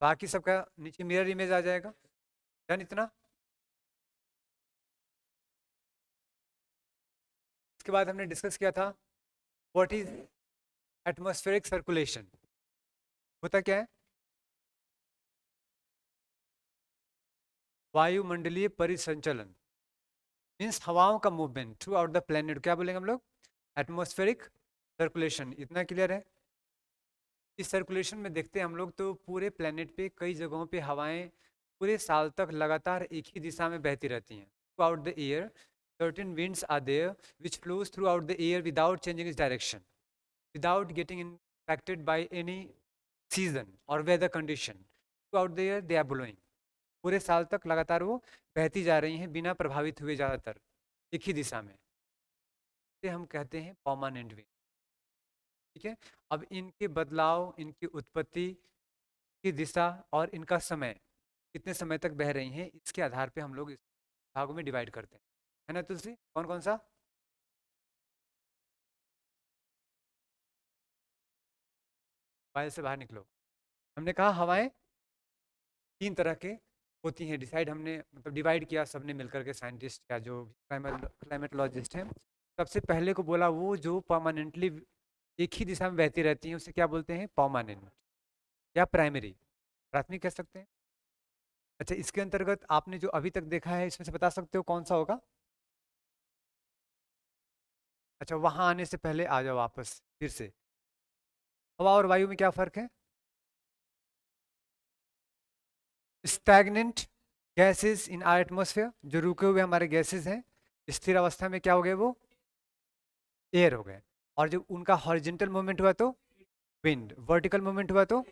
बाकी सबका नीचे मिरर इमेज आ जाएगा। डन इतना। इसके बाद हमने डिस्कस किया था व्हाट इज एटमॉस्फेरिक सर्कुलेशन। होता क्या है? वायुमंडलीय परिसंचलन मीन्स हवाओं का movement through out the planet. क्या बोलेंगे हम लोग? Atmospheric circulation. इतना क्लियर है? इस सर्कुलेशन में देखते हैं हम लोग तो पूरे प्लेनेट पे कई जगहों पे हवाएं पूरे साल तक लगातार एक ही दिशा में बहती रहती हैं। Through out the year certain winds are there which flows throughout the air without changing its direction, without getting impacted by any season or weather condition. Throughout the year they are blowing. पूरे साल तक लगातार वो बहती जा रही हैं बिना प्रभावित हुए, ज़्यादातर एक ही दिशा में। इसे हम कहते हैं परमानेंट विंड। ठीक है। अब इनके बदलाव, इनकी उत्पत्ति की दिशा और इनका समय, कितने समय तक बह रही हैं, इसके आधार पे हम लोग इस भागों में डिवाइड करते हैं, है ना तुलसी? कौन कौन सा? मोबाइल से बाहर निकलो। हमने कहा हवाएं तीन तरह के होती हैं, डिसाइड हमने मतलब डिवाइड किया सबने मिलकर के, साइंटिस्ट या जो क्लाइमेटोलॉजिस्ट हैं। सबसे पहले को बोला वो जो परमानेंटली एक ही दिशा में बहती रहती हैं उसे क्या बोलते हैं? परमानेंट या प्राइमरी, प्राथमिक कह सकते हैं। अच्छा, इसके अंतर्गत आपने जो अभी तक देखा है इसमें से बता सकते हो कौन सा होगा? अच्छा, वहां आने से पहले आ जाओ वापस फिर से। हवा और वायु में क्या फर्क है? Stagnant gases in our atmosphere, जो रुके हुए हमारे गैसेस हैं, स्थिर अवस्था में क्या हो गए? वो एयर हो गए। और जब उनका हॉरिजेंटल मूवमेंट हुआ तो विंड, वर्टिकल मूवमेंट हुआ तो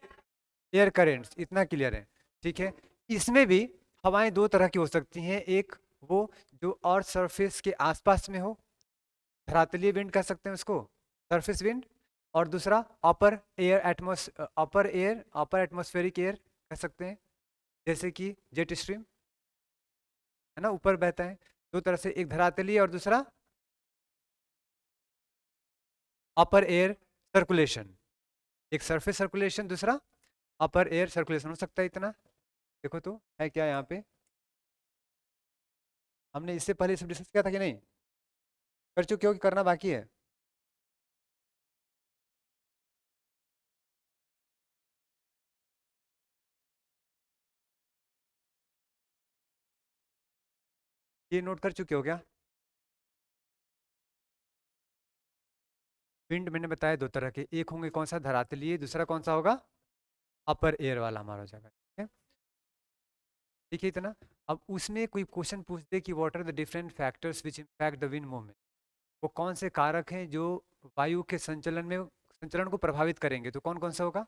एयर करेंट्स। इतना क्लियर है? ठीक है। इसमें भी हवाएं दो तरह की हो सकती हैं, एक वो जो अर्थ सरफेस के आसपास में हो, धरातलीय विंड कह सकते हैं उसको, सरफेस विंड। और दूसरा अपर एटमॉस्फेरिक एयर कह सकते हैं, जैसे कि जेट स्ट्रीम, है ना, ऊपर बहता है। दो तरह से, एक धरातलीय और दूसरा अपर एयर सर्कुलेशन। एक सरफेस सर्कुलेशन, दूसरा अपर एयर सर्कुलेशन हो सकता है। इतना देखो तो है क्या यहाँ पे? हमने इससे पहले सब डिस्कस किया था कि नहीं? कर चुके हो कि करना बाकी है? ये नोट कर चुके हो क्या? विंड मैंने बताया दो तरह के, एक होंगे कौन सा? धरातलीय, दूसरा कौन सा होगा? अपर एयर वाला हमारा हो जाएगा। ठीक है, ठीक है इतना। अब उसमें कोई क्वेश्चन पूछ दे कि what are the different factors which impact the wind movement, वो कौन से कारक हैं जो वायु के संचलन को प्रभावित करेंगे, तो कौन कौन सा होगा?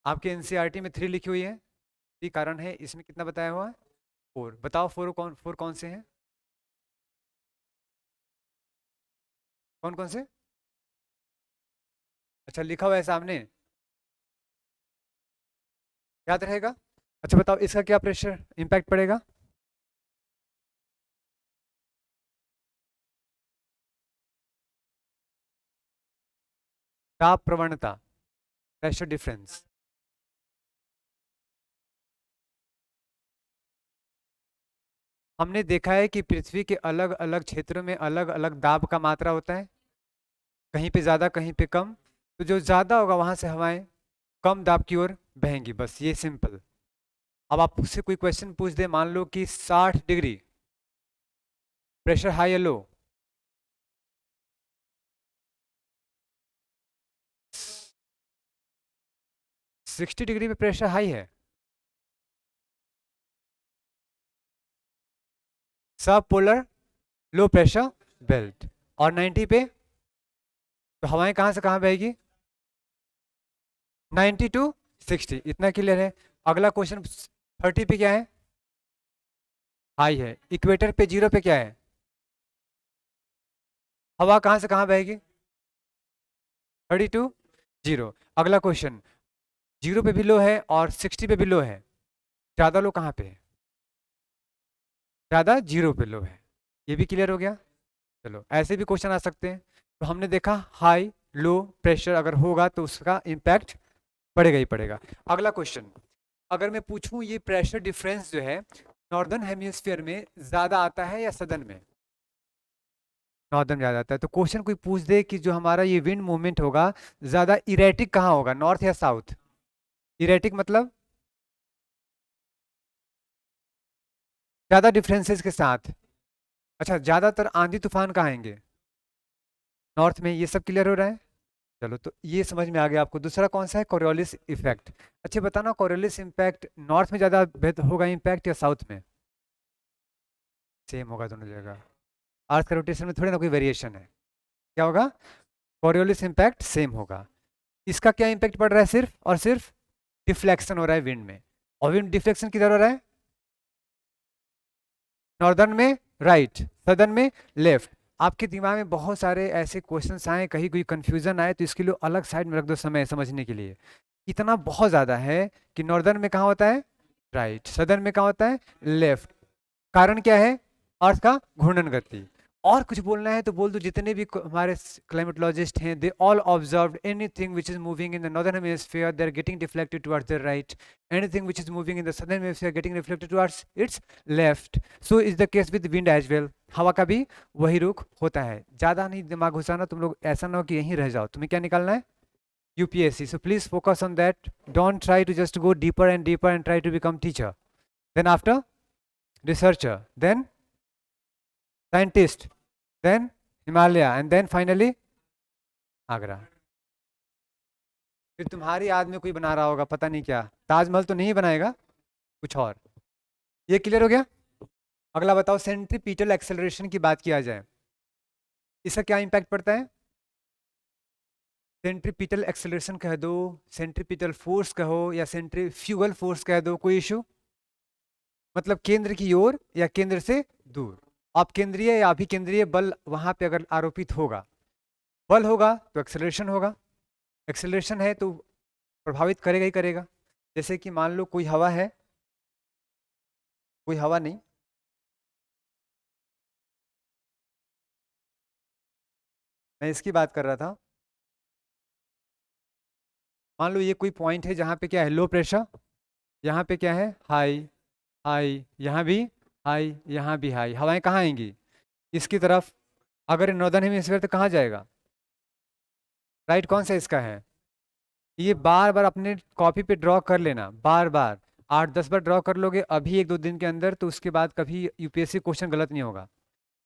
आपके एनसीईआरटी में 3 लिखी हुई है, 3 कारण है, इसमें कितना बताया हुआ है? 4। बताओ 4 कौन से हैं? कौन कौन से? अच्छा, लिखा हुआ है सामने, याद रहेगा? अच्छा बताओ, इसका क्या प्रेशर इम्पैक्ट पड़ेगा? ताप प्रवणता, प्रेशर डिफरेंस। हमने देखा है कि पृथ्वी के अलग अलग क्षेत्रों में अलग अलग दाब का मात्रा होता है, कहीं पे ज़्यादा कहीं पे कम। तो जो ज़्यादा होगा वहां से हवाएं कम दाब की ओर बहेंगी, बस ये सिंपल। अब आप उससे कोई क्वेश्चन पूछ दे, मान लो कि 60 डिग्री प्रेशर हाई या लो, 60 डिग्री पे प्रेशर हाई है, सब पोलर लो प्रेशर बेल्ट, और 90 पे तो हवाएं कहां से कहां बहेगी? 90 टू 60। इतना क्लियर है? अगला क्वेश्चन 30 पे क्या है? हाई है। इक्वेटर पे 0 पे क्या है? हवा कहां से कहां बहेगी? 30 टू 0। अगला क्वेश्चन, 0 पे भी लो है और 60 पे भी लो है, ज्यादा लो कहां पे है? ज्यादा 0 पे लो है। ये भी क्लियर हो गया? चलो, ऐसे भी क्वेश्चन आ सकते हैं। तो हमने देखा हाई लो प्रेशर अगर होगा तो उसका इम्पैक्ट पड़ेगा ही पड़ेगा। अगला क्वेश्चन, अगर मैं पूछूं ये प्रेशर डिफरेंस जो है नॉर्दर्न हेमिस्फीयर में ज्यादा आता है या सदर्न में? नॉर्दर्न ज्यादा आता है। तो क्वेश्चन कोई पूछ दे कि जो हमारा ये विंड मूवमेंट होगा ज्यादा इरेटिक कहाँ होगा, नॉर्थ या साउथ? इरेटिक मतलब ज्यादा डिफरेंसेस के साथ। अच्छा, ज्यादातर आंधी तूफान कहाँ आएंगे? नॉर्थ में। ये सब क्लियर हो रहा है? चलो, तो ये समझ में आ गया आपको। दूसरा कौन सा है? Coriolis effect. अच्छा बताना, कोरियोलिस इम्पैक्ट नॉर्थ में ज्यादा होगा इम्पैक्ट या साउथ में? सेम होगा दोनों जगह। अर्थ का रोटेशन में थोड़ी ना कोई वेरिएशन है। क्या होगा? कोरियोलिस इम्पैक्ट सेम होगा। इसका क्या इम्पैक्ट पड़ रहा है? सिर्फ और सिर्फ डिफ्लेक्शन हो रहा है विंड में। और विंड डिफ्लेक्शन किधर हो रहा है? नॉर्दर्न में राइट, सदर्न में लेफ्ट। आपके दिमाग में बहुत सारे ऐसे क्वेश्चंस आए, कहीं कोई कंफ्यूजन आए, तो इसके लिए अलग साइड में रख दो समय समझने के लिए। इतना बहुत ज्यादा है कि नॉर्दर्न में कहाँ होता है? राइट। सदर्न में कहाँ होता है? लेफ्ट। कारण क्या है? अर्थ का घूर्णन गति। और कुछ बोलना है तो बोल दो। जितने भी हमारे क्लाइमेटोलॉजिस्ट हैं, they all observed anything which is moving in the northern hemisphere they are getting deflected towards the right, anything which is moving in the southern hemisphere getting reflected towards its left. So is the case with wind as well. हवा का भी वही रुख होता है। ज्यादा नहीं दिमाग घुसाना तुम लोग, ऐसा ना हो कि यहीं रह जाओ। तुम्हें क्या निकालना है? UPSC. So please focus on that, don't try to just go deeper and try to become teacher, then after researcher, then scientist, then Himalaya, and then finally Agra. फिर तुम्हारी याद में कोई बना रहा होगा, पता नहीं क्या, ताजमहल तो नहीं बनाएगा, कुछ और। ये क्लियर हो गया? अगला बताओ, सेंट्रीपिटल एक्सेलरेशन की बात किया जाए, इसका क्या इंपैक्ट पड़ता है? सेंट्रीपिटल एक्सेलरेशन कह दो, सेंट्रीपिटल फोर्स कहो, या सेंट्रीफ्यूगल फोर्स कह दो, कोई इशू? मतलब केंद्र की ओर या केंद्र से दूर। अपकेंद्रीय या अभिकेंद्रीय बल वहां पे अगर आरोपित होगा, बल होगा तो एक्सेलरेशन होगा। एक्सेलरेशन है तो प्रभावित करेगा ही करेगा। जैसे कि मान लो कोई हवा है, कोई हवा नहीं, मैं इसकी बात कर रहा था। मान लो ये कोई पॉइंट है जहाँ पे क्या है? Low pressure. यहाँ पे क्या है? हाई। हाई, यहाँ भी हाई, यहाँ भी हाई। हवाएं कहाँ आएंगी? इसकी तरफ। अगर नॉर्दर्न हेमिस्फीयर तो कहाँ जाएगा? राइट। कौन सा इसका है? ये बार बार अपने कॉपी पे ड्रॉ कर लेना, बार बार 8-10 बार ड्रॉ कर लोगे अभी 1-2 दिन के अंदर, तो उसके बाद कभी यूपीएससी क्वेश्चन गलत नहीं होगा।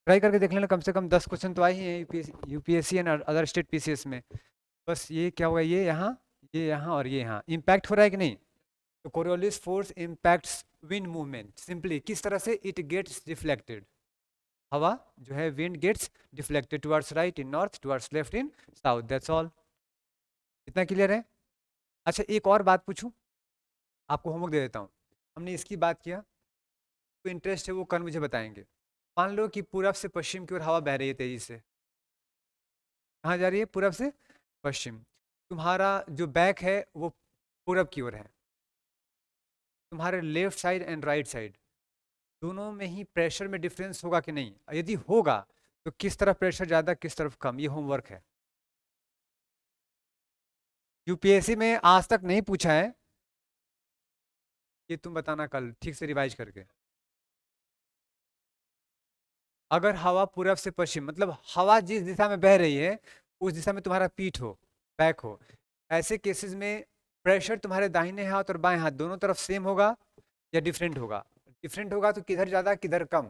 ट्राई करके देख लेना, कम से कम 10 क्वेश्चन तो आए ही हैं UPSC and other state PCS में। बस ये क्या होगा, ये यहाँ और ये यहाँ इम्पैक्ट हो रहा है कि नहीं? तो Coriolis force impacts wind movement simply किस तरह से? It gets deflected. हवा जो है, wind gets deflected towards right in north, towards left in south, that's all. इतना क्लियर है? अच्छा, एक और बात पूछूं, आपको होमवर्क दे देता हूँ। हमने इसकी बात किया, तो इंटरेस्ट है वो कल मुझे बताएंगे। मान लो कि पूरब से पश्चिम की ओर हवा बह रही है तेजी से। कहाँ जा रही है? पूरब से पश्चिम। तुम्हारा जो बैक है वो पूरब की ओर है। तुम्हारे left side and right side दोनों में ही प्रेशर में डिफरेंस होगा कि नहीं? यदि होगा तो किस तरफ प्रेशर ज्यादा, किस तरफ कम? ये होमवर्क है। यूपीएससी में आज तक नहीं पूछा है, ये तुम बताना कल ठीक से रिवाइज करके। अगर हवा पूरब से पश्चिम, मतलब हवा जिस दिशा में बह रही है उस दिशा में तुम्हारा पीठ हो, बैक हो, ऐसे केसेस में प्रेशर तुम्हारे दाहिने हाथ और बाएं हाथ दोनों तरफ सेम होगा या डिफरेंट होगा? डिफरेंट होगा तो किधर ज्यादा किधर कम?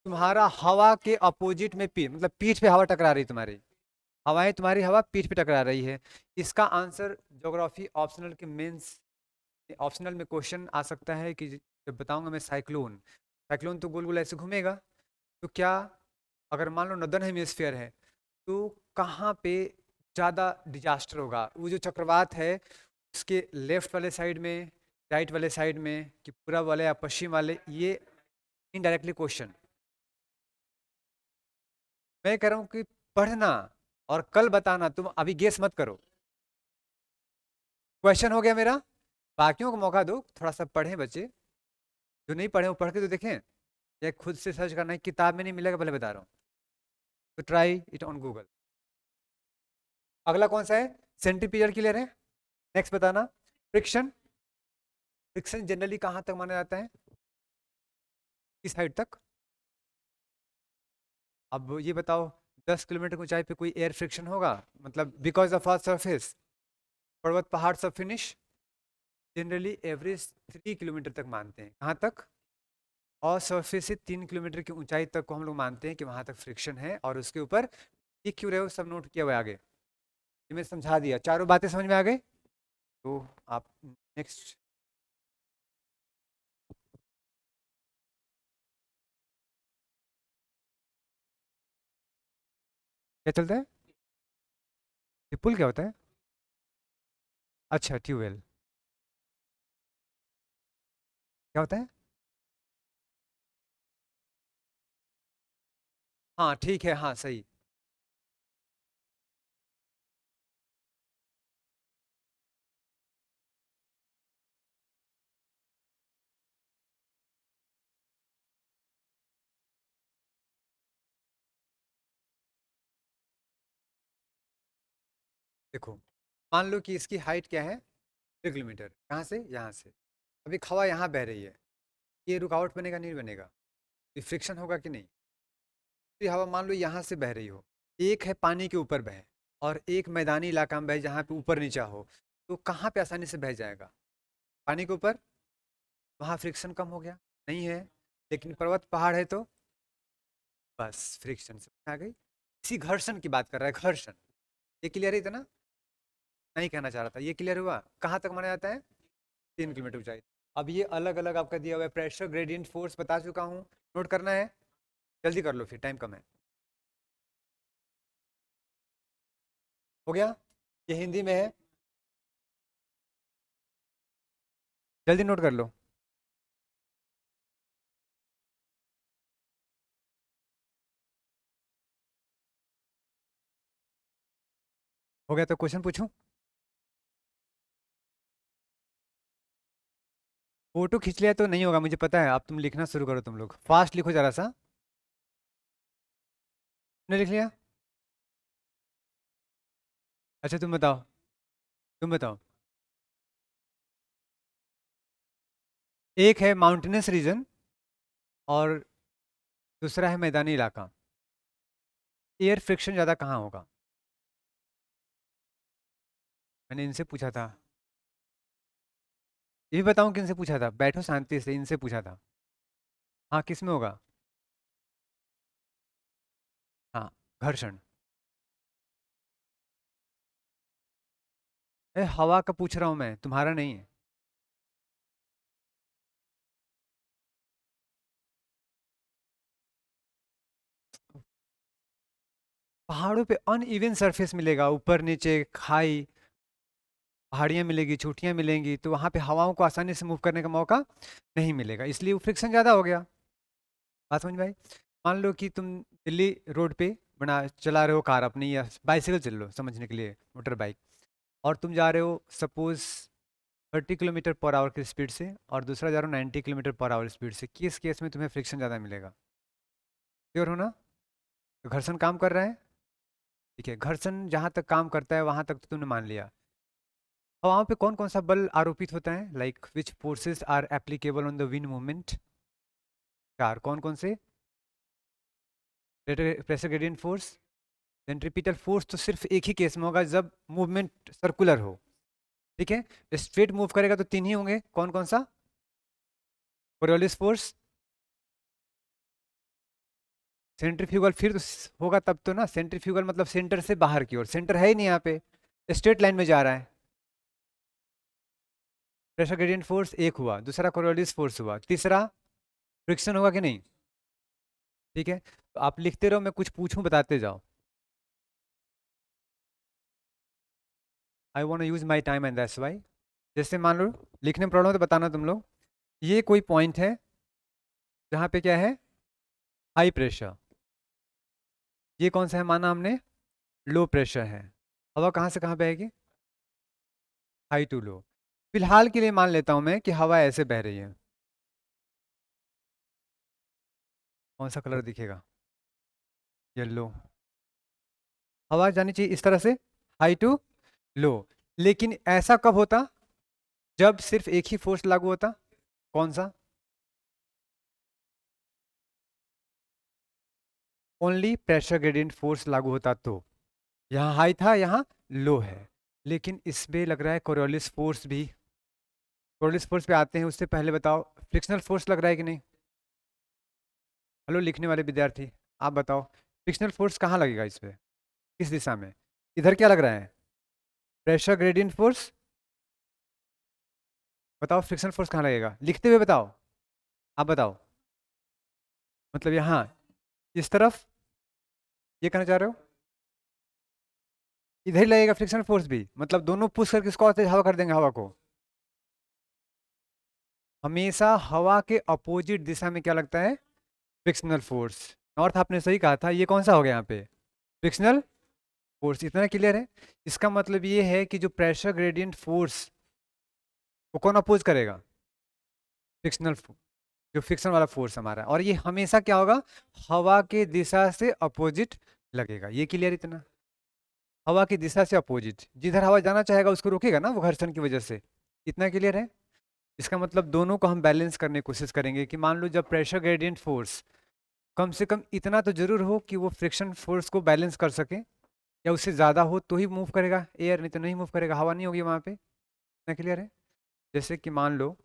तुम्हारा हवा के अपोजिट में पीठ, मतलब पीठ पे हवा टकरा रही तुम्हारी, हवाएं तुम्हारी हवा पीठ पे टकरा रही है। इसका आंसर ज्योग्राफी ऑप्शनल के मेंस ऑप्शनल में क्वेश्चन आ सकता है कि जब बताऊंगा मैं साइक्लोन, साइक्लोन तो गोल गोल ऐसे घूमेगा, तो क्या अगर मान लो नॉर्दर्न हेमिस्फीयर है तो कहाँ पे ज़्यादा डिजास्टर होगा? वो जो चक्रवात है उसके लेफ्ट वाले साइड में, राइट वाले साइड में, कि पूरब वाले या पश्चिम वाले? ये इनडायरेक्टली क्वेश्चन मैं कह रहा हूँ कि पढ़ना और कल बताना, तुम अभी गेस मत करो। क्वेश्चन हो गया मेरा। बाकियों को मौका दो, थोड़ा सा पढ़ें बच्चे, जो नहीं पढ़े वो पढ़ के तो देखें, या खुद से सर्च करना है, किताब में नहीं मिलेगा पहले बता रहा हूँ, तो ट्राई इट ऑन गूगल। अगला कौन सा है? सेंट्रीपिटल क्लियर है। नेक्स्ट बताना, फ्रिक्शन। फ्रिक्शन जनरली कहाँ तक माना जाता है, किस हाइट तक? अब ये बताओ, 10 किलोमीटर की ऊंचाई पे कोई एयर फ्रिक्शन होगा, मतलब बिकॉज ऑफ अर्थ सरफेस। पर्वत पहाड़ सब फिनिश, जनरली एवरेज 3 किलोमीटर तक मानते हैं। कहाँ तक? और सरफेस से 3 किलोमीटर की ऊंचाई तक को हम लोग मानते हैं कि वहां तक फ्रिक्शन है। और उसके ऊपर ये क्यों रहे हो सब नोट किया हुआ है आगे, ये मैं समझा दिया, चारों बातें समझ में आ गई। तो आप नेक्स्ट क्या चलता है? ये पुल क्या होता है? अच्छा, ट्यूबवेल क्या होता है? हाँ ठीक है, हाँ सही। देखो, मान लो कि इसकी हाइट क्या है, 3 किलोमीटर, कहाँ से? यहाँ से। अभी हवा यहाँ बह रही है, ये रुकावट बनेगा नहीं बनेगा? ये फ्रिक्शन होगा कि नहीं? ये हवा मान लो यहाँ से बह रही हो, एक है पानी के ऊपर बहे और एक मैदानी इलाका में बहे जहाँ पे ऊपर नीचा हो, तो कहाँ पे आसानी से बह जाएगा? पानी के ऊपर। वहाँ फ्रिक्शन कम हो गया, नहीं है। लेकिन पर्वत पहाड़ है तो बस फ्रिक्शन से आ गई। इसी घर्षण की बात कर रहा है, घर्षण। ये क्लियर है इतना? नहीं कहना चाह रहा था, ये क्लियर हुआ? कहाँ तक माना जाता है? 3 किलोमीटर ऊंचाई। अब ये अलग अलग आपका दिया हुआ है, प्रेशर ग्रेडियंट फोर्स बता चुका हूँ, नोट करना है? जल्दी कर लो फिर, टाइम कम है। हो गया? ये हिंदी में है, जल्दी नोट कर लो। हो गया तो क्वेश्चन पूछूं? फोटो खींच लिया तो नहीं होगा, मुझे पता है। आप तुम लिखना शुरू करो, तुम लोग फास्ट लिखो जरा सा। तुमने लिख लिया? अच्छा तुम बताओ, तुम बताओ। एक है माउंटेनस रीजन और दूसरा है मैदानी इलाका। एयर फ्रिक्शन ज़्यादा कहाँ होगा? मैंने इनसे पूछा था। ये भी बताऊं किनसे पूछा था? बैठो शांति से, इनसे पूछा था। हाँ, किस में होगा? हाँ, घर्षण। हवा का पूछ रहा हूँ मैं, तुम्हारा नहीं है। पहाड़ों पे अनइवन सरफेस मिलेगा, ऊपर नीचे खाई, पहाड़ियाँ मिलेगी, चोटियाँ मिलेंगी, तो वहाँ पे हवाओं को आसानी से मूव करने का मौका नहीं मिलेगा, इसलिए वो फ्रिक्शन ज़्यादा हो गया। बात समझ में आई? मान लो कि तुम दिल्ली रोड पे बना चला रहे हो कार अपनी, या बाइसिकल चल लो समझने के लिए, मोटर बाइक, और तुम जा रहे हो सपोज 30 किलोमीटर पर आवर की स्पीड से, और दूसरा जा रहा हो 90 किलोमीटर पर आवर स्पीड से, किस केस में तुम्हें फ्रिक्शन ज़्यादा मिलेगा? श्योर हो ना? तो घर्षण काम कर रहा है। ठीक है, घर्षण जहाँ तक काम करता है वहाँ तक तो तुमने मान लिया। हवाओं पे कौन कौन सा बल आरोपित होता है, like which forces are applicable on the wind movement? चार, कौन कौन से? Pressure gradient force, centripetal force तो सिर्फ एक ही केस में होगा, जब मूवमेंट सर्कुलर हो। ठीक है, स्ट्रेट मूव करेगा तो तीन ही होंगे, कौन कौन सा? कोरियोलिस फोर्स, सेंट्रीफ्यूगल फिर तो होगा तब तो ना, सेंट्रीफ्यूगल मतलब सेंटर से बाहर की ओर, सेंटर है ही नहीं यहाँ पे, स्ट्रेट लाइन में जा रहा है। प्रेशर ग्रेडियंट फोर्स एक हुआ, दूसरा कोरियोलिस फोर्स हुआ, तीसरा फ्रिक्शन होगा कि नहीं? ठीक है, तो आप लिखते रहो, मैं कुछ पूछूं बताते जाओ। I want use my time and that's why. जैसे मान लो, लिखने में प्रॉब्लम हो तो बताना तुम लोग। ये कोई पॉइंट है जहाँ पे क्या है, हाई प्रेशर। ये कौन सा है माना हमने? लो प्रेशर है। हवा कहाँ से कहाँ बहेगी? हाई टू लो। फिलहाल के लिए मान लेता हूँ मैं कि हवा ऐसे बह रही है। कौन सा कलर दिखेगा? येलो। हवा जानी चाहिए इस तरह से, हाई टू लो। लेकिन ऐसा कब होता, जब सिर्फ एक ही फोर्स लागू होता। कौन सा? ओनली प्रेशर ग्रेडियंट फोर्स लागू होता तो। यहाँ हाई था, यहाँ लो है। लेकिन इसमें लग रहा है कोरियोलिस फोर्स भी। कोरियोलिस फोर्स पे आते हैं, उससे पहले बताओ फ्रिक्शनल फोर्स लग रहा है कि नहीं? हेलो लिखने वाले विद्यार्थी, आप बताओ फ्रिक्शनल फोर्स कहाँ लगेगा इस पे, किस दिशा में? इधर क्या लग रहा है? Pressure gradient force. बताओ फ्रिक्शनल फोर्स कहाँ लगेगा, लिखते हुए बताओ। आप बताओ। मतलब यहाँ, इस तरफ, ये कहना चाह रहे हो? इधर ही लगेगा फ्रिक्शनल फोर्स भी, मतलब दोनों पुश करके इसको और तेज हवा कर देंगे हवा को। हमेशा हवा के अपोजिट दिशा में क्या लगता है? Frictional force. नॉर्थ आपने सही कहा था, ये कौन सा हो गया यहाँ पे? Frictional force. इतना क्लियर है? इसका मतलब ये है कि जो प्रेशर ग्रेडियंट फोर्स को कौन अपोज करेगा? फ्रिक्शनल, जो फ्रिक्शन वाला फोर्स हमारा, और ये हमेशा क्या होगा? हवा के दिशा से अपोजिट लगेगा। ये क्लियर? इतना हवा की दिशा से अपोजिट, जिधर हवा जाना चाहेगा उसको रोकेगा ना वो घर्षण की वजह से। इतना क्लियर है? इसका मतलब दोनों को हम बैलेंस करने की कोशिश करेंगे कि मान लो जब प्रेशर ग्रेडियंट फोर्स कम से कम इतना तो जरूर हो कि वो फ्रिक्शन फोर्स को बैलेंस कर सके, या उससे ज़्यादा हो तो ही मूव करेगा एयर, नहीं तो नहीं मूव करेगा, हवा नहीं होगी वहाँ पे। इतना क्लियर है? जैसे कि मान लो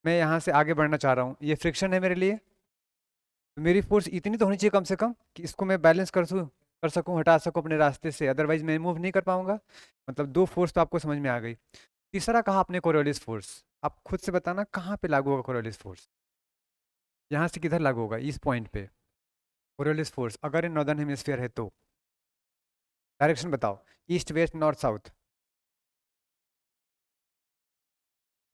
मैं यहाँ से आगे बढ़ना चाह रहा हूँ, ये फ्रिक्शन है मेरे लिए, तो मेरी फोर्स इतनी तो होनी चाहिए कम से कम कि इसको मैं बैलेंस कर सकूँ, हटा सकूँ अपने रास्ते से, अदरवाइज मैं मूव नहीं कर पाऊंगा। मतलब दो फोर्स तो आपको समझ में आ गई। तीसरा कहा आपने कोरियोलिस फोर्स। आप खुद से बताना कहाँ पे लागू होगा कोरियोलिस फोर्स? यहाँ से किधर लागू होगा इस पॉइंट पे? कोरियोलिस फोर्स अगर इन नॉर्दर्न हेमिस्फीयर है तो डायरेक्शन बताओ, ईस्ट वेस्ट नॉर्थ साउथ।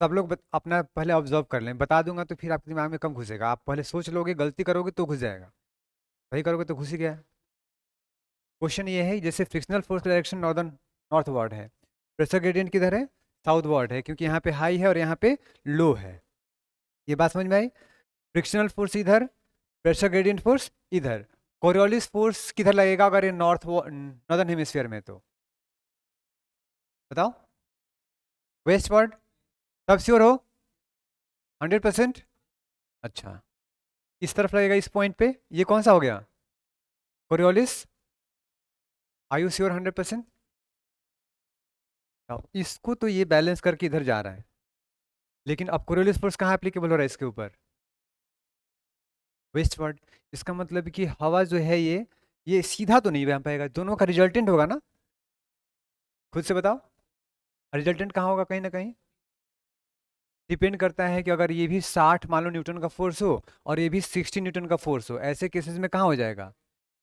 सब लोग अपना पहले ऑब्जर्व कर लें, बता दूंगा तो फिर आपके दिमाग में कम घुसेगा, आप पहले सोच लोगे, गलती करोगे तो घुस जाएगा, सही करोगे तो घुस ही गया। क्वेश्चन ये है, जैसे फ्रिक्शनल फोर्स का डायरेक्शन नॉर्दर्न नॉर्थ वर्ड है, प्रेशर ग्रेडियंट किधर है? साउथ वर्ड है, क्योंकि यहाँ पे हाई है और यहाँ पे लो है। ये बात समझ में आई? फ्रिक्शनल फोर्स इधर, प्रेशर ग्रेडियंट फोर्स इधर। कोरियोलिस फोर्स किधर लगेगा अगर ये नॉर्दर्न हेमिस्फीयर में? तो बताओ। Waste word? सब श्योर हो? 100%? अच्छा, इस तरफ लगेगा इस पॉइंट पे, ये कौन सा हो गया? कोरियोलिस। Are you sure 100%? इसको तो ये बैलेंस करके इधर जा रहा है, लेकिन अब कोरियोलिस फोर्स कहाँ एप्लीकेबल हो रहा है इसके ऊपर? वेस्टवर्ड। इसका मतलब कि हवा जो है ये सीधा तो नहीं बह पाएगा, दोनों का रिजल्टेंट होगा ना। खुद से बताओ, रिजल्टेंट कहाँ होगा? कहीं ना कहीं डिपेंड करता है कि अगर ये भी 60 मान लो न्यूटन का फोर्स हो और ये भी 60 न्यूटन का फोर्स हो, ऐसे केसेस में कहाँ हो जाएगा?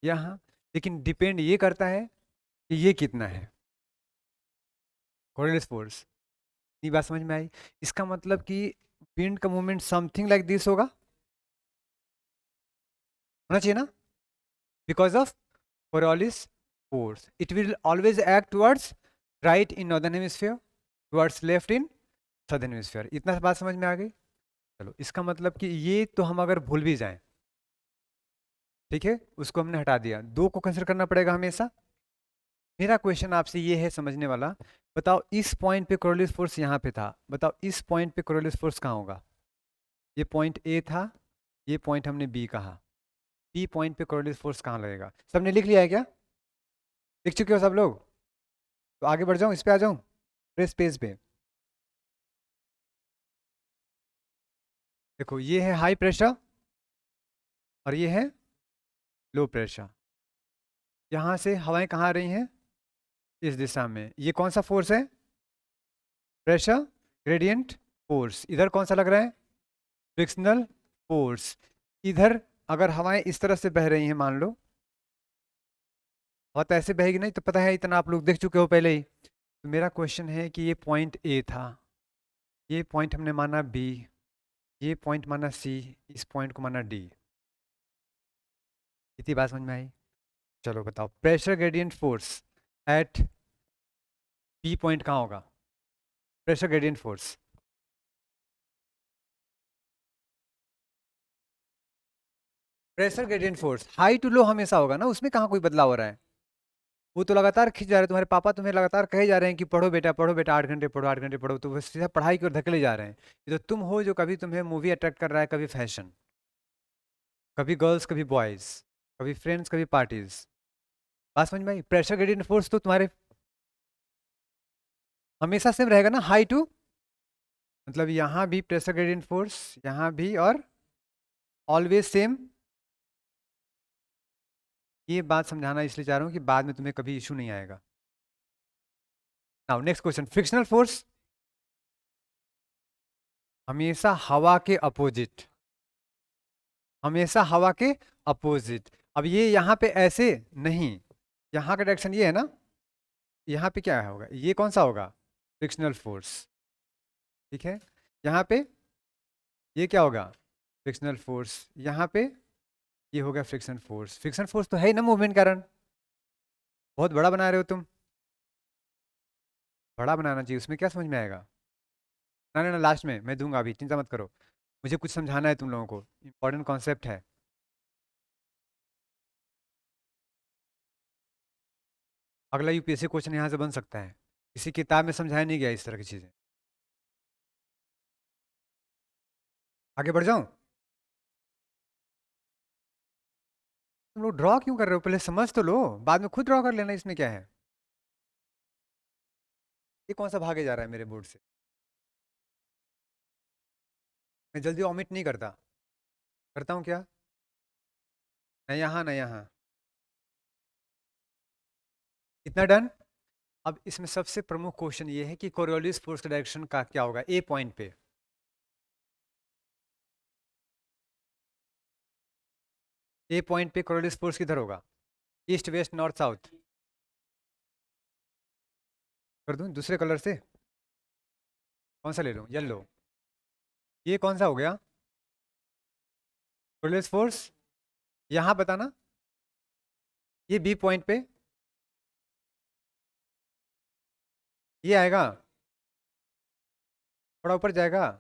यहाँ। लेकिन डिपेंड ये करता है कि ये कितना है कोरियोलिस फोर्स। ये बात समझ में आई? इसका मतलब कि विंड का मूवमेंट समथिंग लाइक दिस होना चाहिए ना, because of Coriolis force. It will always act towards right in northern hemisphere, towards left in southern hemisphere. इतना बात समझ में आ गई? चलो, इसका मतलब कि ये तो हम अगर भूल भी जाएं, ठीक है, उसको हमने हटा दिया, दो को कंसिडर करना पड़ेगा हमेशा। मेरा क्वेश्चन आपसे ये है समझने वाला, बताओ इस पॉइंट पे कोरियोलिस फोर्स यहाँ पे था, बताओ इस पॉइंट पे कोरियोलिस फोर्स कहाँ होगा? ये पॉइंट ए था, ये पॉइंट हमने बी कहा, बी पॉइंट पे कोरियोलिस फोर्स कहाँ लगेगा? सबने लिख लिया है क्या? लिख चुके हो सब लोग? तो आगे बढ़ जाऊं, इस पे आ जाऊं, प्रेस पेज पे। देखो ये है हाई प्रेशर और ये है लो प्रेशर। यहाँ से हवाएं कहाँ आ रही हैं? इस दिशा में। ये कौन सा फोर्स है? Pressure gradient force. इधर कौन सा लग रहा है? Frictional force. इधर अगर हवाएं इस तरह से बह रही हैं, मान लो हवा तो ऐसे बहेगी नहीं, तो पता है इतना आप लोग देख चुके हो पहले ही। तो मेरा क्वेश्चन है कि ये पॉइंट ए था, ये पॉइंट हमने माना बी, ये पॉइंट माना सी, इस पॉइंट को माना डी। इतनी बात समझ में आई? चलो बताओ pressure gradient force at B point कहाँ होगा? Pressure gradient force, pressure gradient force high to low हमेशा होगा ना, उसमें कहाँ कोई बदलाव हो रहा है? वो तो लगातार खींच जा रहे हैं, तुम्हारे पापा तुम्हें लगातार कहे जा रहे हैं कि पढ़ो बेटा 8 घंटे पढ़ो 8 घंटे पढ़ो, तो वो सीधा पढ़ाई की ओर धकेले जा रहे हैं। ये तो तुम हो जो कभी तुम्हें मूवी अट्रैक्ट कर रहा है, कभी फैशन, कभी गर्ल्स कभी बॉयज, कभी फ्रेंड्स कभी पार्टीज। बात समझ में आई? प्रेशर ग्रेडियंट फोर्स तो तुम्हारे हमेशा सेम रहेगा ना, हाई टू, मतलब यहाँ भी प्रेशर ग्रेडियंट फोर्स, यहाँ भी, और ऑलवेज सेम। ये बात समझाना इसलिए चाह रहा हूँ कि बाद में तुम्हें कभी इशू नहीं आएगा। Now next question, frictional force हमेशा हवा के अपोजिट, हमेशा हवा के अपोजिट। अब ये यहाँ पे ऐसे नहीं, यहाँ का डायरेक्शन ये है ना, यहाँ पे क्या होगा, ये कौन सा होगा, फ्रिक्शनल फोर्स, ठीक है। यहाँ पे ये क्या होगा, फ्रिक्शनल फोर्स, यहाँ पे ये होगा फ्रिक्शन फोर्स। फ्रिक्शन फोर्स तो है ही ना मूवमेंट कारण। बहुत बड़ा बना रहे हो तुम, बड़ा बनाना चाहिए, उसमें क्या समझ में आएगा। ना ना ना, लास्ट में मैं दूंगा, अभी चिंता मत करो, मुझे कुछ समझाना है तुम लोगों को, इंपॉर्टेंट कॉन्सेप्ट है। अगला यूपीएससी क्वेश्चन यहाँ से बन सकता है, किसी किताब में समझाया नहीं गया इस तरह की चीजें। आगे बढ़ जाऊं? तुम लोग ड्रॉ क्यों कर रहे हो, पहले समझ तो लो, बाद में खुद ड्रॉ कर लेना, इसमें क्या है। ये कौन सा भागे जा रहा है मेरे बोर्ड से, मैं जल्दी ऑमिट नहीं करता, करता हूँ क्या, न यहाँ न यहाँ, इतना डन। अब इसमें सबसे प्रमुख क्वेश्चन ये है कि कोरियोलिस फोर्स का डायरेक्शन का क्या होगा ए पॉइंट पे। ए पॉइंट पे कोरियोलिस फोर्स किधर होगा, ईस्ट वेस्ट नॉर्थ साउथ, कर दूं दूसरे कलर से, कौन सा ले लूं, येलो। ये कौन सा हो गया कोरियोलिस फोर्स, यहाँ बताना, ये बी पॉइंट पे ये आएगा, थोड़ा ऊपर जाएगा,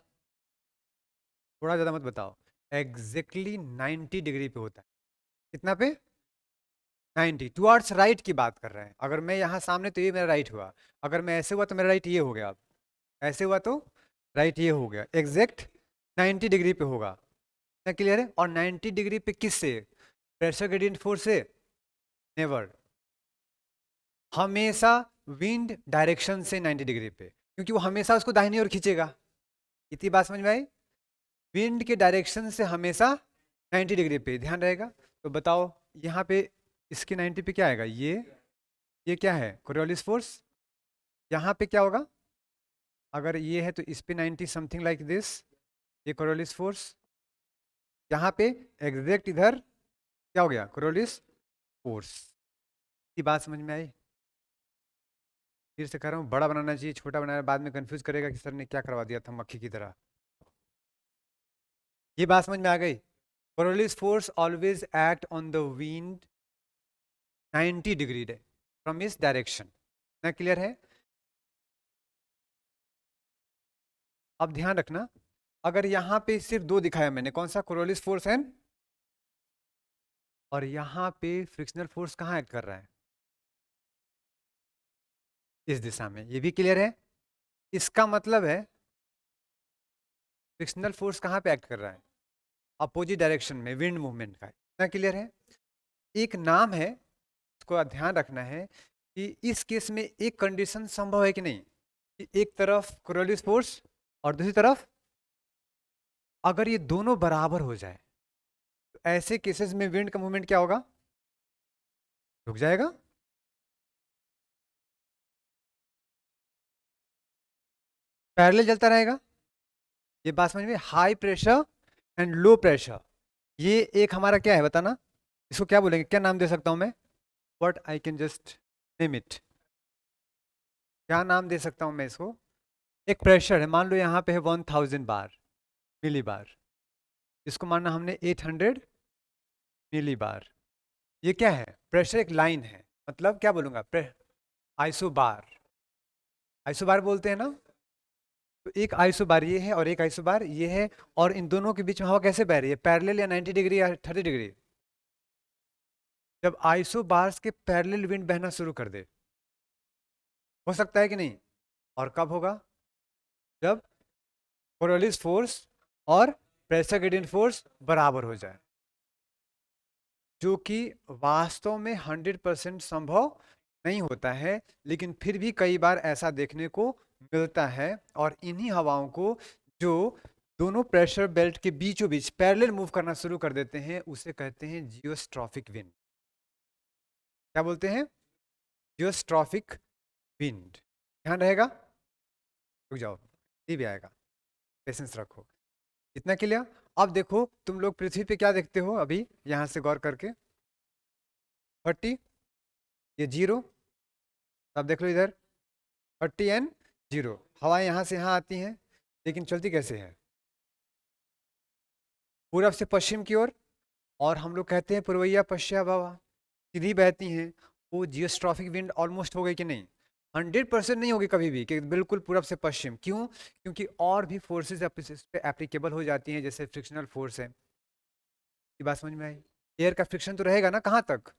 थोड़ा ज़्यादा मत बताओ, एग्जैक्टली 90 डिग्री पे होता है। कितना पे, 90 टुवर्ड्स राइट की बात कर रहे हैं। अगर मैं यहाँ सामने तो ये मेरा राइट हुआ, अगर मैं ऐसे हुआ तो मेरा राइट ये हो गया, अब ऐसे हुआ तो राइट ये हो गया, एग्जैक्ट 90 डिग्री पे होगा। क्या क्लियर है? और 90 डिग्री पे किस से, प्रेशर ग्रेडियंट फोर्स से, नेवर, हमेशा विंड डायरेक्शन से 90 डिग्री पे, क्योंकि वो हमेशा उसको दाहिनी ओर खींचेगा। इतनी बात समझ में आई, विंड के डायरेक्शन से हमेशा 90 डिग्री पे ध्यान रहेगा। तो बताओ यहाँ पे इसके 90 पे क्या आएगा, ये क्या है कोरियोलिस फोर्स, यहाँ पे क्या होगा, अगर ये है तो इस पे 90 समथिंग लाइक दिस, ये कोरियोलिस फोर्स, यहाँ पे एग्जैक्ट इधर क्या हो गया कोरियोलिस फोर्स। की बात समझ में आई? फिर से कह रहा हूँ, बड़ा बनाना चाहिए, छोटा बनाना बाद में कंफ्यूज करेगा कि सर ने क्या करवा दिया था मक्खी की तरह। ये बात समझ में आ गई, Coriolis force always act on the wind 90 degree from इस डायरेक्शन। ना क्लियर है? अब ध्यान रखना, अगर यहाँ पे सिर्फ दो दिखाया मैंने, कौन सा, कोरियोलिस फोर्स एंड, और यहाँ पे फ्रिक्शनल फोर्स कहाँ एक्ट कर रहा है, इस दिशा में, ये भी क्लियर है। इसका मतलब है फ्रिक्शनल फोर्स कहाँ पे एक्ट कर रहा है, अपोजिट डायरेक्शन में, विंड मूवमेंट का। इतना क्लियर है? एक नाम है, उसको ध्यान रखना है कि इस केस में एक कंडीशन संभव है कि नहीं, कि एक तरफ कोरियोलिस फोर्स और दूसरी तरफ, अगर ये दोनों बराबर हो जाए तो ऐसे केसेस में विंड का मूवमेंट क्या होगा, रुक जाएगा। पैरेलल चलता रहेगा। ये बात समझ में, high pressure and low pressure, ये एक हमारा क्या है बताना, इसको क्या बोलेंगे, क्या नाम दे सकता हूं मैं, what I can just name it, क्या नाम दे सकता हूं मैं इसको। एक प्रेशर है, मान लो यहाँ पे है 1000 बार, मिली बार, इसको मानना हमने 800 मिली बार। ये क्या है, प्रेशर एक लाइन है, मतलब क्या बोलूंगा, आइसोबार, आइसोबार बोलते हैं ना। तो एक आइसोबार ये है और एक आइसोबार ये है, और इन दोनों के बीच में हवा कैसे बह रही है, पैरेलल या 90 डिग्री या 30 डिग्री, जब आइसोबार्स के पैरेलल विंड बहना शुरू कर दे, हो सकता है कि नहीं? और कब होगा? जब कोरियोलिस फोर्स और प्रेशर ग्रेडियंट फोर्स बराबर हो जाए, जो कि वास्तव में 100% संभव नहीं होता है, लेकिन फिर भी कई बार ऐसा देखने को मिलता है। और इन्हीं हवाओं को जो दोनों प्रेशर बेल्ट के बीचों बीच पैरेलल मूव करना शुरू कर देते हैं, उसे कहते हैं जियोस्ट्रॉफिक विंड। क्या बोलते हैं? Geostrophic wind. ध्यान रहेगा? रुक जाओ, ये भी आएगा, पेशेंस रखो। इतना क्लियर? अब देखो तुम लोग पृथ्वी पे क्या देखते हो अभी, यहां से गौर करके। 30, ये 0। अब देख लो इधर, 30 एंड 0। हवाएं यहां से यहां आती हैं, लेकिन चलती कैसे है? पूरब से पश्चिम की ओर। और हम लोग कहते हैं पूर्वैया पश्चिम हवा सीधी बहती हैं। वो जियोस्ट्रॉफिक विंड ऑलमोस्ट हो गई कि नहीं? 100% नहीं होगी कभी भी कि बिल्कुल पूरब से पश्चिम। क्यों? क्योंकि और भी फोर्सेस इस पे एप्लीकेबल हो जाती हैं, जैसे फ्रिक्शनल फोर्स है। ये बात समझ में आई? एयर का फ्रिक्शन तो रहेगा ना, कहाँ तक?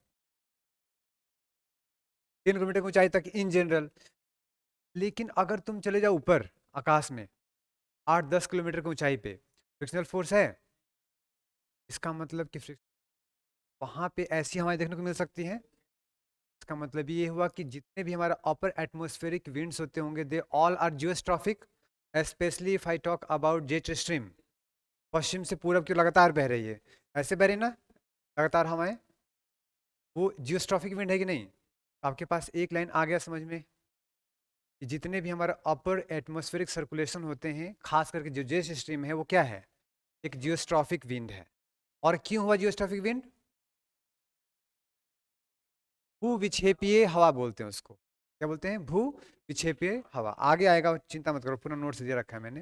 3 किलोमीटर की ऊंचाई तक इन जनरल। लेकिन अगर तुम चले जाओ ऊपर आकाश में 8-10 किलोमीटर की ऊंचाई पे, फ्रिक्शनल फोर्स है। इसका मतलब कि वहां पे ऐसी हवाएं देखने को मिल सकती हैं। इसका मतलब ये हुआ कि जितने भी हमारा अपर एटमॉस्फेरिक विंड्स होते होंगे, they all are geostrophic. Specially if I talk about jet stream, पश्चिम से पूरब की लगातार बह रही है, ऐसे बह रही ना लगातार हवाएं, वो जियोस्ट्रॉफिक विंड है कि नहीं? आपके पास एक लाइन आ गया समझ में कि जितने भी हमारा अपर एटमॉस्फेरिक सर्कुलेशन होते हैं, खास करके जो जेट स्ट्रीम है, वो क्या है? एक जियोस्ट्रॉफिक विंड है। और क्यों हुआ जियोस्ट्रॉफिक विंड? भू विक्षेपीय हवा बोलते हैं उसको। क्या बोलते हैं? भू विक्षेपीय हवा। आगे आएगा, चिंता मत करो, पूरा नोट्स दे रखा है मैंने।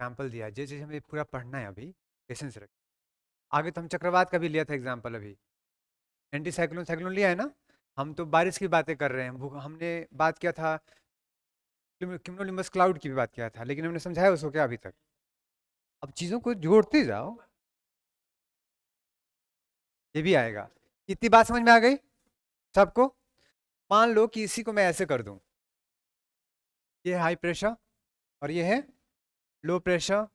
एग्जाम्पल दिया, जे चीज हमें पूरा पढ़ना है अभी, पेशेंस रख। आगे तो हम चक्रवात का भी लिया था एग्जाम्पल अभी, एंटी साइक्लोन साइक्लोन लिया है ना। हम तो बारिश की बातें कर रहे हैं, हमने बात किया था क्यूमुलोनिम्बस क्लाउड की भी बात किया था, लेकिन हमने समझाया उसको क्या अभी तक? अब चीजों को जोड़ते जाओ, ये भी आएगा। इतनी बात समझ में आ गई सबको? मान लो कि इसी को मैं ऐसे कर दूं, ये हाई प्रेशर और ये है लो प्रेशर,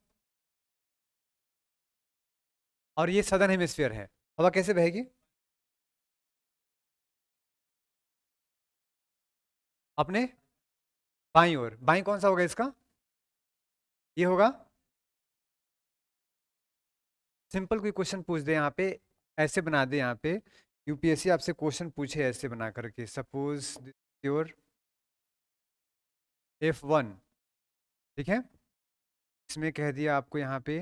और ये सदर्न हेमिस्फीयर है। हवा कैसे बहेगी? अपने बाईं ओर। बाईं कौन सा होगा इसका? ये होगा। सिंपल कोई क्वेश्चन पूछ दे यहाँ पे, ऐसे बना दे यहाँ पे, यूपीएससी आपसे क्वेश्चन पूछे ऐसे बना करके, सपोज योर F1, ठीक है, इसमें कह दिया आपको यहाँ पे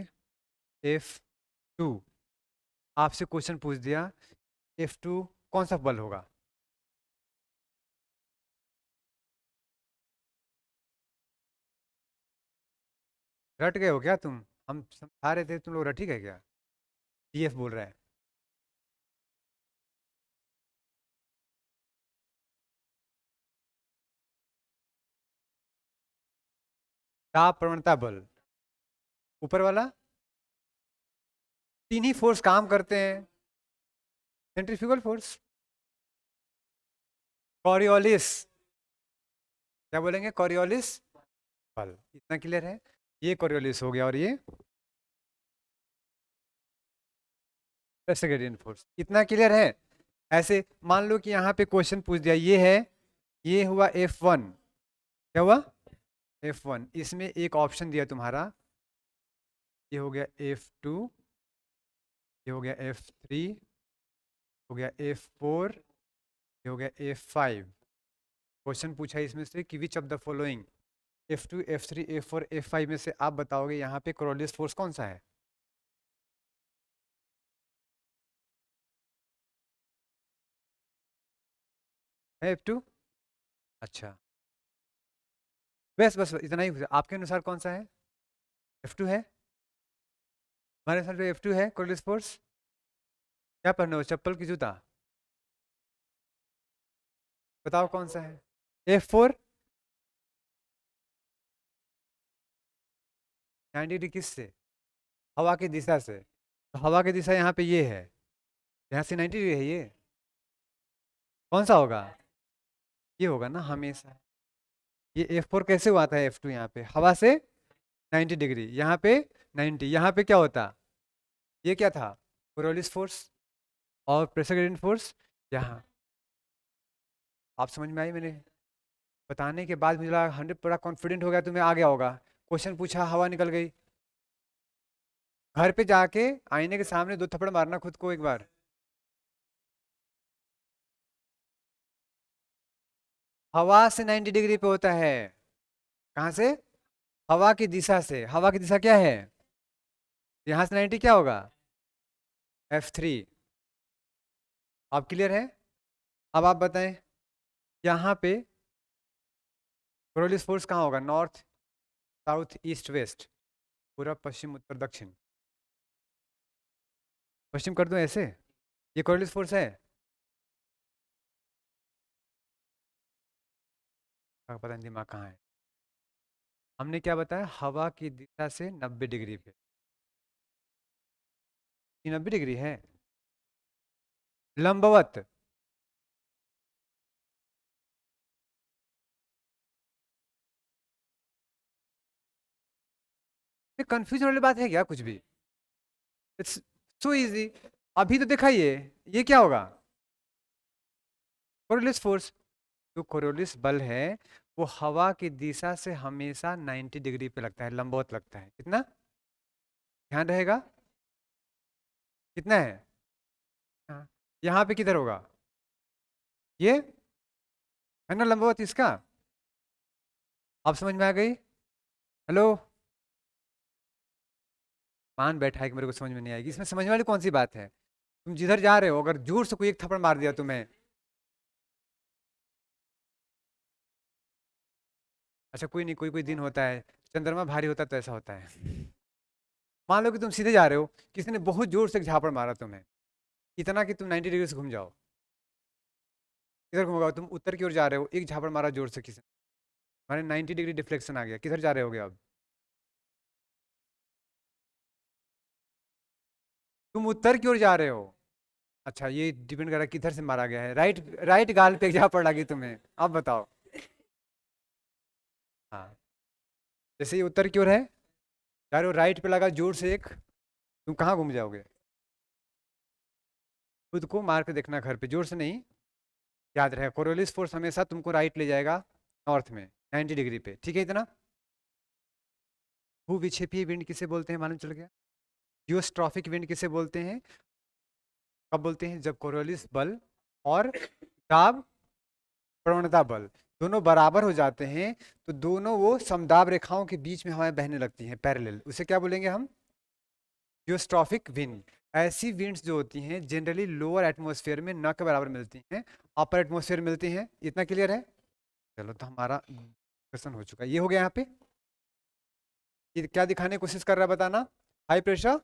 F2, आपसे क्वेश्चन पूछ दिया F2 कौन सा बल होगा? रट गए हो क्या तुम? हम समझा रहे थे, तुम लोग रट ही गए क्या? TF बोल रहा है। ताप प्रवणता बल, ऊपर वाला। तीन ही फोर्स काम करते हैं। सेंट्रीफ्यूगल फोर्स, कॉरियोलिस, क्या बोलेंगे? कॉरियोलिस बल। इतना क्लियर है? ये कॉरियोलिस हो गया, और ये प्रेशर ग्रेडियंट फोर्स। इतना क्लियर है? ऐसे मान लो कि यहाँ पे क्वेश्चन पूछ दिया, ये है, ये हुआ F1। क्या हुआ? F1। इसमें एक ऑप्शन दिया तुम्हारा, ये हो गया F2, ये हो गया F3, हो गया F4, ये हो गया F5। क्वेश्चन पूछा इसमें से कि विच of the following, F2, F3, F4, F5 में से आप बताओगे यहाँ पे कॉरियोलिस फोर्स कौन सा है? है F2? अच्छा, बस बस बस, इतना ही। आपके अनुसार कौन सा है? F2 है? हमारे अनुसार तो F2 है कॉरियोलिस फोर्स। क्या पहनो हो, चप्पल की जूता? बताओ कौन सा है? F4? 90 डिग्री किससे? हवा की दिशा से। तो हवा की दिशा यहाँ पे ये है, यहाँ से 90 डिग्री है ये। कौन सा होगा? ये होगा ना हमेशा। ये F4 कैसे हुआ था F2 यहाँ पे? हवा से 90 डिग्री, यहाँ पे 90, यहाँ पे क्या होता? ये क्या था? Coriolis force. और प्रेशर ग्रेडियंट फोर्स यहाँ। आप समझ में आई? मैंने बताने के बाद मुझे लगा 100 पूरा कॉन्फिडेंट हो गया, तुम्हें आ गया होगा। क्वेश्चन पूछा, हवा निकल गई। घर पे जाके आईने के सामने 2 थप्पड़ मारना खुद को एक बार। हवा से 90 डिग्री पे होता है। कहाँ से? हवा की दिशा से। हवा की दिशा क्या है? यहाँ से 90 क्या होगा? F3। आप क्लियर है? अब आप बताएं, यहाँ पे कोरियोलिस फोर्स कहाँ होगा? नॉर्थ, साउथ, ईस्ट, वेस्ट, पूर्व, पश्चिम, उत्तर, दक्षिण। पश्चिम कर दूं ऐसे? ये कोरियोलिस फोर्स है। पता नहीं दिमाग कहाँ है। हमने क्या बताया? हवा की दिशा से 90 डिग्री पे। ये 90 डिग्री है लंबवत। कंफ्यूजन वाली बात है क्या कुछ भी? It's so easy. अभी तो दिखाइए, ये क्या होगा? Coriolis force. जो कोरियोलिस बल है वो हवा की दिशा से हमेशा 90 डिग्री पे लगता है, लंबवत लगता है। कितना ध्यान रहेगा? कितना है? हाँ। यहाँ पे किधर होगा? ये है ना लंबवत इसका। अब समझ में आ गई? हेलो? मान बैठा है कि मेरे को समझ में नहीं आएगी। इसमें समझने वाली कौन सी बात है? तुम जिधर जा रहे हो, अगर जोर से कोई एक थप्पड़ मार दिया तुम्हें। अच्छा कोई नहीं, कोई कोई दिन होता है चंद्रमा भारी होता है तो ऐसा होता है। मान लो कि तुम सीधे जा रहे हो, किसी ने बहुत जोर से एक झापड़ मारा तुम्हें, इतना कि तुम 90 डिग्री से घूम जाओ। किधर घूमोगा? तुम उत्तर की ओर जा रहे हो, एक झापड़ मारा जोर से किसी ने, माने 90 डिग्री डिफ्लेक्शन आ गया। किधर जा रहे होगे अब? तुम उत्तर की ओर जा रहे हो। अच्छा ये डिपेंड कर रहा है किधर से मारा गया है। राइट, राइट गाल पे एक झापड़ लगी तुम्हें। अब बताओ। हाँ, जैसे ये उत्तर की ओर है, जा रहे हो, राइट पे लगा जोर से एक, तुम कहाँ घूम जाओगे? खुद को मार के देखना घर पे, जोर से नहीं। याद रहे, कोरियोलिस फोर्स हमेशा तुमको राइट ले जाएगा, नॉर्थ में 90 डिग्री पे। ठीक है इतना? भूविक्षेपीय विंड किसे बोलते हैं? मालूम चल गया। जियोस्ट्रॉफिक विंड किसे बोलते हैं? कब बोलते हैं? जब कोरियोलिस बल और दाब प्रवणता बल दोनों बराबर हो जाते हैं, तो दोनों वो समदाब रेखाओं के बीच में हवाएं बहने लगती हैं, पैरेलल। उसे क्या बोलेंगे हम? Geostrophic wind. ऐसी विंड्स जो होती हैं जनरली लोअर एटमॉस्फेयर में न के बराबर मिलती हैं, अपर एटमॉस्फेयर मिलती हैं। इतना क्लियर है? चलो तो हमारा क्वेश्चन हो चुका है। ये हो गया यहाँ पे। ये क्या दिखाने की कोशिश कर रहा है बताना? High pressure,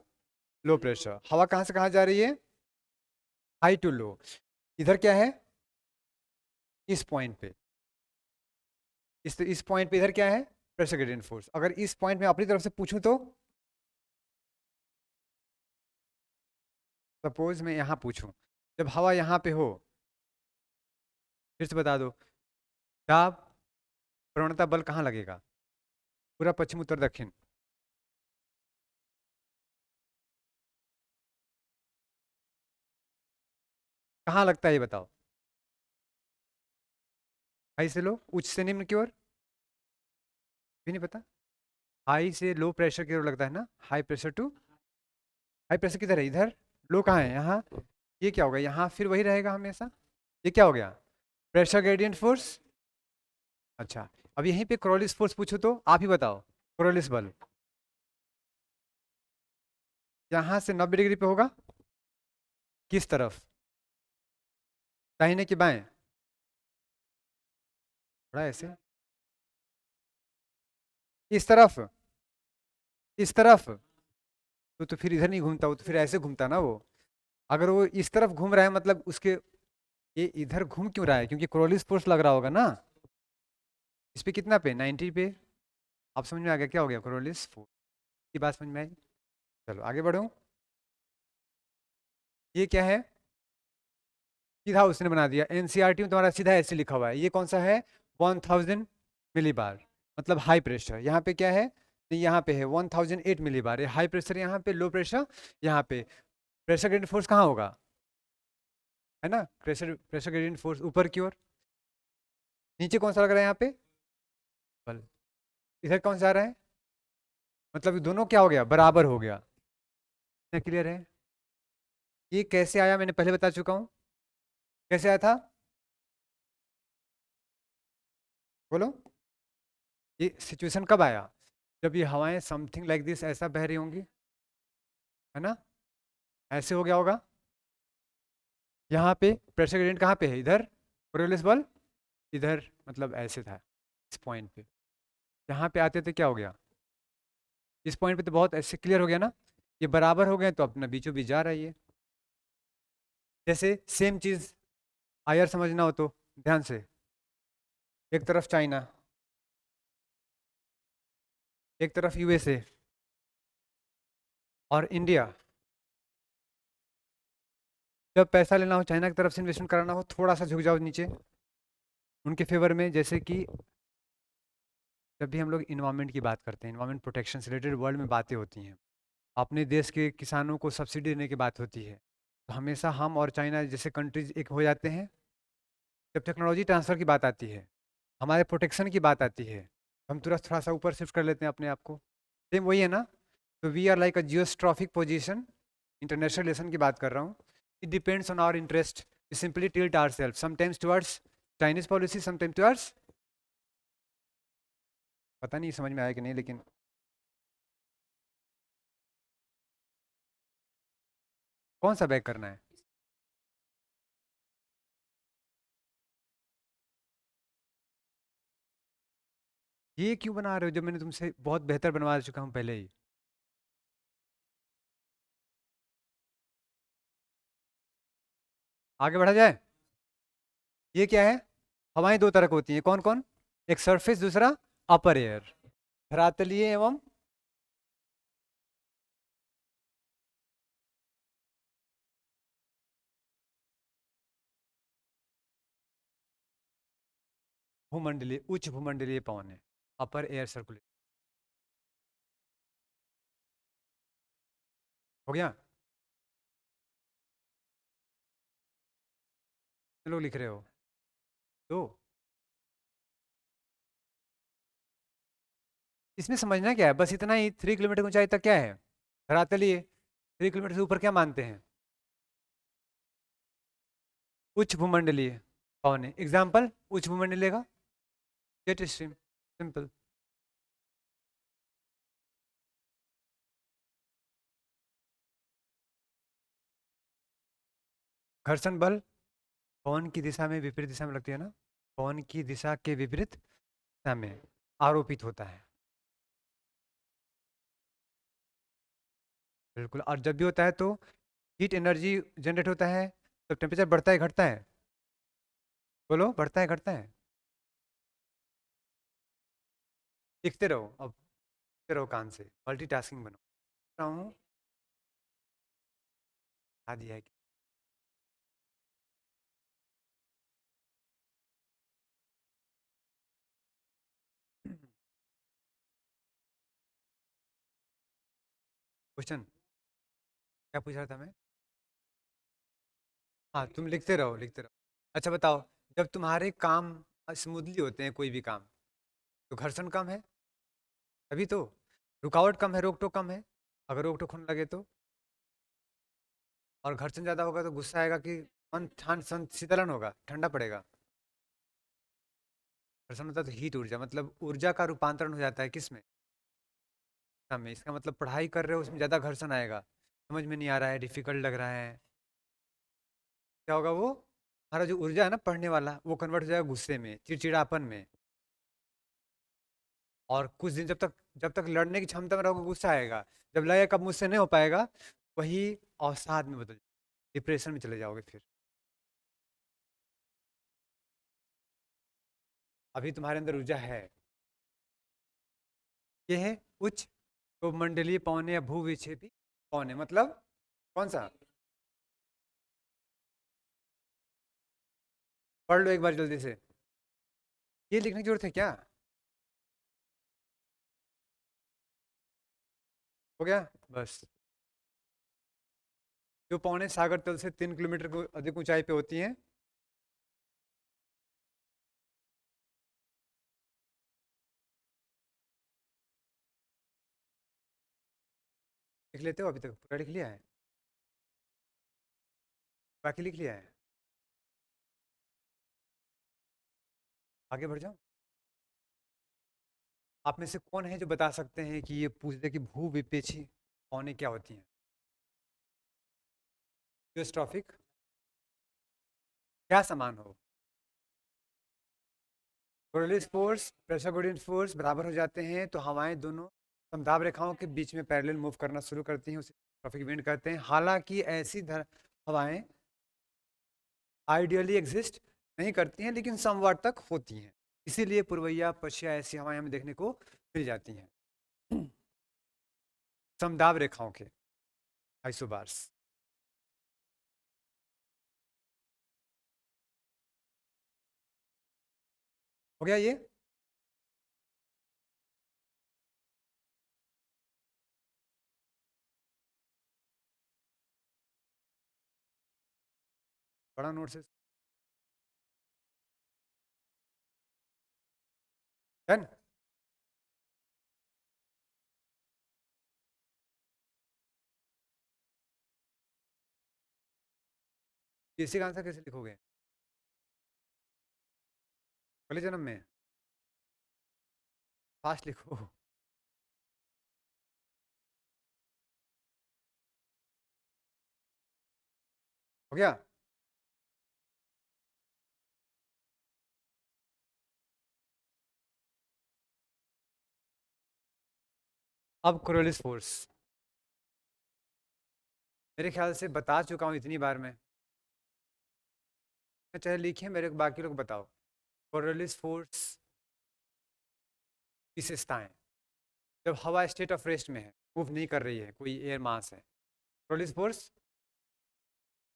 low pressure. हवा कहाँ से कहाँ जा रही है? हाई टू लो। इधर क्या है? इस पॉइंट पे, इस पॉइंट पे इधर क्या है? Pressure gradient force. अगर इस पॉइंट में अपनी तरफ से पूछूं तो, सपोज मैं यहाँ पूछूं, जब हवा यहाँ पे हो, फिर से बता दो, दाब प्रवणता बल कहाँ लगेगा? पूरा, पश्चिम, उत्तर, दक्षिण। कहाँ लगता है ये बताओ? हाई से लो, उच्च से निम्न की ओर? भी नहीं पता? हाई से लो प्रेशर की ओर लगता है ना, high pressure two. High pressure किधर है? इधर। लो कहाँ है? यहाँ। ये क्या होगा? यहाँ फिर वही रहेगा हमेशा। ये क्या हो गया? Pressure gradient force. अच्छा, अब यहीं पे कोरियोलिस फोर्स पूछो तो आप ही बताओ। कोरियोलिस बल यहाँ से 90 डिग्री पे होगा। किस तरफ? दाहिने कि बाएं? थोड़ा ऐसे, इस तरफ, इस तरफ। तो फिर इधर नहीं घूमता वो, तो फिर ऐसे घूमता ना वो। अगर वो इस तरफ घूम रहा है मतलब उसके, ये इधर घूम क्यों रहा है? क्योंकि कोरियोलिस फोर्स लग रहा होगा ना। इस पे कितना पे? 90 पे। आप समझ में आ गया क्या हो गया कोरियोलिस फोर्स? की बात समझ में आई? चलो आगे बढ़ो। ये क्या है? सीधा उसने बना दिया, एनसीईआरटी में तुम्हारा सीधा ऐसे लिखा हुआ है। ये कौन सा है? 1000 मिलीबार, मतलब हाई प्रेशर। यहाँ पे क्या है? तो यहाँ पे है 1008 मिलीबार, ये हाई प्रेशर यहाँ पे, लो प्रेशर यहाँ पे। प्रेशर ग्रेडियंट फोर्स कहाँ होगा? है ना, प्रेशर प्रेशर ग्रेडियंट फोर्स ऊपर की ओर। नीचे कौन सा लग रहा है यहाँ पे? बल। इधर कौन सा आ रहा है? मतलब ये दोनों क्या हो गया? बराबर हो गया। क्लियर है? ये कैसे आया मैंने पहले बता चुका हूँ। कैसे आया था? बोलो। ये सिचुएशन कब आया? जब ये हवाएं समथिंग लाइक दिस ऐसा बह रही होंगी, है ना, ऐसे हो गया होगा। यहाँ पे प्रेशर ग्रेडियंट कहाँ पे है? इधर। कोरियोलिस बल इधर, मतलब ऐसे था इस पॉइंट पे। यहाँ पे आते थे क्या हो गया? इस पॉइंट पे तो बहुत ऐसे क्लियर हो गया ना। ये बराबर हो गए तो अपना बीचों बीच जा रहा है ये। जैसे सेम चीज आयर समझना हो तो ध्यान से, एक तरफ चाइना, एक तरफ यूएसए और इंडिया। जब पैसा लेना हो चाइना की तरफ से, इन्वेस्टमेंट कराना हो, थोड़ा सा झुक जाओ नीचे उनके फेवर में। जैसे कि जब भी हम लोग इन्वायरमेंट की बात करते हैं, इन्वायरमेंट प्रोटेक्शन से रिलेटेड वर्ल्ड में बातें होती हैं, अपने देश के किसानों को सब्सिडी देने की बात होती है, तो हमेशा हम और चाइना जैसे कंट्रीज एक हो जाते हैं। जब टेक्नोलॉजी ट्रांसफ़र की बात आती है, हमारे प्रोटेक्शन की बात आती है, हम तुरंत थोड़ा सा ऊपर शिफ्ट कर लेते हैं अपने आप को। सेम वही है ना। तो we are like a geostrophic position, international relation की बात कर रहा हूँ। It depends on our interest, we simply tilt our self sometimes towards Chinese policy, sometimes towards, पता नहीं समझ में आया कि नहीं, लेकिन कौन सा बैक करना है? ये क्यों बना रहे हो जब मैंने तुमसे बहुत बेहतर बनवा चुका हूँ पहले ही? आगे बढ़ा जाए। ये क्या है? हवाएं दो तरह की होती हैं, कौन कौन? एक सरफेस, दूसरा अपर एयर, धरातलीय एवं भूमंडलीय, उच्च भूमंडलीय पवन है, अपर एयर सर्कुलेशन। हो गया? कितने लोग लिख रहे हो? दो? इसमें समझना क्या है, बस इतना ही, 3 किलोमीटर की ऊंचाई तक क्या है? धरातलीय। 3 किलोमीटर से ऊपर क्या मानते हैं? उच्च भूमंडलीय पवन है। एग्जाम्पल उच्च भूमंडलीय का जेट स्ट्रीम, सिंपल। घर्षण बल पवन की दिशा में विपरीत दिशा में लगती है ना, पवन की दिशा के विपरीत दिशा में आरोपित होता है। बिल्कुल। और जब भी होता है तो हीट एनर्जी जनरेट होता है, तो टेम्परेचर बढ़ता है घटता है? बोलो, बढ़ता है घटता है? लिखते रहो अब, लिखते रहो कान से, मल्टीटास्किंग बनो। रहा हूँ, बता दिया है कि क्वेश्चन क्या पूछ रहा था मैं? हाँ, तुम लिखते रहो लिखते रहो। अच्छा बताओ, जब तुम्हारे काम स्मूथली होते हैं कोई भी काम, तो घर्षण कम है, तभी तो। रुकावट कम है, रोक टोक कम है। अगर रोक टोक होने लगे तो, और घर्षण ज़्यादा होगा तो गुस्सा आएगा कि मन ठंड शीतलन होगा, ठंडा पड़ेगा। घर्षण होता है तो हीट ऊर्जा, मतलब ऊर्जा का रूपांतरण हो जाता है किस में? में। इसका मतलब पढ़ाई कर रहे हो उसमें ज़्यादा घर्षण आएगा, समझ में नहीं आ रहा है, डिफिकल्ट लग रहा है, क्या होगा वो? हमारा जो ऊर्जा है ना पढ़ने वाला, वो कन्वर्ट हो जाएगा गुस्से में, चिड़चिड़ापन में। और कुछ दिन जब तक लड़ने की क्षमता में रहोगे गुस्सा आएगा, जब लगेगा कब मुझसे नहीं हो पाएगा, वही अवसाद में बदल, डिप्रेशन में चले जाओगे फिर। अभी तुम्हारे अंदर ऊर्जा है, ये है उच्च तो मंडलीय पवने या भूविक्षेपी पवने मतलब कौन सा? पढ़ लो एक बार जल्दी से। ये लिखने की जरूरत है क्या? हो गया बस। जो पौने सागर तल से 3 किलोमीटर को अधिक ऊंचाई पे होती हैं। लिख लेते हो? अभी तक पूरा लिख लिया है? बाकी लिख लिया है? आगे बढ़ जाओ। आप में से कौन है जो बता सकते हैं कि ये पूछ दे कि भू विपेक्षी पौने क्या होती हैं? जियोस्ट्रॉफिक क्या समान हो? कोरिलेस फोर्स प्रेशर ग्रेडिएंट फोर्स बराबर हो जाते हैं तो हवाएं दोनों समदाब रेखाओं के बीच में पैरेलल मूव करना शुरू करती हैं, उसे ट्रॉफिक इवेंट कहते हैं। हालांकि ऐसी हवाएं आइडियली एग्जिस्ट नहीं करती हैं लेकिन समवाट तक होती हैं, इसीलिए पूर्वैया पश्चिया ऐसी हवाएं हमें देखने को मिल जाती हैं समदाब रेखाओं के आइसोबार्स। हो गया ये? बड़ा नोट से डन। इसी का आंसर कैसे लिखोगे? अगले जन्म में? फास्ट लिखो। हो गया? अब कोरिलेस फोर्स मेरे ख्याल से बता चुका हूँ इतनी बार मैं। चाहे लिखिए, मेरे को बाकी लोग बताओ। कोरिलेस फोर्स विशेषताएं जब हवा स्टेट ऑफ रेस्ट में है, मूव नहीं कर रही है, कोई एयर मास है। कोरिलेस फोर्स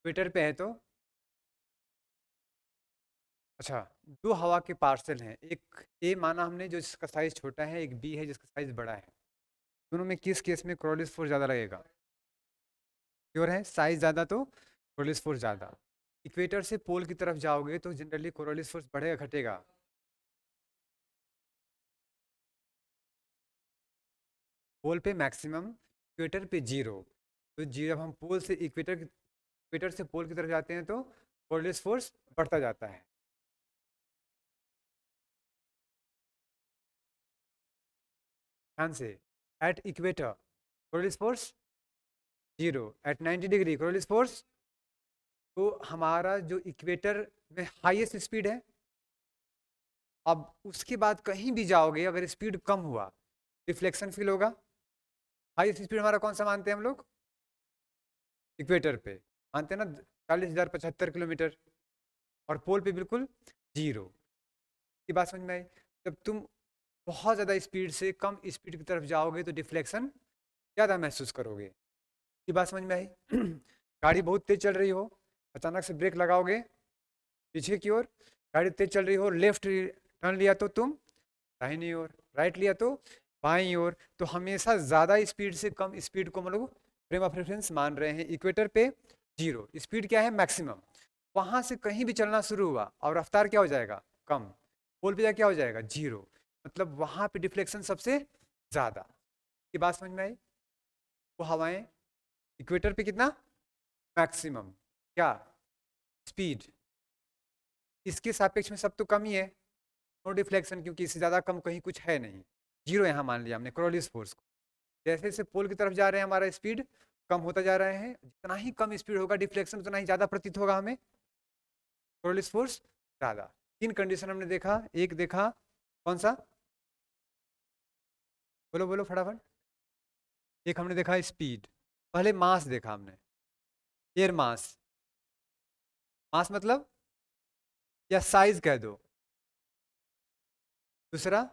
ट्विटर पे है तो अच्छा, दो हवा के पार्सल हैं, एक ए माना हमने जो जिसका साइज छोटा है, एक बी है जिसका साइज बड़ा है। दोनों में किस केस में कोरिलेस फोर्स ज़्यादा लगेगा? श्योर है? साइज ज़्यादा तो कोरिलेस फोर्स ज़्यादा। इक्वेटर से पोल की तरफ जाओगे तो जनरली कोरिलेस फोर्स बढ़ेगा घटेगा? पोल पे मैक्सिमम, इक्वेटर पे जीरो। तो जी जब हम पोल से इक्वेटर से पोल की तरफ जाते हैं तो कोरिलेस फोर्स बढ़ता जाता है। ध्यान से, at equator Coriolis force zero, at 90 degree Coriolis force. तो हमारा जो इक्वेटर में हाईएस्ट स्पीड है, अब उसके बाद कहीं भी जाओगे अगर स्पीड कम हुआ रिफ्लेक्शन फील होगा। हाईएस्ट स्पीड हमारा कौन सा मानते हैं हम लोग? इक्वेटर पे मानते हैं ना, 40,075 किलोमीटर। और पोल पे बिल्कुल जीरो। की बात समझ में आई? जब तुम बहुत ज़्यादा स्पीड से कम स्पीड की तरफ जाओगे तो डिफ्लेक्शन ज़्यादा महसूस करोगे। की बात समझ में आई? गाड़ी बहुत तेज चल रही हो, अचानक से ब्रेक लगाओगे पीछे की ओर, गाड़ी तेज चल रही हो, लेफ्ट टर्न लिया तो तुम दाहिनी ओर, राइट लिया तो बाईं ओर। तो हमेशा ज़्यादा स्पीड से कम स्पीड को हम लोग फ्रेम ऑफ रेफरेंस मान रहे हैं। इक्वेटर पे जीरो स्पीड क्या है? मैक्सिमम। वहां से कहीं भी चलना शुरू हुआ और रफ्तार क्या हो जाएगा? कम। पोल पे क्या हो जाएगा? जीरो। मतलब वहां पे डिफ्लेक्शन सबसे ज़्यादा। ये बात समझ में आई? वो हवाएं इक्वेटर पे कितना? मैक्सिमम। क्या? स्पीड। इसके सापेक्ष में सब तो कम ही है, नो डिफ्लेक्शन, क्योंकि इससे ज़्यादा कम कहीं कुछ है नहीं। जीरो यहाँ मान लिया हमने कोरिलेस फोर्स को। जैसे जैसे पोल की तरफ जा रहे हैं हमारा स्पीड कम होता जा रहा है, जितना ही कम स्पीड होगा डिफ्लेक्शन उतना ही ज़्यादा प्रतीत होगा हमें, कोरिलेस फोर्स ज़्यादा। तीन कंडीशन हमने देखा, एक देखा कौन सा? बोलो बोलो फटाफट। एक हमने देखा स्पीड, पहले मास देखा हमने, एयर मास। मास मतलब या साइज कह दो। दूसरा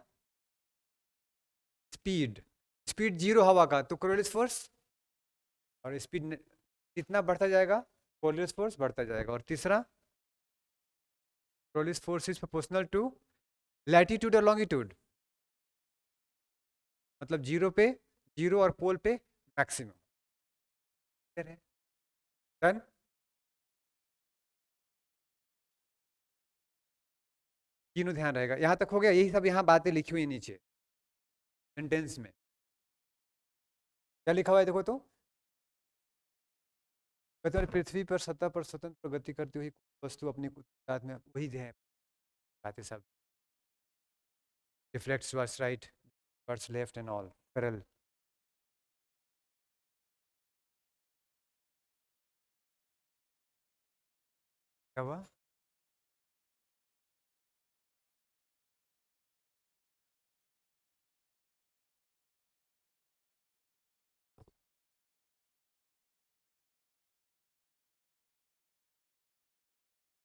स्पीड, स्पीड 0 हवा का तो कोरियोलिस फोर्स, और स्पीड कितना बढ़ता जाएगा, कोरियोलिस फोर्स बढ़ता जाएगा। और तीसरा, Coriolis force is proportional to latitude और लॉन्गिट्यूड, मतलब 0 पे 0 और पोल पे मैक्सिमम। डन। तीनों ध्यान रहेगा, यहां तक हो गया। यही सब यहाँ बातें लिखी हुई नीचे सेंटेंस में। क्या लिखा हुआ है देखो तो, पृथ्वी पर सतह पर स्वतंत्र प्रगति करती हुई वस्तु अपनी साथ में, वही है बातें सब, reflects towards right, towards left and all parallel. क्या हुआ?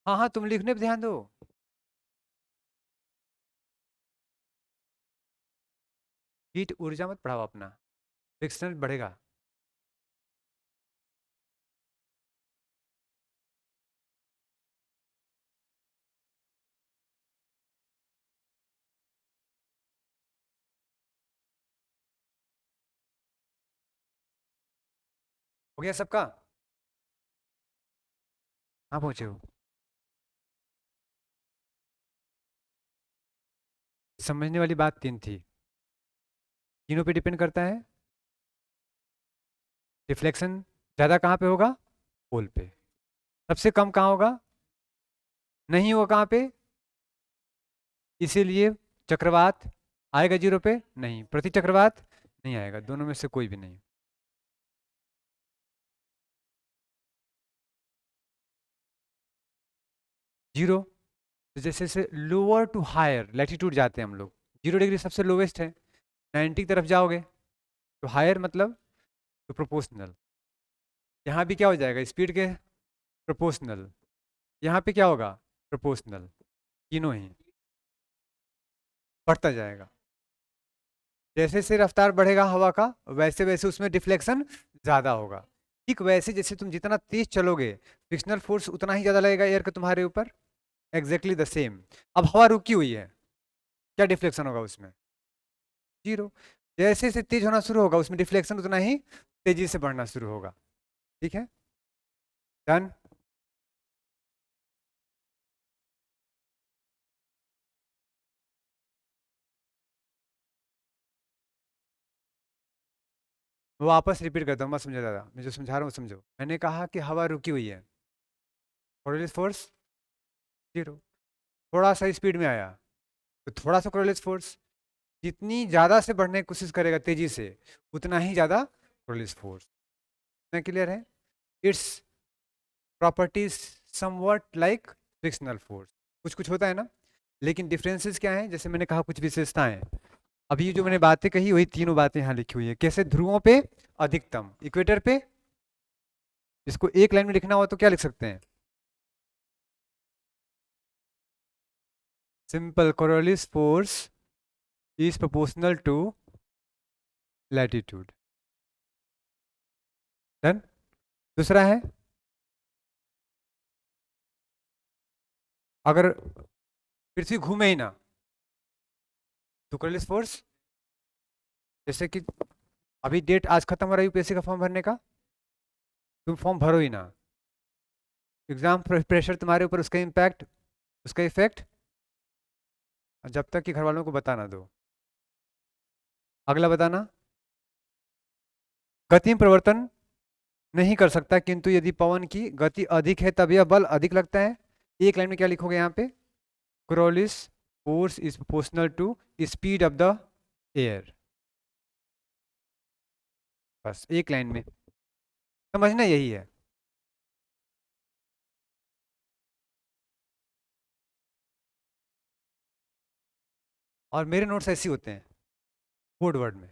हाँ हाँ, तुम लिखने पे ध्यान दो। हीट ऊर्जा मत बढ़ाओ अपना, फ्रिक्शन बढ़ेगा। हो गया सबका? हाँ पहुंचे हो? समझने वाली बात तीन थी, तीनों पे डिपेंड करता है। रिफ्लेक्शन ज़्यादा कहाँ पे होगा? पोल पे। सबसे कम कहाँ होगा? नहीं होगा कहाँ पे? इसीलिए चक्रवात आएगा 0 पे? नहीं। प्रति चक्रवात नहीं आएगा, दोनों में से कोई भी नहीं। जीरो, तो जैसे जैसे लोअर टू हायर लैटिट्यूड जाते हैं हम लोग, 0 डिग्री सबसे लोवेस्ट है, 90 की तरफ जाओगे तो हायर मतलब तो प्रोपोर्शनल। यहाँ भी क्या हो जाएगा, स्पीड के प्रोपोर्शनल। यहाँ पे क्या होगा, प्रोपोर्शनल। तीनों ही बढ़ता जाएगा। जैसे जैसे रफ्तार बढ़ेगा हवा का, वैसे वैसे उसमें डिफ्लेक्शन ज़्यादा होगा। ठीक वैसे जैसे तुम जितना तेज चलोगे, फ्रिक्शनल फोर्स उतना ही ज़्यादा लगेगा एयर का तुम्हारे ऊपर। Exactly the same. अब हवा रुकी हुई है, क्या डिफ्लेक्शन होगा उसमें? 0। जैसे जैसे तेज होना शुरू होगा, उसमें डिफ्लेक्शन उतना ही तेजी से बढ़ना शुरू होगा। ठीक है, डन। वापस रिपीट करता हूँ, मत समझो दादा, मैं जो समझा रहा हूँ समझो। मैंने कहा कि हवा रुकी हुई है, कोरियोलिस फोर्स 0। थोड़ा सा स्पीड में आया तो थोड़ा सा कोरियोलिस फोर्स। जितनी ज़्यादा से बढ़ने की कोशिश करेगा तेजी से, उतना ही ज़्यादा कोरियोलिस फोर्स। इतना क्लियर है? Its properties somewhat like frictional force, कुछ कुछ होता है ना, लेकिन डिफरेंसेस क्या है? जैसे मैंने कहा कुछ विशेषताएं। अभी जो मैंने बातें कही वही तीनों बातें यहाँ लिखी हुई है। कैसे? ध्रुवों पे अधिकतम, इक्वेटर पे, इसको एक लाइन में लिखना हो तो क्या लिख सकते हैं? Simple, Coriolis force is proportional to latitude. Done. दूसरा है, अगर पृथ्वी घूमे ही ना तो कोरियोलिस फोर्स, जैसे कि अभी डेट आज खत्म हो रहा है यूपीएससी का फॉर्म भरने का, तुम फॉर्म भरो ही ना, एग्जाम प्रेशर तुम्हारे ऊपर, उसका इम्पैक्ट, उसका इफेक्ट जब तक कि घर वालों को बता ना दो। अगला बताना, गति में परिवर्तन नहीं कर सकता, किंतु यदि पवन की गति अधिक है तब यह बल अधिक लगता है। एक लाइन में क्या लिखोगे यहाँ पे? Coriolis force is proportional to speed of the air. बस एक लाइन में समझना यही है। और मेरे नोट्स ऐसे होते हैं कोड वर्ड में,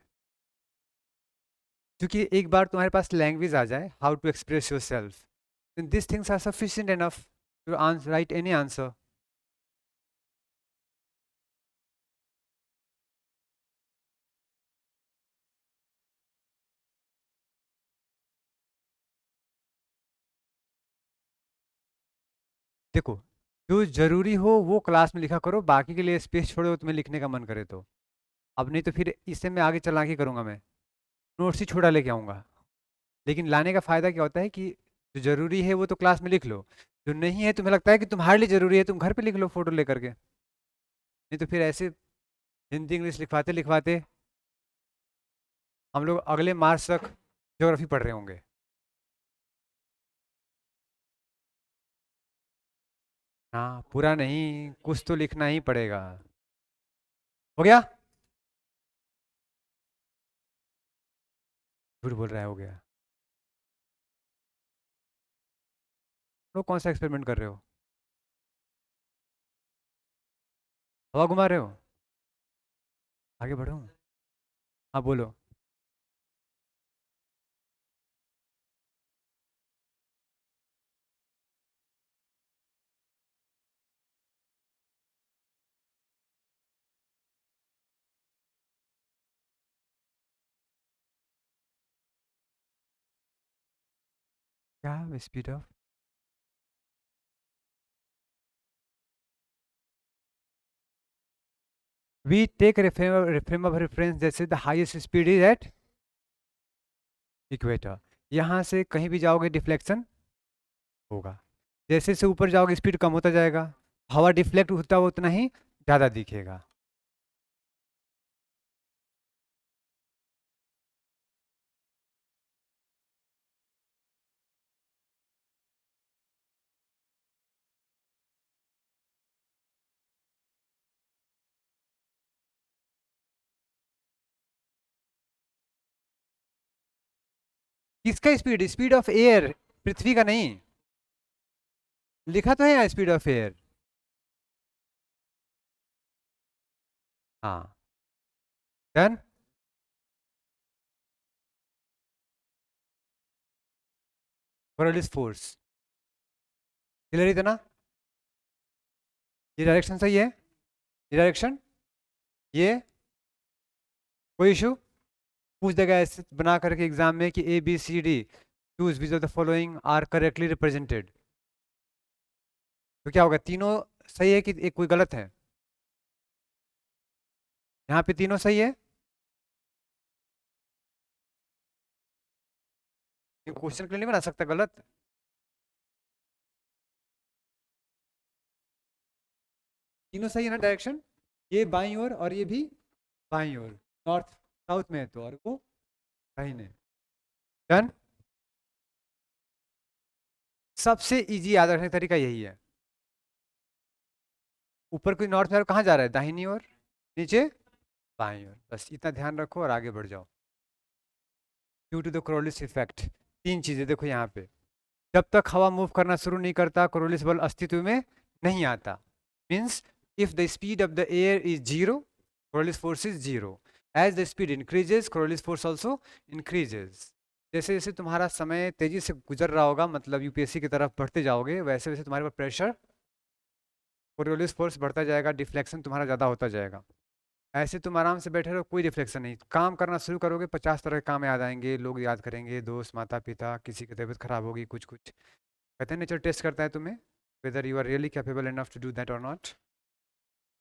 क्योंकि एक बार तुम्हारे पास लैंग्वेज आ जाए, how to express yourself, this things are sufficient enough to write any answer. देखो, जो जरूरी हो वो क्लास में लिखा करो, बाकी के लिए स्पेस छोड़ो तुम्हें लिखने का मन करे तो। अब नहीं तो फिर इससे मैं आगे चालाकी करूंगा, मैं नोट्स ही छोटा लेके आऊंगा। लेकिन लाने का फायदा क्या होता है कि जो जरूरी है वो तो क्लास में लिख लो, जो नहीं है तुम्हें लगता है कि तुम्हारे लिए जरूरी है तुम घर पे लिख लो फोटो लेकर के। नहीं तो फिर ऐसे हिंदी इंग्लिश लिखवाते लिखवाते हम लोग अगले मार्च तक ज्योग्राफी पढ़ रहे होंगे। हाँ, पूरा नहीं, कुछ तो लिखना ही पड़ेगा। हो गया? झूठ बोल रहा है, हो गया। लोग कौन सा एक्सपेरिमेंट कर रहे हो? हवा घुमा रहे हो? आगे बढ़ो। हाँ बोलो। क्या speed of? We take frame of reference जैसे the highest speed is at equator. यहाँ से कहीं भी जाओगे डिफ्लेक्शन होगा। जैसे से ऊपर जाओगे स्पीड कम होता जाएगा, हवा डिफ्लेक्ट होता हुआ उतना ही ज़्यादा दिखेगा। किसका स्पीड? स्पीड ऑफ एयर, पृथ्वी का नहीं। लिखा तो है यहाँ स्पीड ऑफ एयर। हाँ, डन। वर्ल्ड फोर्स, क्लियर इतना? ये डायरेक्शन सही है, ये डायरेक्शन, ये कोई इशू? पूछ देगा ऐसे बना करके एग्जाम में कि A B C D choose which of the following are correctly represented. तो क्या होगा, तीनों सही है कि एक कोई गलत है? यहाँ पे तीनों सही है। क्वेश्चन के लिए नहीं बना सकता गलत। तीनों सही है ना डायरेक्शन? ये बाईं ओर और ये भी बाईं ओर, नॉर्थ साउथ में है तो, और वो कहीं नहीं। डन। सबसे इजी याद रखने का तरीका यही है। ऊपर कोई नॉर्थ में कहाँ जा रहा है? दाहिनी ओर। नीचे बाईं ओर। बस इतना ध्यान रखो और आगे बढ़ जाओ। ड्यू टू द क्रोलिस इफेक्ट, तीन चीजें देखो यहाँ पे। जब तक हवा मूव करना शुरू नहीं करता क्रोलिस बल अस्तित्व में नहीं आता। Means if the speed of the air is zero, Coriolis force is zero. As the speed increases Coriolis force also increases. जैसे जैसे तुम्हारा समय तेजी से गुजर रहा होगा, मतलब यूपीएससी की तरफ बढ़ते जाओगे, वैसे वैसे तुम्हारे पर प्रेशर, कोरियोलिस फोर्स बढ़ता जाएगा, डिफ्लेक्शन तुम्हारा ज़्यादा होता जाएगा। ऐसे तुम आराम से बैठे रहो, कोई रिफ्लेक्शन नहीं। काम करना शुरू करोगे 50 तरह के काम याद आएंगे, लोग याद करेंगे, दोस्त, माता पिता, किसी की तबीयत खराब होगी, कुछ कुछ। कहते हैं नेचर टेस्ट करता है तुम्हें, whether you are really capable enough to do that और नॉट।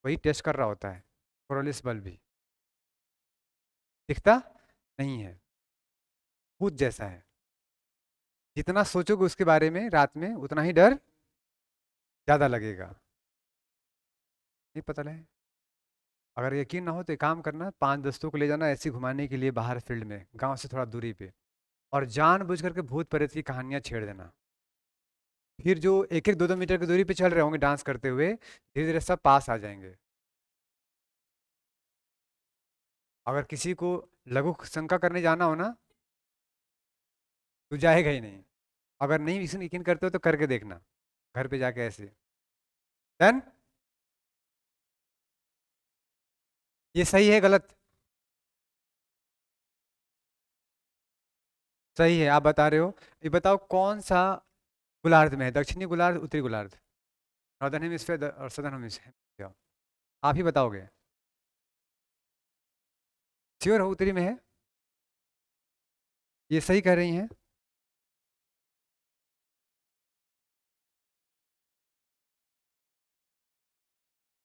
वही टेस्ट कर रहा होता है कोरोलिस बल भी। दिखता नहीं है, भूत जैसा है। जितना सोचोगे उसके बारे में रात में उतना ही डर ज़्यादा लगेगा। नहीं पता लगे? अगर यकीन ना हो तो एक काम करना, 5 दोस्तों को ले जाना ऐसे घुमाने के लिए बाहर फील्ड में, गांव से थोड़ा दूरी पे, और जानबूझ करके भूत प्रेत की कहानियां छेड़ देना। फिर जो एक एक दो दो मीटर की दूरी पे चल रहे होंगे डांस करते हुए, धीरे धीरे सब पास आ जाएंगे। अगर किसी को लघु शंका करने जाना हो ना, तो जाएगा ही नहीं। अगर नहीं यकीन करते हो तो करके देखना, घर पे जाके ऐसे। डन। ये सही है गलत? सही है, आप बता रहे हो। ये बताओ कौन सा गोलार्ध में है, दक्षिणी गोलार्ध, उत्तरी गोलार्ध, नॉर्दर्न हेमिस्फीयर और सदर्न हेमिस्फीयर? आप ही बताओगे। श्योर हो उत्तरी में है? ये सही कह रही हैं।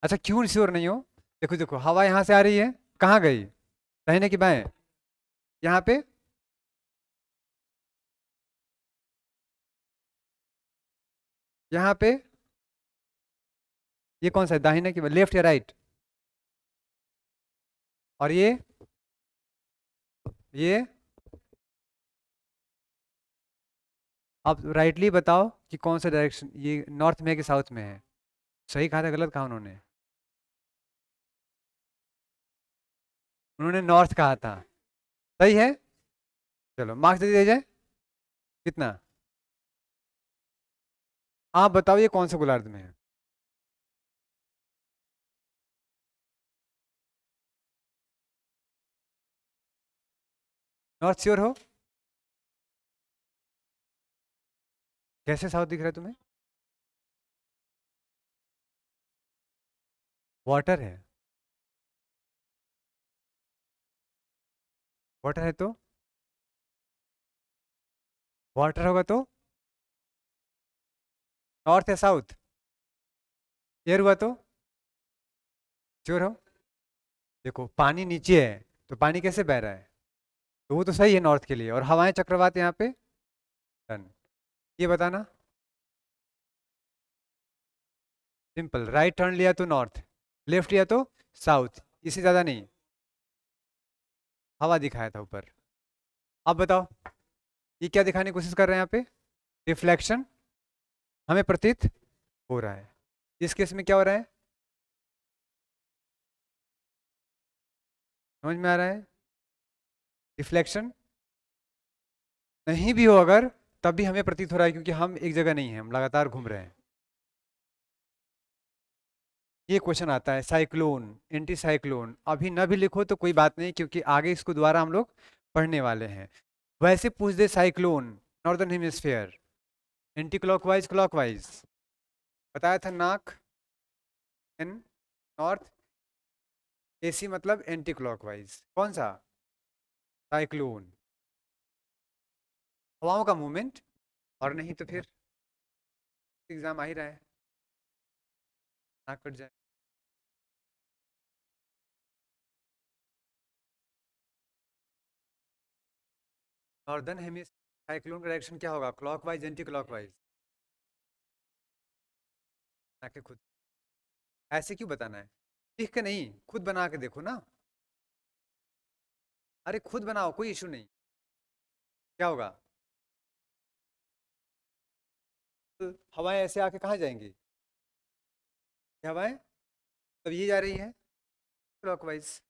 अच्छा क्यों श्योर नहीं हो? देखो देखो, हवा यहाँ से आ रही है, कहाँ गई? दाहिने कि बाएं? यहाँ पे। यहाँ पे। ये कौन सा है, दाहिने कि लेफ्ट या राइट? और ये आप राइटली बताओ कि कौन सा डायरेक्शन, ये नॉर्थ में है कि साउथ में है? सही कहा था, गलत कहा उन्होंने? उन्होंने नॉर्थ कहा था। सही है। चलो मार्क्स दे दिया जाए। कितना? आप बताओ ये कौन सा गोलार्ध में है? नॉर्थ श्योर हो? कैसे साउथ दिख रहा है तुम्हें? वाटर है। वाटर है तो? वाटर होगा तो? नॉर्थ या साउथ? एयर हुआ तो? श्योर हो? देखो पानी नीचे है, तो पानी कैसे बह रहा है? तो वो तो सही है नॉर्थ के लिए, और हवाएं चक्रवात यहाँ पे। डन। ये बताना। सिंपल, राइट टर्न लिया तो नॉर्थ, लेफ्ट लिया तो साउथ, इससे ज्यादा नहीं। हवा दिखाया था ऊपर। अब बताओ, ये क्या दिखाने की कोशिश कर रहे हैं यहाँ पे? रिफ्लेक्शन हमें प्रतीत हो रहा है। इस केस में क्या हो रहा है? समझ में आ रहा है? रिफ्लेक्शन नहीं भी हो अगर, तब भी हमें प्रतीत हो रहा है, क्योंकि हम एक जगह नहीं है, हम लगातार घूम रहे हैं। ये क्वेश्चन आता है साइक्लोन, एंटी साइक्लोन, अभी न भी लिखो तो कोई बात नहीं, क्योंकि आगे इसको दोबारा हम लोग पढ़ने वाले हैं। वैसे पूछ दे cyclone, northern hemisphere, anti clockwise clockwise, बताया था नाक, एन, नॉर्थ, एसी मतलब एंटी क्लॉकवाइज, कौन सा? साइक्लोन, हवाओं का मूवमेंट। और नहीं तो फिर एग्जाम आ ही रहा है, नाक कट जाए। नॉर्दर्न हेमिस्फीयर साइक्लोन का डायरेक्शन क्या होगा, क्लॉकवाइज एंटी क्लॉकवाइज? आके खुद, ऐसे क्यों बताना है? लिख के नहीं, खुद बना के देखो ना। अरे खुद बनाओ, कोई इशू नहीं। क्या होगा? तो हवाएं ऐसे आके कहाँ जाएंगी? ये हवाएं तब ये जा रही है क्लॉकवाइज।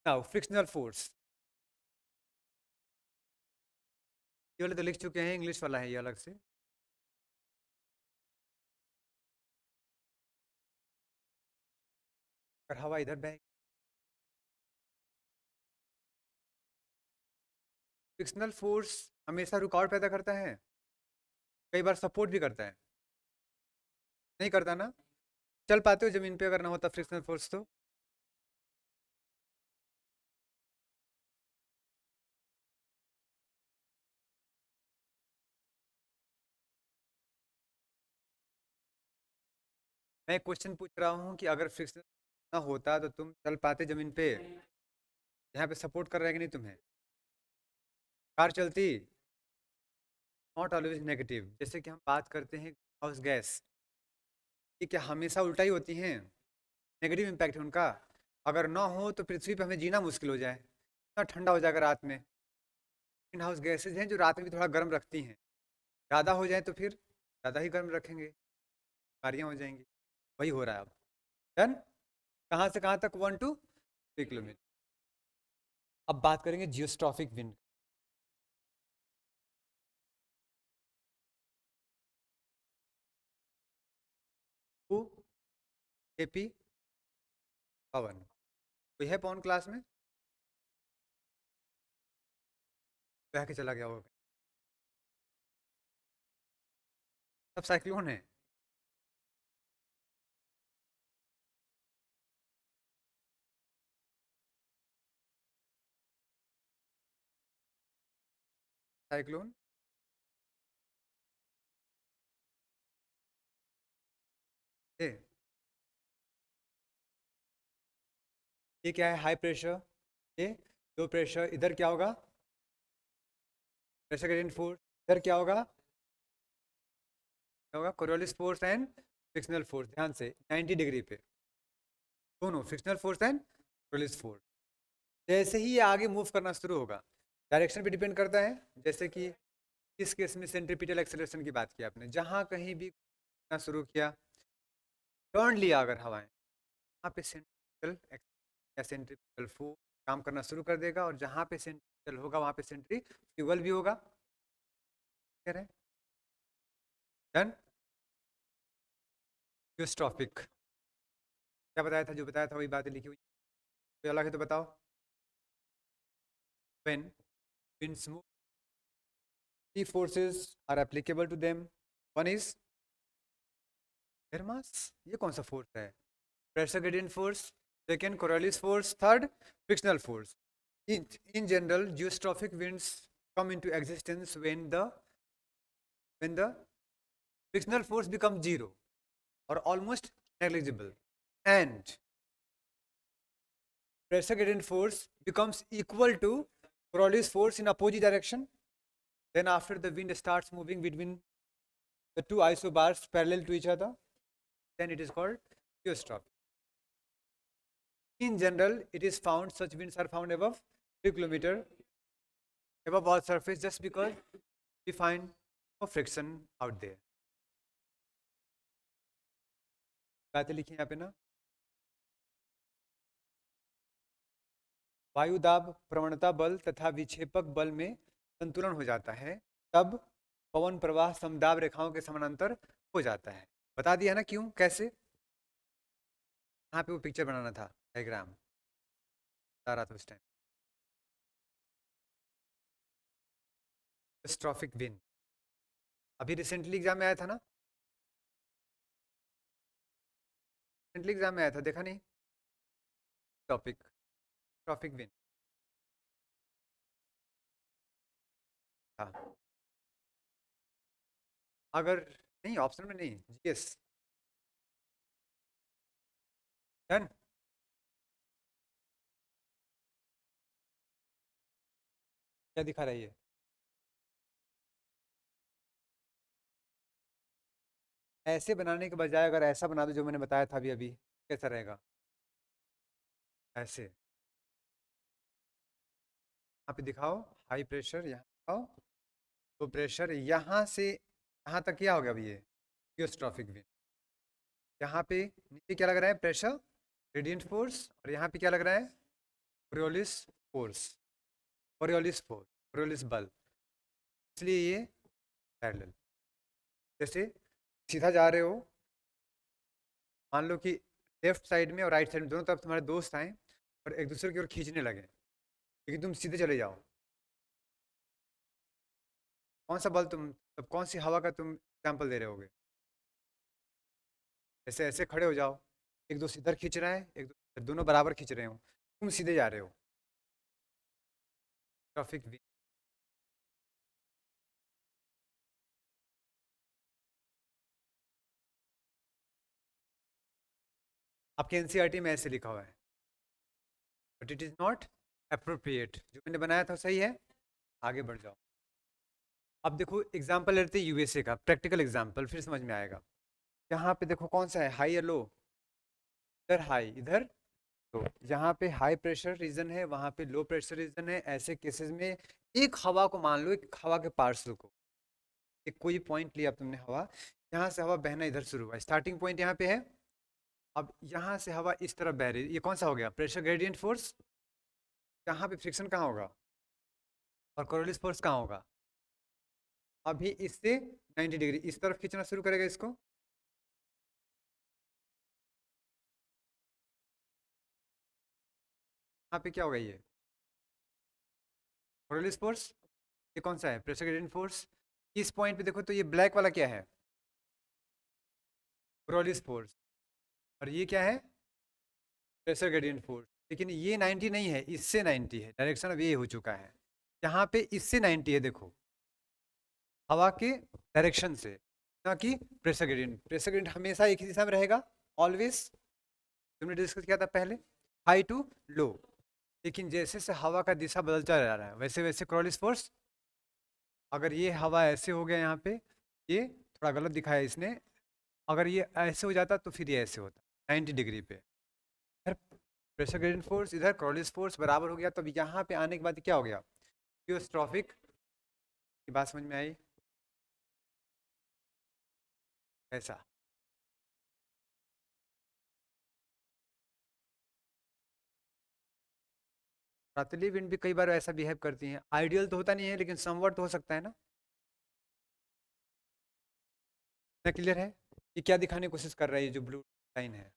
नाउ फ्रिक्शनल फोर्स, ये वाले तो लिख चुके हैं, इंग्लिश वाला है ये अलग से। अगर हवा इधर बहे, फ्रिक्शनल फोर्स हमेशा रुकावट पैदा करता है, कई बार सपोर्ट भी करता है। नहीं करता ना? चल पाते हो जमीन पे अगर ना होता फ्रिक्शनल फोर्स तो? मैं क्वेश्चन पूछ रहा हूँ कि अगर फ्रिक्शन ना होता तो तुम चल पाते जमीन पे? यहाँ पे सपोर्ट कर रहा है कि नहीं तुम्हें? कार चलती? नॉट ऑलवेज नेगेटिव, जैसे कि हम बात करते हैं हाउस गैस, ये क्या हमेशा उल्टा ही होती हैं? नेगेटिव इम्पैक्ट है उनका। अगर ना हो तो पृथ्वी पे हमें जीना मुश्किल हो जाए, इतना ठंडा हो जाएगा रात में। इन हाउस गैसेज हैं जो रात में भी थोड़ा गर्म रखती हैं, ज़्यादा हो जाए तो फिर ज़्यादा ही गर्म रखेंगे, बीमारियाँ हो जाएंगी। वही हो रहा है अब। डन। कहाँ से कहाँ तक, 1 to 3 किलोमीटर। अब बात करेंगे जियोस्ट्रॉफिक विंड। टू एपी पवन, कोई है पवन क्लास में? बह के चला गया होगा। सब साइक्लोन है। साइक्लोन है। ये क्या है, हाई प्रेशर, ये लो प्रेशर, इधर क्या होगा, प्रेशर ग्रेडियंट फोर्स, इधर क्या होगा, Coriolis force and frictional force. ध्यान से 90 डिग्री पे दोनों, frictional force and Coriolis force. जैसे ही ये आगे मूव करना शुरू होगा, डायरेक्शन पे डिपेंड करता है। जैसे कि इस केस में सेंट्रीपिटल एक्सेलरेशन की बात की आपने, जहाँ कहीं भी करना शुरू किया, टर्न लिया अगर हवाएं, वहाँ पे सेंट्रीपिटल या सेंट्रीपिटल फोर्स काम करना शुरू कर देगा, और जहाँ पे सेंट्रीपिटल होगा वहाँ पे सेंट्रीफ्यूगल भी होगा। कह रहे हैं डन। जियोस्ट्रॉफिक क्या बताया था, जो बताया था वही बातें लिखी हुई, कोई अलग है तो बताओ। When winds move, three forces are applicable to them. One is air mass, ये कौन सा फोर्स है, pressure gradient force, second Coriolis force, third frictional force. In general, geostrophic winds come into existence when the frictional force becomes zero or almost negligible, and pressure gradient force becomes equal to Coriolis force in opposite direction. Then after the wind starts moving between the two isobars parallel to each other, then it is called geostrophic. In general, it is found, such winds are found above 3 kilometer above all surface, just because we find no friction out there. बातें लिखी यहाँ पे ना, वायु दाब, प्रवणता बल तथा विक्षेपक बल में संतुलन हो जाता है, तब पवन प्रवाह समदाब रेखाओं के समानांतर हो जाता है। बता दिया ना क्यों, कैसे, यहाँ पे वो पिक्चर बनाना था, डायग्राम बता रहा था उस टाइम। जियोस्ट्रॉफिक विंड अभी रिसेंटली एग्जाम में आया था ना, रिसेंटली एग्जाम में आया था, देखा नहीं, टॉपिक ट्रॉफिक विंड। हाँ, अगर नहीं ऑप्शन में नहीं, जीएस डन। क्या दिखा रही है, ऐसे बनाने के बजाय अगर ऐसा बना दो जो मैंने बताया था अभी अभी, कैसा रहेगा, ऐसे यहाँ पे दिखाओ, हाई प्रेशर यहाँ दिखाओ, तो प्रेशर यहाँ से यहाँ तक क्या हो गया अभी, ये जियोस्ट्रॉफिक विंड। यहाँ पे नीचे क्या लग रहा है, प्रेशर ग्रेडियंट फोर्स, और यहाँ पे क्या लग रहा है, कोरियोलिस फोर्स, कोरियोलिस बल, इसलिए ये पैरेलल। जैसे सीधा जा रहे हो, मान लो कि लेफ्ट साइड में और राइट साइड में दोनों तरफ तुम्हारे दोस्त आए और एक दूसरे की ओर खींचने लगे, लेकिन तुम सीधे चले जाओ, कौन सा बल तुम, तब कौन सी हवा का तुम एग्जाम्पल दे रहे होगे। ऐसे ऐसे खड़े हो जाओ, एक दोस्त इधर खींच रहा है, एक दोस्त दोनों बराबर खींच रहे हो, तुम सीधे जा रहे हो, ट्रैफिक भी। आपके एनसीईआरटी में ऐसे लिखा हुआ है, but it is not appropriate, जो मैंने बनाया था सही है, आगे बढ़ जाओ। अब देखो एग्जाम्पल लेते हैं यूएसए का, प्रैक्टिकल एग्जाम्पल, फिर समझ में आएगा। यहाँ पे देखो कौन सा है, हाई या लो, इधर हाई इधर लो, यहाँ पे हाई प्रेशर रीजन है, वहाँ पे लो प्रेशर रीजन है। ऐसे केसेस में एक हवा को मान लो, एक हवा के पार्सल को, एक कोई पॉइंट लिया तुमने हवा, यहाँ से हवा बहना इधर शुरू हुआ, स्टार्टिंग पॉइंट यहाँ पे है, अब यहाँ से हवा इस तरफ बह रही है, ये कौन सा हो गया, प्रेशर ग्रेडियंट फोर्स। यहाँ पे फ्रिक्शन कहाँ होगा, और कोरियोलिस फोर्स कहाँ होगा, अभी इससे 90 डिग्री इस तरफ खींचना शुरू करेगा इसको, यहाँ पे क्या होगा, ये कोरियोलिस फोर्स, ये कौन सा है, प्रेशर ग्रेडियंट फोर्स। इस पॉइंट पे देखो तो ये ब्लैक वाला क्या है, कोरियोलिस फोर्स, और ये क्या है, प्रेशर ग्रेडियंट फोर्स। लेकिन ये 90 नहीं है, इससे 90 है, डायरेक्शन अब ये हो चुका है, यहाँ पे इससे 90 है, देखो हवा के डायरेक्शन से, ना कि प्रेशर ग्रेडियंट। प्रेशर ग्रेडियंट हमेशा एक ही दिशा में रहेगा, ऑलवेज, तुमने डिस्कस किया था पहले। हाई टू लो। लेकिन जैसे से हवा का दिशा बदलता जा रहा है वैसे वैसे क्रॉलिस फोर्स, अगर ये हवा ऐसे हो गया यहाँ पे, ये थोड़ा गलत दिखाया इसने, अगर ये ऐसे हो जाता तो फिर ये ऐसे होता 90 डिग्री पे। इधर प्रेशर ग्रेडियंट फोर्स, इधर क्रॉलिस फोर्स बराबर हो गया। तो अब यहाँ पे आने के बाद क्या हो गया, जियोस्ट्रॉफिक की बात समझ में आई? ऐसा रतली विंड भी कई बार ऐसा बिहेव करती हैं, आइडियल तो होता नहीं है लेकिन समवट तो हो सकता है ना। क्लियर है? ये क्या दिखाने की कोशिश कर रहा है, ये जो ब्लू लाइन है,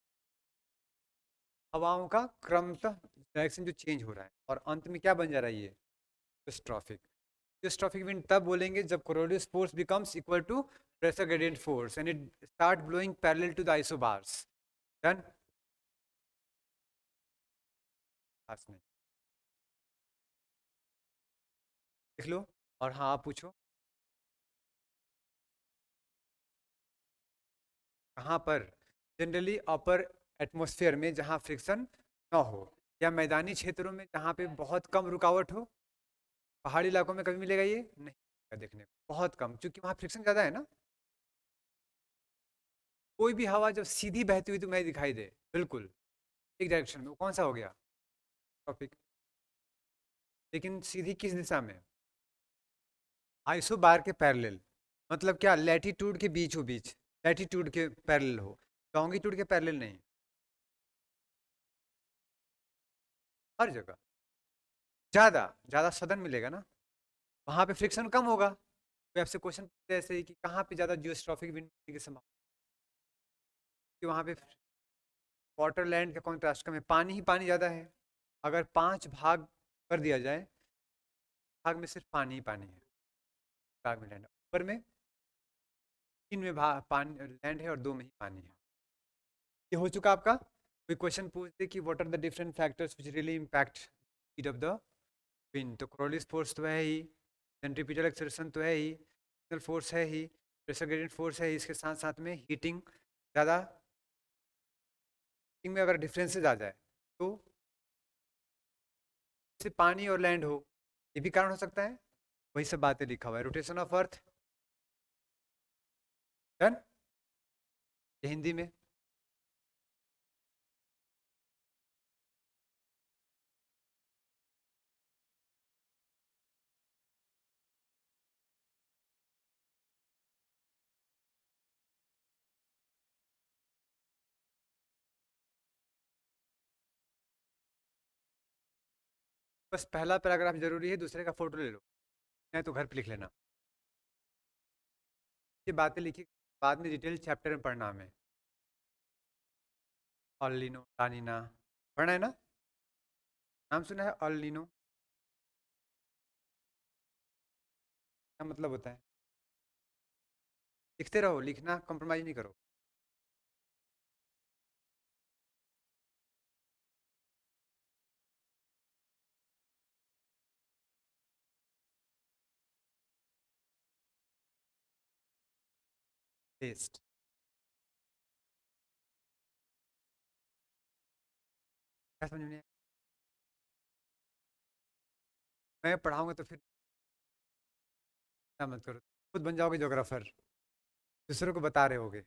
हवाओं का क्रमशः डायरेक्शन जो चेंज हो रहा है और अंत में क्या बन जा रहा है, ये जियोस्ट्रॉफिक। जियोस्ट्रॉफिक विंड तब बोलेंगे जब Coriolis force becomes equal to pressure gradient force and it start blowing parallel to the isobars. Done? खास नहीं, लिख लो। और हाँ आप पूछो। कहाँ पर? जनरली अपर एटमॉस्फेयर में जहाँ फ्रिक्शन ना हो, या मैदानी क्षेत्रों में जहाँ पे बहुत कम रुकावट हो। पहाड़ी इलाकों में कभी मिलेगा ये नहीं मिलेगा देखने को, बहुत कम, क्योंकि वहाँ फ्रिक्शन ज़्यादा है ना। कोई भी हवा जब सीधी बहती हुई तुम्हें दिखाई दे, बिल्कुल एक डायरेक्शन में, वो कौन सा हो गया टॉपिक? लेकिन सीधी किस दिशा में? आइसोबार के पैरेलल। मतलब क्या, लैटिट्यूड के बीचों बीच, लैटिट्यूड के पैरेलल हो, लॉन्गिट्यूड के पैरेलल नहीं। हर जगह ज़्यादा ज़्यादा सदन मिलेगा ना, वहाँ पे फ्रिक्शन कम होगा। कोई आपसे क्वेश्चन पूछते हैं ऐसे ही कि कहाँ पे ज़्यादा जियोस्ट्रॉफिक विंड की संभावना, कि वहाँ पे वाटर लैंड का कॉन्ट्रास्ट कम है, पानी ही पानी ज़्यादा है। अगर 5 भाग कर दिया जाए, भाग में सिर्फ पानी ही पानी है, भाग में लैंड, ऊपर में 3 में भाग पानी लैंड है और 2 में ही पानी है। ये हो चुका आपका। कोई क्वेश्चन पूछ दे कि what are the different factors which really impact speed of the wind, तो क्रोलिस फोर्स तो है ही, सेंट्रीपिटल एक्सेलरेशन तो है ही, फोर्स है ही, प्रेशर ग्रेडियंट फोर्स है ही, इसके साथ साथ में हीटिंग ज़्यादा, हीटिंग में अगर डिफरेंसेज आ जाए तो सिर्फ पानी और लैंड हो, ये भी कारण हो सकता है। वही सब बातें लिखा हुआ है, रोटेशन ऑफ अर्थ। डन? ये हिंदी में। बस पहला पैराग्राफ जरूरी है, दूसरे का फोटो ले लो, नहीं तो घर पे लिख लेना। ये बातें लिखी बाद में डिटेल चैप्टर में पढ़ना हमें। अल्लिनो लानिना पढ़ना है ना, नाम सुना है अल्लिनो? क्या मतलब होता है? लिखते रहो, लिखना कॉम्प्रोमाइज नहीं करो। टेस्ट क्या समझ में आया? मैं पढ़ाऊंगा तो फिर क्या मत करो, खुद बन जाओगे जोग्राफर, दूसरों को बता रहे होगे।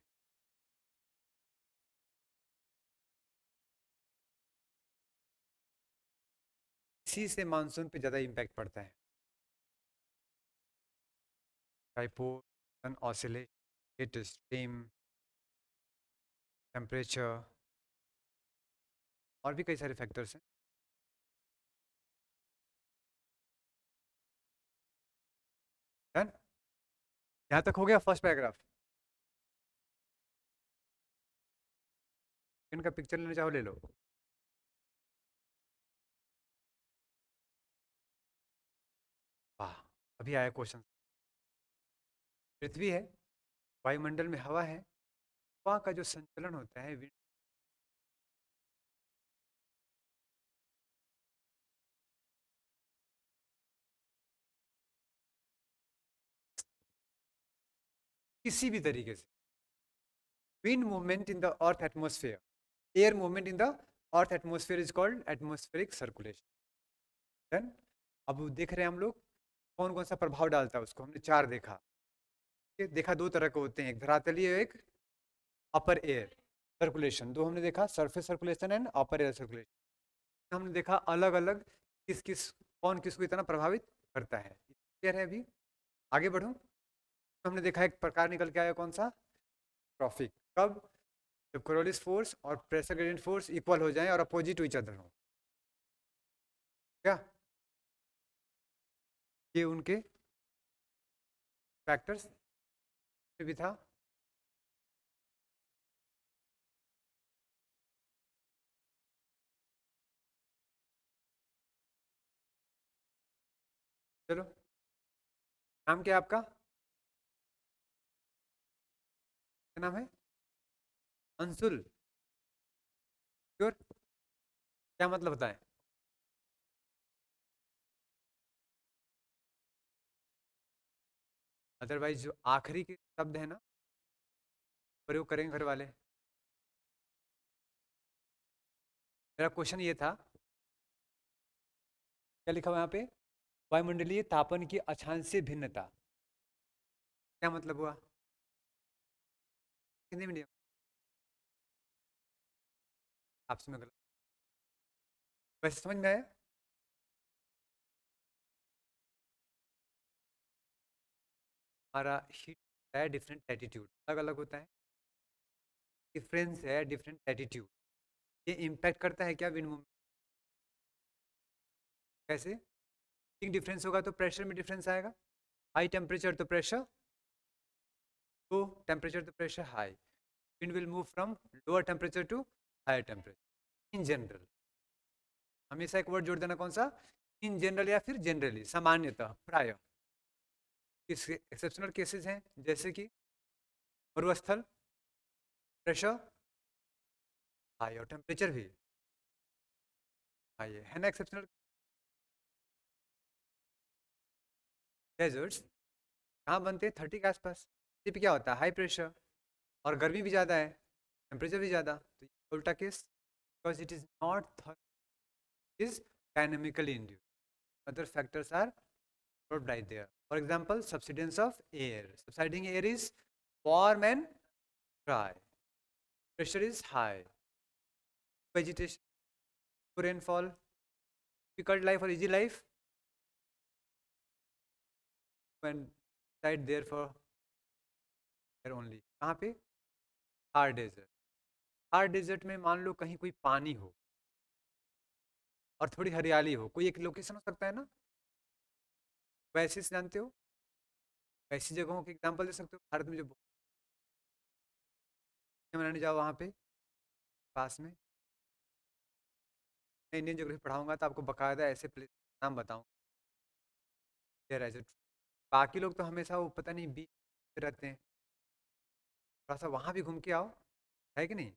इसी से मानसून पे ज़्यादा इम्पैक्ट पड़ता है। टाइपोन ऑसिलेट स्ट्रीम, टेम्परेचर, और भी कई सारे फैक्टर्स हैं। डन? यहाँ तक हो गया फर्स्ट पैराग्राफ। इनका पिक्चर लेना चाहो ले लो। वाह, अभी आया क्वेश्चन। पृथ्वी है, वायुमंडल में हवा है, हवा का जो संचलन होता है विंड, किसी भी तरीके से, wind movement in the earth atmosphere, air movement in the earth atmosphere is called atmospheric circulation. Then अब देख रहे हैं हम लोग कौन कौन सा प्रभाव डालता है उसको, हमने चार देखा। ये देखा दो तरह के होते हैं, एक धरातलीय एक अपर एयर सर्कुलेशन। दो हमने देखा, surface circulation and upper air circulation. हमने देखा अलग अलग किस किस कौन किसको इतना प्रभावित करता है। क्लियर है? अभी आगे बढ़ूं तो हमने देखा एक प्रकार निकल के आया, कौन सा? ट्रॉफिक। कब? जब कोरोलिस फोर्स और प्रेशर ग्रेडियंट फोर्स इक्वल हो जाएं और अपोजिट टू ईच अदर हो। क्या ये उनके फैक्टर्स भी था? चलो, नाम क्या है आपका? क्या नाम है? अंशुल? श्योर? क्या मतलब होता है? अदरवाइज जो आखिरी के शब्द है ना, प्रयोग करेंगे घर वाले। मेरा क्वेश्चन ये था, क्या लिखा हुआ यहाँ पे? वायुमंडलीय तापन की अक्षांशीय भिन्नता, क्या मतलब हुआ हिंदी मीडियम? आपसे मैं गलत? वैसे समझ में आया? हमारा हीट है डिफरेंट एटीट्यूड, अलग अलग होता है, डिफरेंस है डिफरेंट एटीट्यूड। ये इम्पैक्ट करता है क्या विंड मूवमेंट? कैसे? एक डिफरेंस होगा तो प्रेशर में डिफरेंस आएगा। हाई टेम्परेचर तो प्रेशर, लो टेम्परेचर तो pressure high. Wind will move from lower temperature to higher temperature in general. हमेशा एक वर्ड जोड़ देना, कौन सा? इन जनरल या फिर जनरली, सामान्यतः, प्राय। किस एक्सेप्शनल केसेस हैं, जैसे कि मरुस्थल, प्रेशर हाई और टेम्परेचर भी हाई है ना एक्सेप्शनल। डेजर्ट्स कहाँ बनते हैं? 30 के आसपास। पे क्या होता है? हाई प्रेशर और गर्मी भी ज़्यादा है, टेम्परेचर भी ज़्यादा, तो उल्टा case, because it is not is dynamically induced. Other factors are brought right there. For example, subsidence of air. Subsiding air is warm and dry. Pressure is high. Vegetation, rainfall, difficult life or easy life. When side there for there only. कहाँ पे? Hard desert. Hard desert में मान लो कहीं कोई पानी हो और थोड़ी हरियाली हो, कोई एक लोकेशन हो सकता है ना, वैसे जानते हो, ऐसी जगहों के एग्जांपल दे सकते हो भारत में जो मनाने जाओ वहाँ पे पास में। मैं इंडियन ज्योग्राफी पढ़ाऊंगा तो आपको बकायदा ऐसे प्लेस नाम बताऊँ। बाकी लोग तो हमेशा वो पता नहीं बीच रहते हैं, थोड़ा सा वहाँ भी घूम के आओ, है कि नहीं?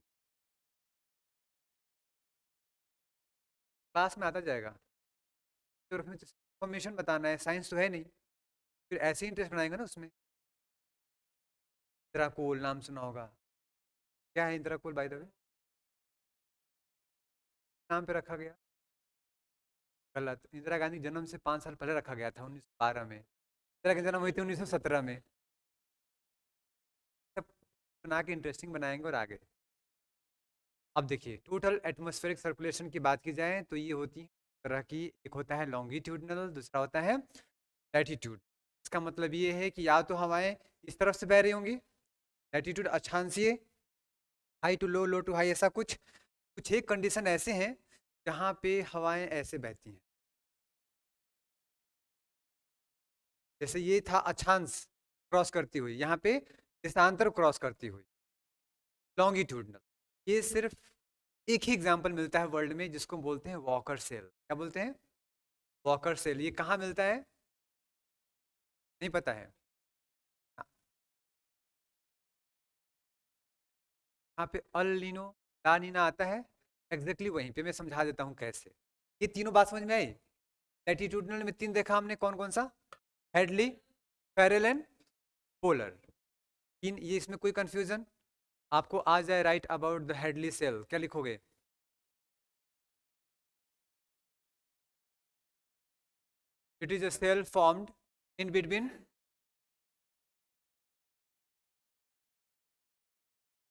क्लास में आता जाएगा। ज्योग्राफी में इन्फॉर्मेशन बताना है, साइंस तो है नहीं, फिर ऐसे ही इंटरेस्ट बनाएंगे ना उसमें। इंदिरा कोल नाम सुना होगा, क्या है इंदिरा कोल बाय द वे? नाम पे रखा गया? गलत। इंदिरा गांधी जन्म से 5 साल पहले रखा गया था, 1912 में। इंदिरा की जन्म हुई थी 1917 में। सब बना के इंटरेस्टिंग बनाएंगे और आगे। अब देखिए, टोटल एटमॉस्फेरिक सर्कुलेशन की बात की जाए तो ये होती है तरह की, एक होता है लॉन्गिट्यूडनल, दूसरा होता है लैटिट्यूड। इसका मतलब ये है कि या तो हवाएं इस तरफ से बह रही होंगी, लैटिट्यूड अक्षांशीय, high to low, low to high, ऐसा कुछ कुछ एक कंडीशन ऐसे हैं जहाँ पे हवाएं ऐसे बहती हैं। जैसे ये था अक्षांश क्रॉस करती हुई, यहाँ पे देशांतर क्रॉस करती हुई, लॉन्गिट्यूडनल। ये सिर्फ एक ही एग्जाम्पल मिलता है वर्ल्ड में, जिसको बोलते हैं वॉकर सेल। क्या बोलते हैं? Walker cell. ये कहाँ मिलता है? नहीं पता है? यहाँ पे अल नीनो, ला नीना आता है, एग्जैक्टली वहीं पे मैं समझा देता हूँ कैसे। ये तीनों बात समझ में आई? लैटिट्यूडनल में 3 देखा हमने, कौन कौन सा? Hadley, Ferrel and polar. तीन, ये इसमें कोई कंफ्यूजन? आपको आ जाए right about the Hadley cell, क्या लिखोगे? It is a cell formed in between,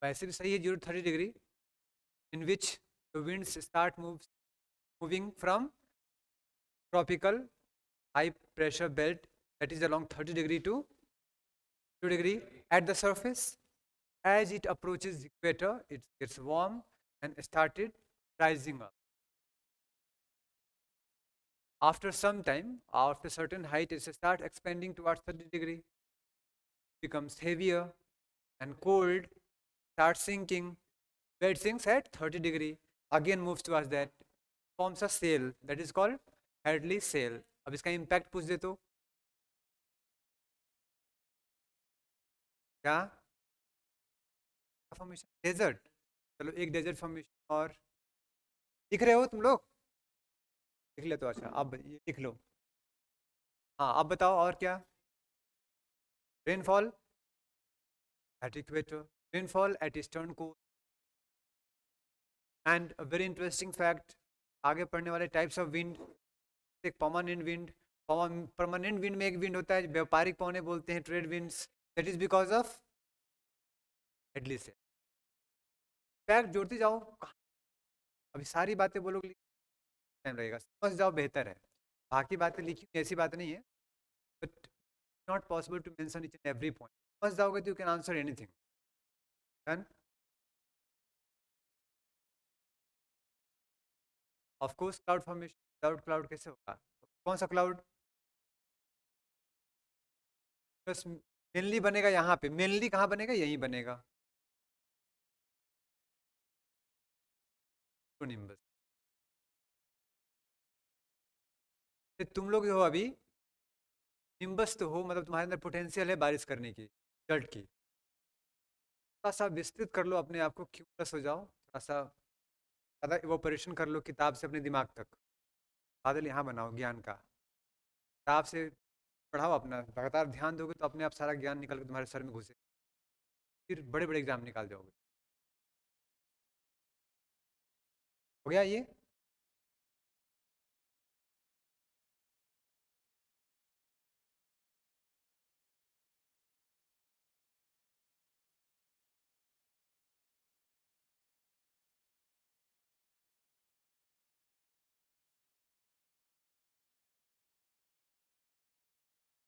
वैसे भी सही है, 0 to 30 degree, in which the winds start moving from tropical high pressure belt that is along 30 degree to 2 degree at the surface. As it approaches equator, it gets warm and started rising up. After some time, after certain height, it starts expanding towards 30 degree, becomes heavier and cold, starts sinking. Where it sinks at 30 degree, again moves towards that, forms a sail that is called Hadley sail. अब इसका impact पूछ दे तो क्या formation? Desert. चलो एक desert formation और, लिख रहे हो तुम लोग? लिख ले तो अच्छा, अब ये लिख लो। हाँ अब बताओ और क्या? Rainfall at equator, rainfall at eastern coast, and a very interesting fact, आगे पढ़ने वाले टाइप्स ऑफ विंड, एक परमानेंट विंड, परमानेंट विंड में एक विंड होता है व्यापारिक पौने बोलते हैं, trade winds, that is because of Hadley से। फैक्ट जोड़ते जाओ, अभी सारी बातें बोलोगे टाइम लगेगा, समझ जाओ बेहतर है। बाकी बातें लिखी ऐसी बात नहीं है, but not possible to mention each and every point. समझ जाओगे तो you can answer anything. Done? Of course cloud formation, cloud cloud कैसे होगा? कौन सा क्लाउड? बस मेनली बनेगा यहाँ पे, मेनली कहाँ बनेगा? यहीं बनेगा, निम्बस। तुम लोग जो हो अभी निम्बस तो हो, मतलब तुम्हारे अंदर पोटेंशियल है बारिश करने की, जल्ट की। थोड़ा सा विस्तृत कर लो अपने आप को, क्यूरियस हो जाओ, थोड़ा सा ज़्यादा इवोपरेशन कर लो किताब से अपने दिमाग तक, बादल यहाँ बनाओ ज्ञान का। किताब से पढ़ाओ अपना, लगातार ध्यान दोगे तो अपने आप सारा ज्ञान निकल के तुम्हारे सर में घुसे, फिर बड़े बड़े एग्जाम निकाल जाओगे। हो गया ये?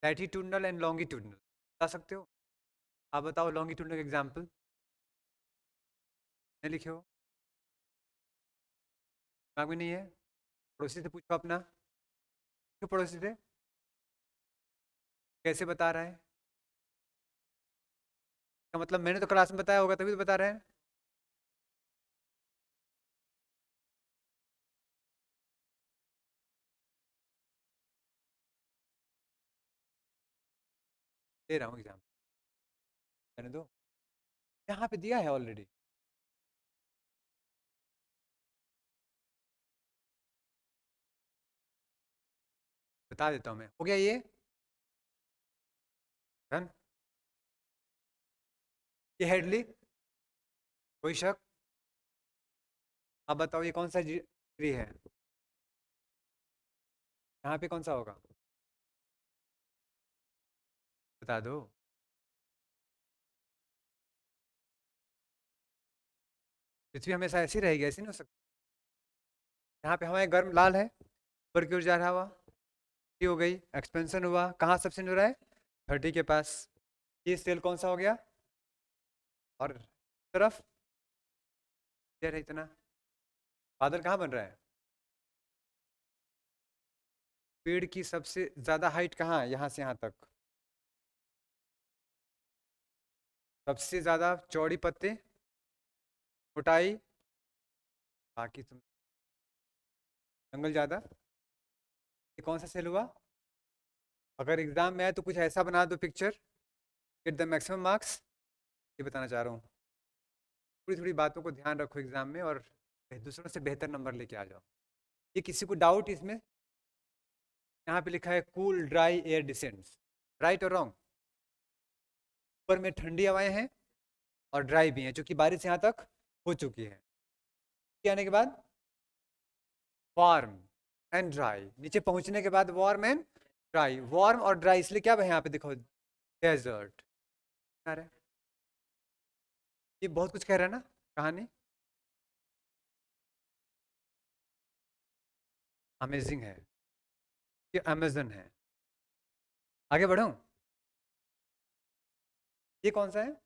लैटिट्यूडनल एंड लॉन्गिट्यूडनल बता सकते हो? आप बताओ लॉन्गिट्यूडनल एग्जाम्पल, नहीं लिखे हो, दिमाग में नहीं है? पड़ोसी से पूछो अपना, क्यों पड़ोसी से कैसे बता रहा है? क्या मतलब मैंने तो क्लास में बताया होगा तभी तो बता रहे हैं। दे रहा हूँ एग्जाम, कहने दो, यहाँ पे दिया है ऑलरेडी। बता देता हूँ मैं, हो गया ये? डन? ये हेडली, कोई शक? आप बताओ ये कौन सा ट्री है? यहाँ पे कौन सा होगा? बता दो। पृथ्वी हमेशा ऐसी रहेगी? ऐसी नहीं हो सकती। यहाँ पे हमारे गर्म लाल है, ऊपर की ओर जा रहा हुआ, ये हो गई, एक्सपेंशन हुआ, कहाँ सबसे हो रहा है? 30 के पास। ये सेल कौन सा हो गया? और तरफ ये है इतना, बादल कहाँ बन रहा है? पेड़ की सबसे ज्यादा हाइट कहाँ है? यहाँ से यहाँ तक, सबसे ज्यादा चौड़ी पत्ते, मोटाई, बाकी तुम जंगल ज्यादा। ये कौन सा सेल हुआ? अगर एग्जाम में आए तो कुछ ऐसा बना दो picture, get the maximum marks, ये बताना चाह रहा हूँ। थोड़ी थोड़ी बातों को ध्यान रखो एग्जाम में, और दूसरों से बेहतर नंबर लेके आ जाओ। ये किसी को डाउट इसमें? यहाँ पे लिखा है cool dry air descents, right और रॉन्ग? ऊपर में ठंडी हवाएं हैं और ड्राई भी हैं, क्योंकि बारिश यहाँ तक हो चुकी है। आने के बाद वार्म एंड ड्राई, नीचे पहुंचने के बाद वार्म एंड ड्राई, वार्म और ड्राई, इसलिए क्या है यहाँ पे देखो, डेजर्ट। अरे ये बहुत कुछ कह रहा है ना कहानी। अमेजिंग है, ये अमेजन है। आगे बढ़ूं, ये कौन सा है?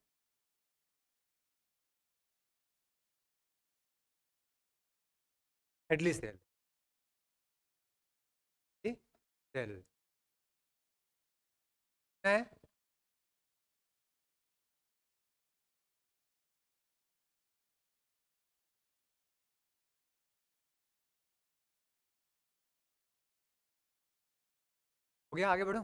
हेडली सेल, सेल है। हो गया, आगे बढ़ूं।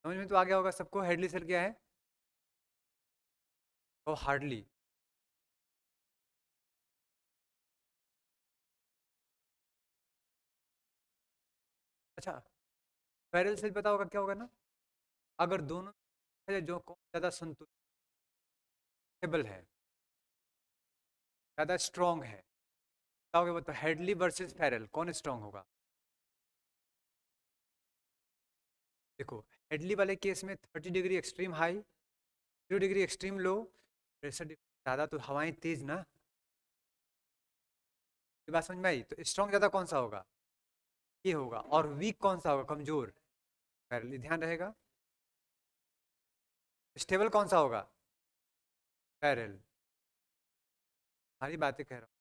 समझ में तो आ गया होगा सबको, हेडली सेल क्या है? ओ हार्डली। अच्छा, पैरेलल सेल पता होगा क्या होगा ना? अगर दोनों में जो कौन ज्यादा संतुलित है, ज्यादा स्ट्रांग है, बताओगे? बताओ, हेडली वर्सेस पैरेलल कौन स्ट्रांग होगा? देखो, हेडली वाले केस में 30 degree extreme high, 0 degree extreme low, pressure ज़्यादा तो हवाएं तेज ना। ये बात समझ में आई? तो स्ट्रांग ज़्यादा कौन सा होगा? ये होगा। और वीक कौन सा होगा, कमजोर? पैरेलल, ध्यान रहेगा। स्टेबल कौन सा होगा? पैरेलल। सारी बातें कह रहा हूँ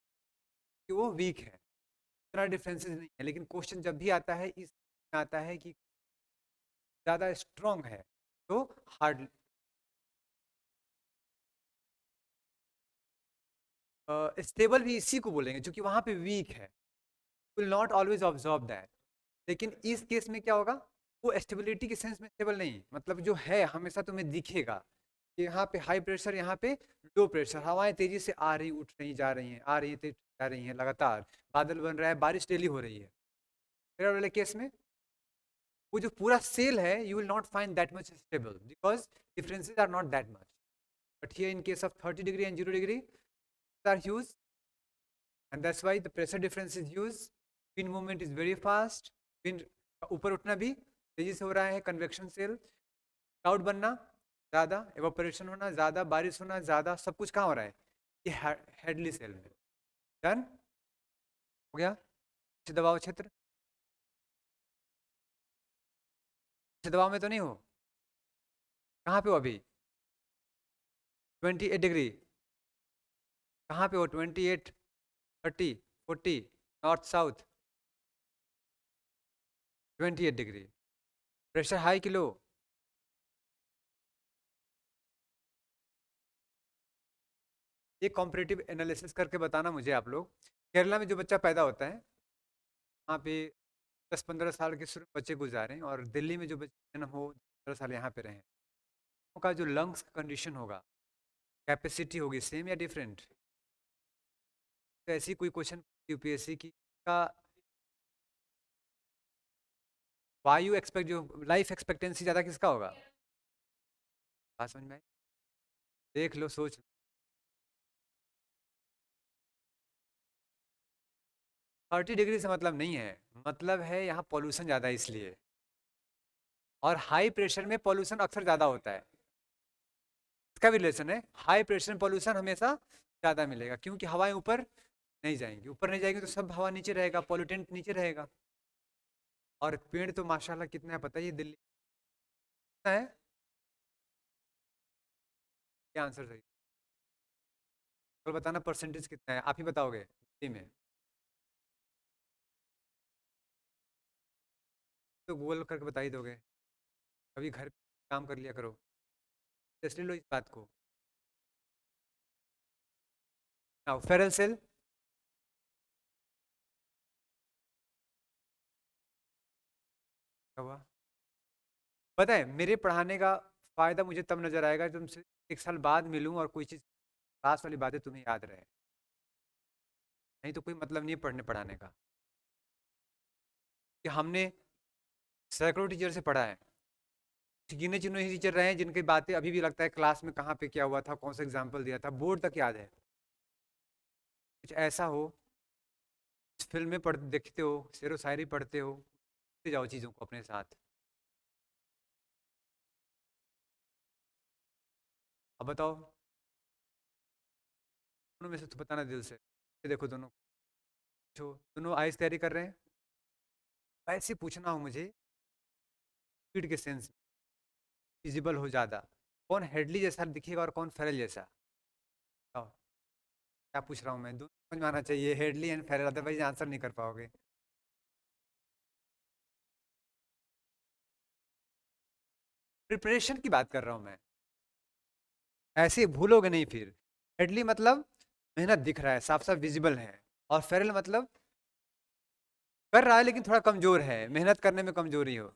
कि वो वीक है, इतना डिफरेंसेस नहीं है, लेकिन क्वेश्चन जब भी आता है इस आता है कि ज़्यादा स्ट्रांग है तो हार्ड, स्टेबल भी इसी को बोलेंगे जो कि वहाँ पे वीक है, will not always observe that. लेकिन इस केस में क्या होगा, वो स्टेबिलिटी के सेंस में स्टेबल नहीं, मतलब जो है हमेशा तुम्हें दिखेगा कि यहाँ पे हाई प्रेशर, यहाँ पे लो प्रेशर, हवाएं तेजी से आ रही, उठ रही, जा रही हैं, आ रही हैं, तेज जा रही हैं लगातार, बादल बन रहा है, बारिश डेली हो रही है। फिर वाले केस में वो जो पूरा सेल है, you will not find that much stable because differences are not that much. But here in case of 30 degree and 0 degree are huge, and that's why the pressure difference is used, wind movement is very fast, wind ऊपर उठना भी तेजी से हो रहा है, convection cell, cloud बनना ज़्यादा, एवापोरेशन होना ज़्यादा, बारिश होना ज़्यादा, सब कुछ कहाँ हो रहा है? ये हेडली सेल में। डन हो गया। दबाव क्षेत्र, दबाव में तो नहीं हो? कहाँ पे हो अभी? 28 डिग्री, कहाँ पे हो? 28, 30, 40, north south, 28 degree. Pressure high कि लो? ये कॉम्परेटिव एनालिसिस करके बताना मुझे आप लोग। केरला में जो बच्चा पैदा होता है, वहाँ पे 10-15 साल के सिर्फ बच्चे गुजारे, और दिल्ली में जो बच्चे जन्म हो 15 साल यहाँ पे रहे, उनका जो लंग्स कंडीशन होगा, कैपेसिटी होगी, सेम या डिफरेंट? तो ऐसी कोई क्वेश्चन यूपीएससी की का, वायु एक्सपेक्ट जो लाइफ एक्सपेक्टेंसी ज़्यादा किसका होगा? बात समझ में आई? देख लो, सोच लो। 30 डिग्री से मतलब नहीं है, मतलब है यहाँ पॉल्यूशन ज़्यादा है इसलिए, और हाई प्रेशर में पॉल्यूशन अक्सर ज़्यादा होता है। इसका भी रिलेशन है, हाई प्रेशर में पॉल्यूशन हमेशा ज़्यादा मिलेगा, क्योंकि हवाएं ऊपर नहीं जाएंगी, ऊपर नहीं जाएंगी तो सब हवा नीचे रहेगा, पॉल्यूटेंट नीचे रहेगा। और पेड़ तो माशाल्लाह कितना है पता है, ये दिल्ली है। क्या आंसर सही? कल बताना परसेंटेज कितना है, आप ही बताओगे दिल्ली में? तो गूगल करके बता ही दोगे, कभी घर काम कर लिया करो, इसलिए लो इस बात को। नाउ फेरल सेल, क्या हुआ? पता है मेरे पढ़ाने का फायदा मुझे तब नजर आएगा जब तुमसे 1 साल बाद मिलूं और कोई चीज़ क्लास वाली बातें तुम्हें याद रहे, नहीं तो कोई मतलब नहीं है पढ़ने पढ़ाने का। कि हमने सैकड़ों टीचर से पढ़ा है, गिने चुने ही टीचर रहे हैं जिनकी बातें अभी भी लगता है क्लास में कहाँ पे क्या हुआ था, कौन सा एग्जाम्पल दिया था, बोर्ड तक याद है। कुछ ऐसा हो, फिल्में देखते हो, शेरो शायरी पढ़ते हो, ले जाओ चीज़ों को अपने साथ। अब बताओ, दोनों में से तो बताना दिल से। ये देखो दोनों, जो दोनों आइस तैयारी कर रहे हैं, ऐसे पूछना हो मुझे स्पीड के सेंस में, विजिबल हो ज़्यादा, कौन हेडली जैसा दिखेगा और कौन फेरल जैसा। बताओ क्या पूछ रहा हूँ मैं, दोनों समझ में आना चाहिए, Hadley and Ferrel, otherwise answer नहीं कर पाओगे। प्रिपरेशन की बात कर रहा हूँ मैं, ऐसे भूलोगे नहीं फिर। हेडली मतलब मेहनत दिख रहा है, साफ साफ विजिबल है, और फेरल मतलब कर रहा है लेकिन थोड़ा कमजोर है, मेहनत करने में कमजोरी हो।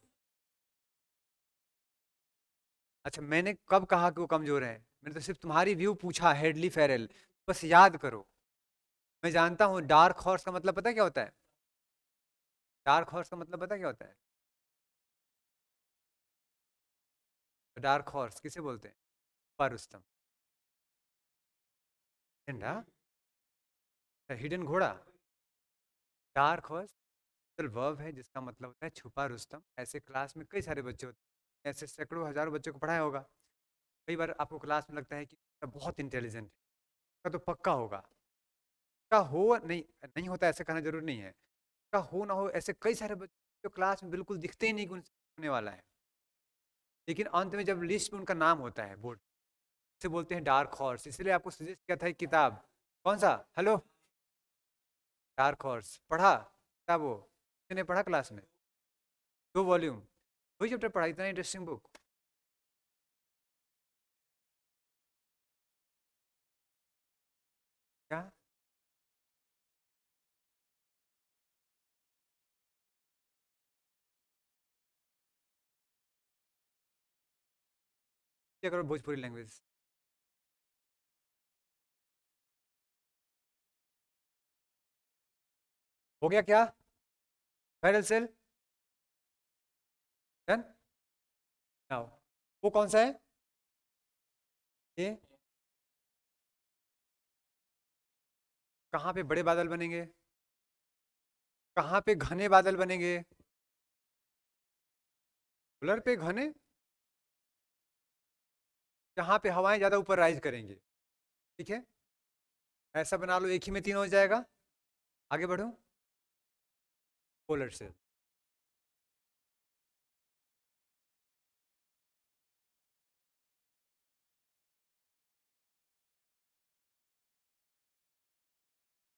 अच्छा, मैंने कब कहा कि वो कमजोर है? मैंने तो सिर्फ तुम्हारी व्यू पूछा, हेडली फेरल, बस याद करो। मैं जानता हूँ डार्क हॉर्स का मतलब पता है क्या होता है? डार्क हॉर्स का मतलब पता है क्या होता है? डार्क हॉर्स किसे बोलते हैं? पर रुस्तम। झंडा, हिडन घोड़ा। डार्क हॉर्स वर्ब है जिसका मतलब होता है छुपा रुस्तम। ऐसे क्लास में कई सारे बच्चे होते हैं, ऐसे सैकड़ों हजारों बच्चों को पढ़ाया होगा। कई बार आपको क्लास में लगता है कि बहुत इंटेलिजेंट है, तो पक्का होगा, का हो नहीं, नहीं होता ऐसे कहना जरूरी नहीं है, का हो ना हो, ऐसे कई सारे बच्चे जो क्लास में बिल्कुल दिखते ही नहीं कि उनसे होने वाला है, लेकिन अंत में जब लिस्ट में उनका नाम होता है बोर्ड से, बोलते हैं डार्क हॉर्स। इसलिए आपको सजेस्ट किया था एक किताब, कौन सा? हेलो, डार्क हॉर्स पढ़ा किताब वो? मैंने पढ़ा क्लास में, 2 वॉल्यूम, वही चैप्टर पढ़ा, इतना इंटरेस्टिंग बुक। क्या? क्या करो भोजपुरी लैंग्वेज। हो गया क्या? Parallel cell done. नाउ वो कौन सा है? ये कहाँ पे बड़े बादल बनेंगे? कहाँ पे घने बादल बनेंगे? पोलर पे घने, जहाँ पे हवाएं ज्यादा ऊपर राइज करेंगे। ठीक है, ऐसा बना लो, एक ही में तीन हो जाएगा। आगे बढ़ो, पोलर सेल।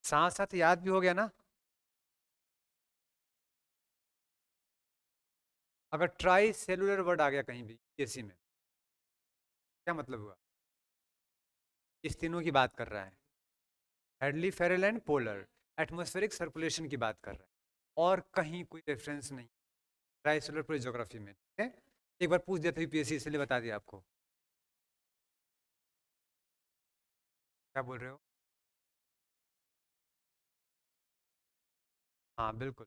साथ साथ याद भी हो गया ना। अगर ट्राई सेलुलर वर्ड आ गया कहीं भी केसी में, क्या मतलब हुआ? इस तीनों की बात कर रहा है, Hadley Ferrel and polar, atmospheric circulation की बात कर रहा है, और कहीं कोई रेफरेंस नहीं ट्राई सेलुलर पूरी ज्योग्राफी में। ठीक है, एक बार पूछ दिया था यूपीएससी, इसलिए बता दिया आपको। क्या बोल रहे हो? हाँ बिल्कुल,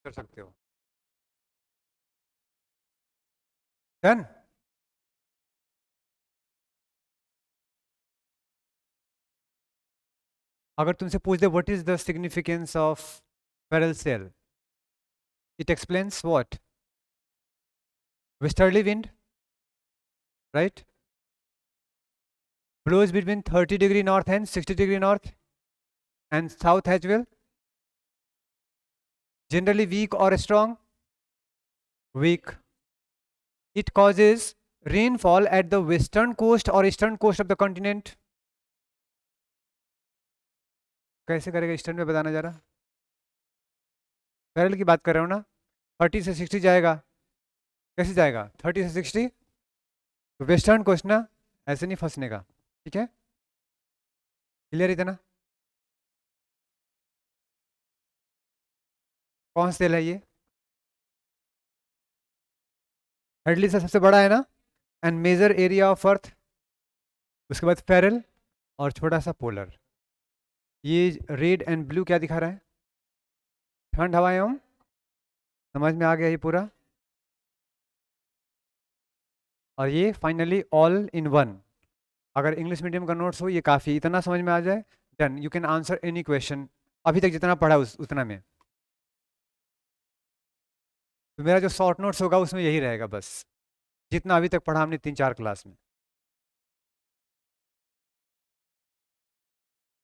कर सकते हो। डन। अगर तुमसे पूछ दे what is the significance of Ferrel cell, it explains what? Westerly wind, right, blows between 30° north and 60° north and south as well, generally weak or strong? Weak. It causes rainfall at the western coast or eastern coast of the continent. कैसे करेगा eastern में, बताना जरा। Parallel की बात कर रहा हूँ ना, 30 से 60 जाएगा। कैसे जाएगा 30 से 60? वेस्टर्न कोस्ट ना, ऐसे नहीं फंसने का। ठीक है, क्लियर इतना? कौन सा तेल है ये? हेडली से सबसे बड़ा है ना, and major area of earth, उसके बाद फेरल, और छोटा सा पोलर। ये रेड एंड ब्लू क्या दिखा रहा है? ठंड हवाएं हम, समझ में आ गया ये पूरा। और ये फाइनली ऑल इन वन। अगर इंग्लिश मीडियम का नोट्स हो, ये काफ़ी, इतना समझ में आ जाए done, you can answer any question अभी तक जितना पढ़ा उतना में। तो मेरा जो शॉर्ट नोट्स होगा उसमें यही रहेगा बस, जितना अभी तक पढ़ा हमने 3-4 क्लास में।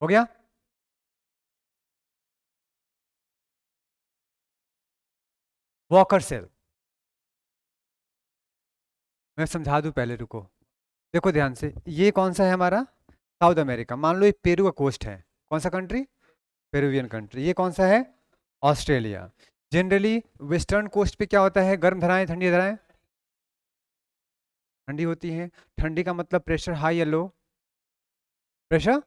हो गया? वॉकर सेल मैं समझा दूं पहले, रुको। देखो ध्यान से, ये कौन सा है हमारा? South America. मान लो ये पेरू का कोस्ट है। कौन सा कंट्री? Peruvian country. ये कौन सा है? ऑस्ट्रेलिया। जनरली वेस्टर्न कोस्ट पे क्या होता है? गर्म धाराएं, ठंडी धाराएं? ठंडी होती हैं। ठंडी का मतलब प्रेशर हाई या लो? Pressure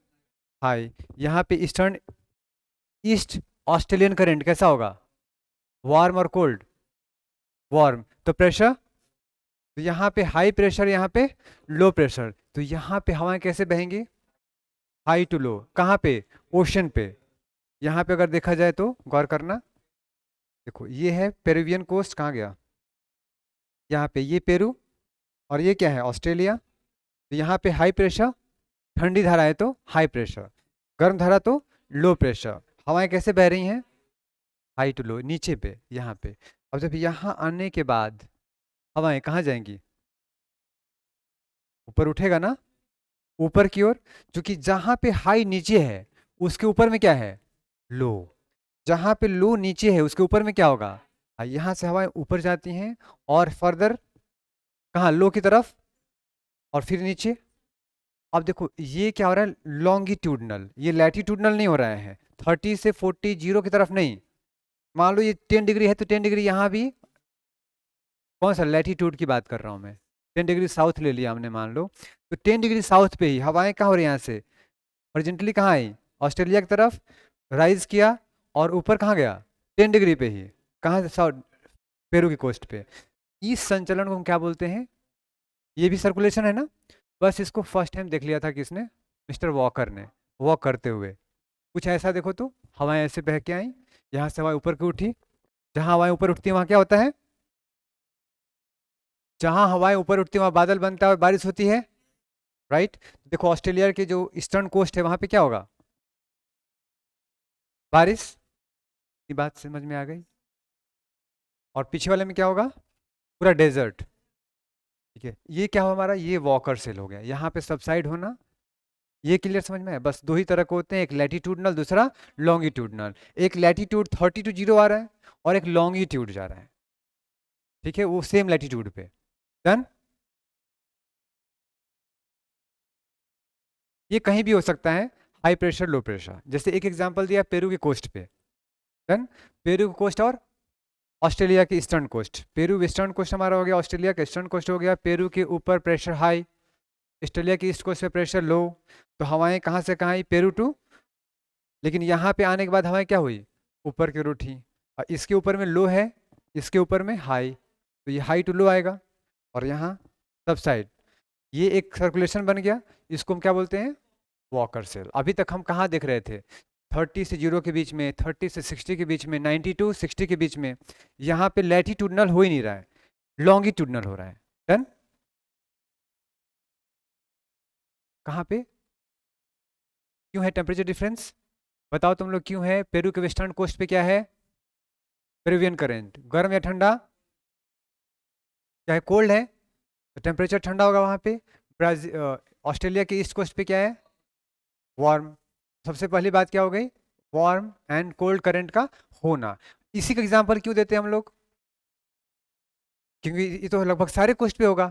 high. यहाँ पे ईस्टर्न, ईस्ट ऑस्ट्रेलियन करंट कैसा होगा? वार्म और कोल्ड? वार्म। तो प्रेशर, तो यहाँ पे हाई प्रेशर, यहाँ पे लो प्रेशर। तो यहाँ पे हवाएं कैसे बहेंगी? हाई टू लो। कहाँ पे? ओशन पे। यहाँ पे अगर देखा जाए तो गौर करना, देखो ये है पेरुवियन कोस्ट, कहाँ गया? यहाँ पे ये पेरू, और ये क्या है? ऑस्ट्रेलिया। तो यहाँ पे हाई प्रेशर, ठंडी धारा है तो हाई प्रेशर, गर्म धारा तो लो प्रेशर। हवाएं कैसे बह रही हैं? हाई टू लो, नीचे पे, यहाँ पे। अब जब यहाँ आने के बाद हवाएं कहाँ जाएंगी? ऊपर उठेगा ना, ऊपर की ओर। क्योंकि जहां पे हाई नीचे है उसके ऊपर में क्या है? लो। जहां पे लो नीचे है उसके ऊपर में क्या होगा? यहां से हवाएं ऊपर जाती हैं और फर्दर कहाँ? लो की तरफ, और फिर नीचे। अब देखो ये क्या हो रहा है? लॉन्गिट्यूडनल, ये लैटिट्यूडनल नहीं हो रहा है। 30 से 40 जीरो की तरफ नहीं। मान लो ये 10 डिग्री है तो 10 डिग्री यहाँ भी, कौन सा लैटिट्यूड की बात कर रहा हूँ मैं? 10 डिग्री साउथ ले लिया हमने मान लो, तो 10 डिग्री साउथ पे ही हवाएं कहाँ हो रही हैं? यहाँ से हॉरिजॉन्टली कहाँ आई? ऑस्ट्रेलिया की तरफ राइज किया, और ऊपर कहाँ गया? 10 डिग्री पे ही। कहाँ से? साउथ, पेरू की कोस्ट पे। इस संचलन को हम क्या बोलते हैं? ये भी सर्कुलेशन है ना? बस इसको फर्स्ट टाइम देख लिया था किसने? मिस्टर वॉकर ने, वॉक करते हुए। कुछ ऐसा देखो तो, हवाएं ऐसे बह के आई, यहाँ से हवाएं ऊपर की उठी। जहाँ हवाएं ऊपर उठती है वहाँ क्या होता है? जहाँ हवाएं ऊपर उठती है वहाँ बादल बनता है और बारिश होती है, राइट? देखो ऑस्ट्रेलिया के जो ईस्टर्न कोस्ट है वहाँ पे क्या होगा? बारिश। की बात समझ में आ गई? और पीछे वाले में क्या होगा? पूरा डेजर्ट। ठीक है, ये क्या हुआ हमारा? ये वॉकर सेल हो गया। यहाँ पे सबसाइड होना, ये क्लियर समझ में है? बस दो ही तरह के होते हैं, एक लैटिट्यूडनल, दूसरा लॉन्गिट्यूडनल। एक लैटिट्यूड 30 टू 0 आ रहा है, और एक लॉन्गिट्यूड जा रहा है, ठीक है, वो सेम लैटिट्यूड पे। डन? ये कहीं भी हो सकता है, हाई प्रेशर लो प्रेशर। जैसे एक एग्जांपल दिया पेरू के कोस्ट पे। डन? पेरू की कोस्ट और ऑस्ट्रेलिया की eastern coast. Peru western coast हमारा हो गया, ऑस्ट्रेलिया का ईस्टर्न कोस्ट हो गया। पेरू के ऊपर प्रेशर हाई, ऑस्ट्रेलिया की ईस्ट कोस्ट पे प्रेशर लो। तो हवाएं कहाँ से कहाँ आई? Peru to. लेकिन यहाँ पे आने के बाद हवाएं क्या हुई? ऊपर की ओर उठी। और इसके ऊपर में लो है, इसके ऊपर में हाई, तो ये हाई टू लो आएगा, और यहाँ सब साइड। ये एक सर्कुलेशन बन गया। इसको हम क्या बोलते हैं? Walker cell. अभी तक हम कहाँ देख रहे थे? 30 से 0 के बीच में, 30 से 60 के बीच में, 90 टू 60 के बीच में। यहाँ पे लैटिट्यूडनल हो ही नहीं रहा है, लॉन्गिट्यूडनल हो रहा है। डन? कहाँ पे क्यों है टेम्परेचर डिफरेंस? बताओ तुम लोग, क्यों है? पेरू के वेस्टर्न कोस्ट पे क्या है? Peruvian current. गर्म या ठंडा? क्या है? कोल्ड है, तो टेम्परेचर ठंडा होगा वहाँ पे। ब्राजील, ऑस्ट्रेलिया के ईस्ट कोस्ट पे क्या है? वार्म। सबसे पहली बात क्या हो गई? वार्म एंड कोल्ड करंट का होना। इसी का एग्जांपल क्यों देते हैं हम लोग? क्योंकि ये तो लगभग सारे कोस्ट पे होगा।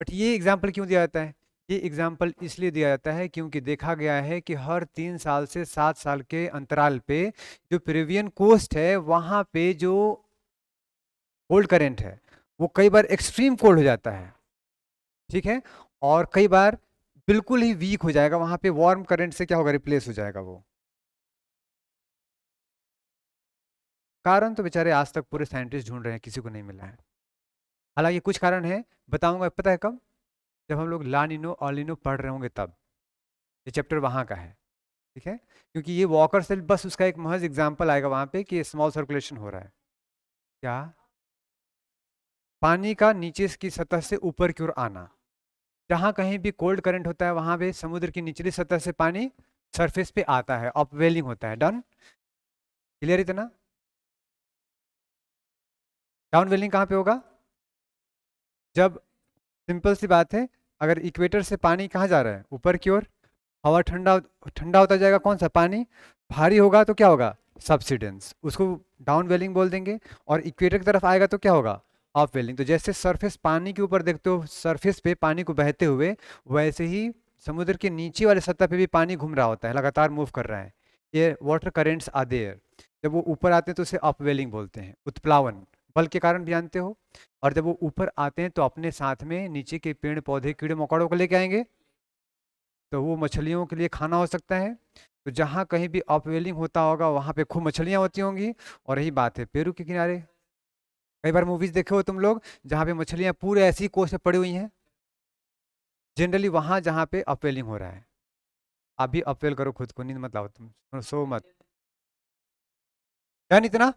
बट ये एग्जांपल क्यों दिया जाता है? ये एग्जाम्पल इसलिए दिया जाता है क्योंकि देखा गया है कि हर 3 साल से 7 साल के अंतराल पे जो पेरिवियन कोस्ट है वहाँ पे जो कोल्ड करंट है वो कई बार एक्सट्रीम कोल्ड हो जाता है, ठीक है, और कई बार बिल्कुल ही वीक हो जाएगा, वहाँ पे वार्म करंट से क्या होगा? रिप्लेस हो जाएगा वो। कारण तो बेचारे आज तक पूरे साइंटिस्ट ढूंढ रहे हैं, किसी को नहीं मिला है। हालांकि कुछ कारण है, बताऊंगा, पता है कब? जब हम लोग ला नीनो और लीनो पढ़ रहे होंगे तब। ये चैप्टर वहाँ का है, ठीक है, क्योंकि ये वॉकर सेल बस उसका एक महज एग्जाम्पल आएगा वहाँ पे कि स्मॉल सर्कुलेशन हो रहा है। क्या? पानी का नीचे की सतह से ऊपर की ओर आना। जहाँ कहीं भी कोल्ड करंट होता है वहाँ पे समुद्र की निचली सतह से पानी सरफेस पे आता है, अपवेलिंग होता है। डन, क्लियर इतना? डाउनवेलिंग कहाँ पे होगा? जब, सिंपल सी बात है, अगर इक्वेटर से पानी कहाँ जा रहा है? ऊपर की ओर। हवा ठंडा ठंडा होता जाएगा, कौन सा पानी? भारी होगा तो क्या होगा? सब्सिडेंस, उसको डाउन वेलिंग बोल देंगे। और इक्वेटर की तरफ आएगा तो क्या होगा? अप वेलिंग। तो जैसे सरफेस पानी के ऊपर देखते हो सरफेस पे पानी को बहते हुए, वैसे ही समुद्र के नीचे वाले सतह पे भी पानी घूम रहा होता है, लगातार मूव कर रहा है। ये वाटर करेंट्स आर देयर। जब वो ऊपर आते हैं तो उसे अपवेलिंग बोलते हैं, उत्प्लावन, बल के कारण भी जानते हो। और जब वो ऊपर आते हैं तो अपने साथ में नीचे के पेड़ पौधे कीड़े मकोड़ों को लेके आएंगे, तो वो मछलियों के लिए खाना हो सकता है। तो जहाँ कहीं भी अपवेलिंग होता होगा वहाँ पे खूब मछलियाँ होती होंगी। और यही बात है पेरू के किनारे, कई बार मूवीज देखे हो तुम लोग जहाँ पे मछलियाँ पूरे ऐसी कोस पे पड़ी हुई हैं, जनरली वहाँ जहाँ पे अपवेलिंग हो रहा है। आप भी अपवेल करो खुद को, नींद मत लाओ तुम, सो मत। डन इतना?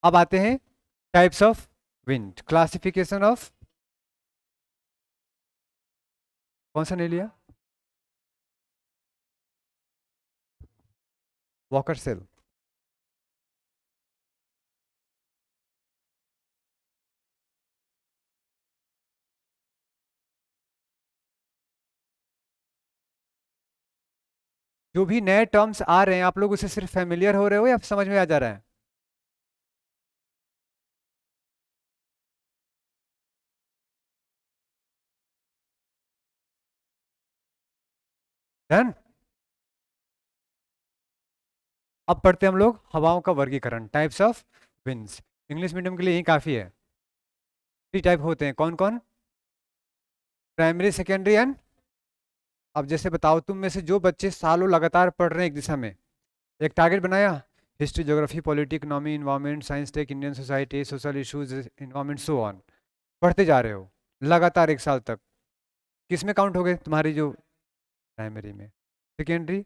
अब आते हैं types of wind, classification of, कौन सा नहीं लिया? Walker cell. जो भी नए टर्म्स आ रहे हैं आप लोग उससे सिर्फ फेमिलियर हो रहे हो या समझ में आ जा रहा है? डन। अब पढ़ते हैं हम लोग हवाओं का वर्गीकरण, types of winds. English medium के लिए यही काफी है। 3 टाइप होते हैं, कौन कौन? Primary, secondary and. अब जैसे बताओ तुम में से जो बच्चे सालों लगातार पढ़ रहे हैं एक दिशा में, एक टारगेट बनाया, history, geography, polity, economy, environment, science, tech, Indian society, social issues, environment, so on, पढ़ते जा रहे हो लगातार 1 साल तक, किस में काउंट हो गए तुम्हारी जो प्राइमरी में? सेकेंडरी,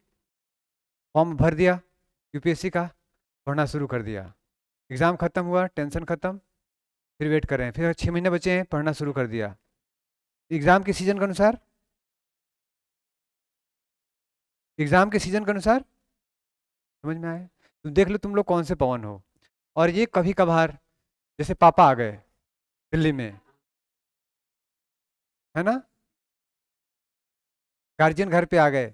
फॉर्म भर दिया यूपीएससी का, पढ़ना शुरू कर दिया, एग्जाम खत्म हुआ, टेंशन खत्म, फिर वेट कर रहे हैं, फिर 6 महीने बचे हैं, पढ़ना शुरू कर दिया एग्जाम के सीजन के अनुसार। एग्जाम के सीजन के अनुसार, समझ में आए? तुम देख लो तुम लोग कौन से पवन हो। और ये कभी कभार, जैसे पापा आ गए दिल्ली में, है ना, गार्जियन घर पे आ गए,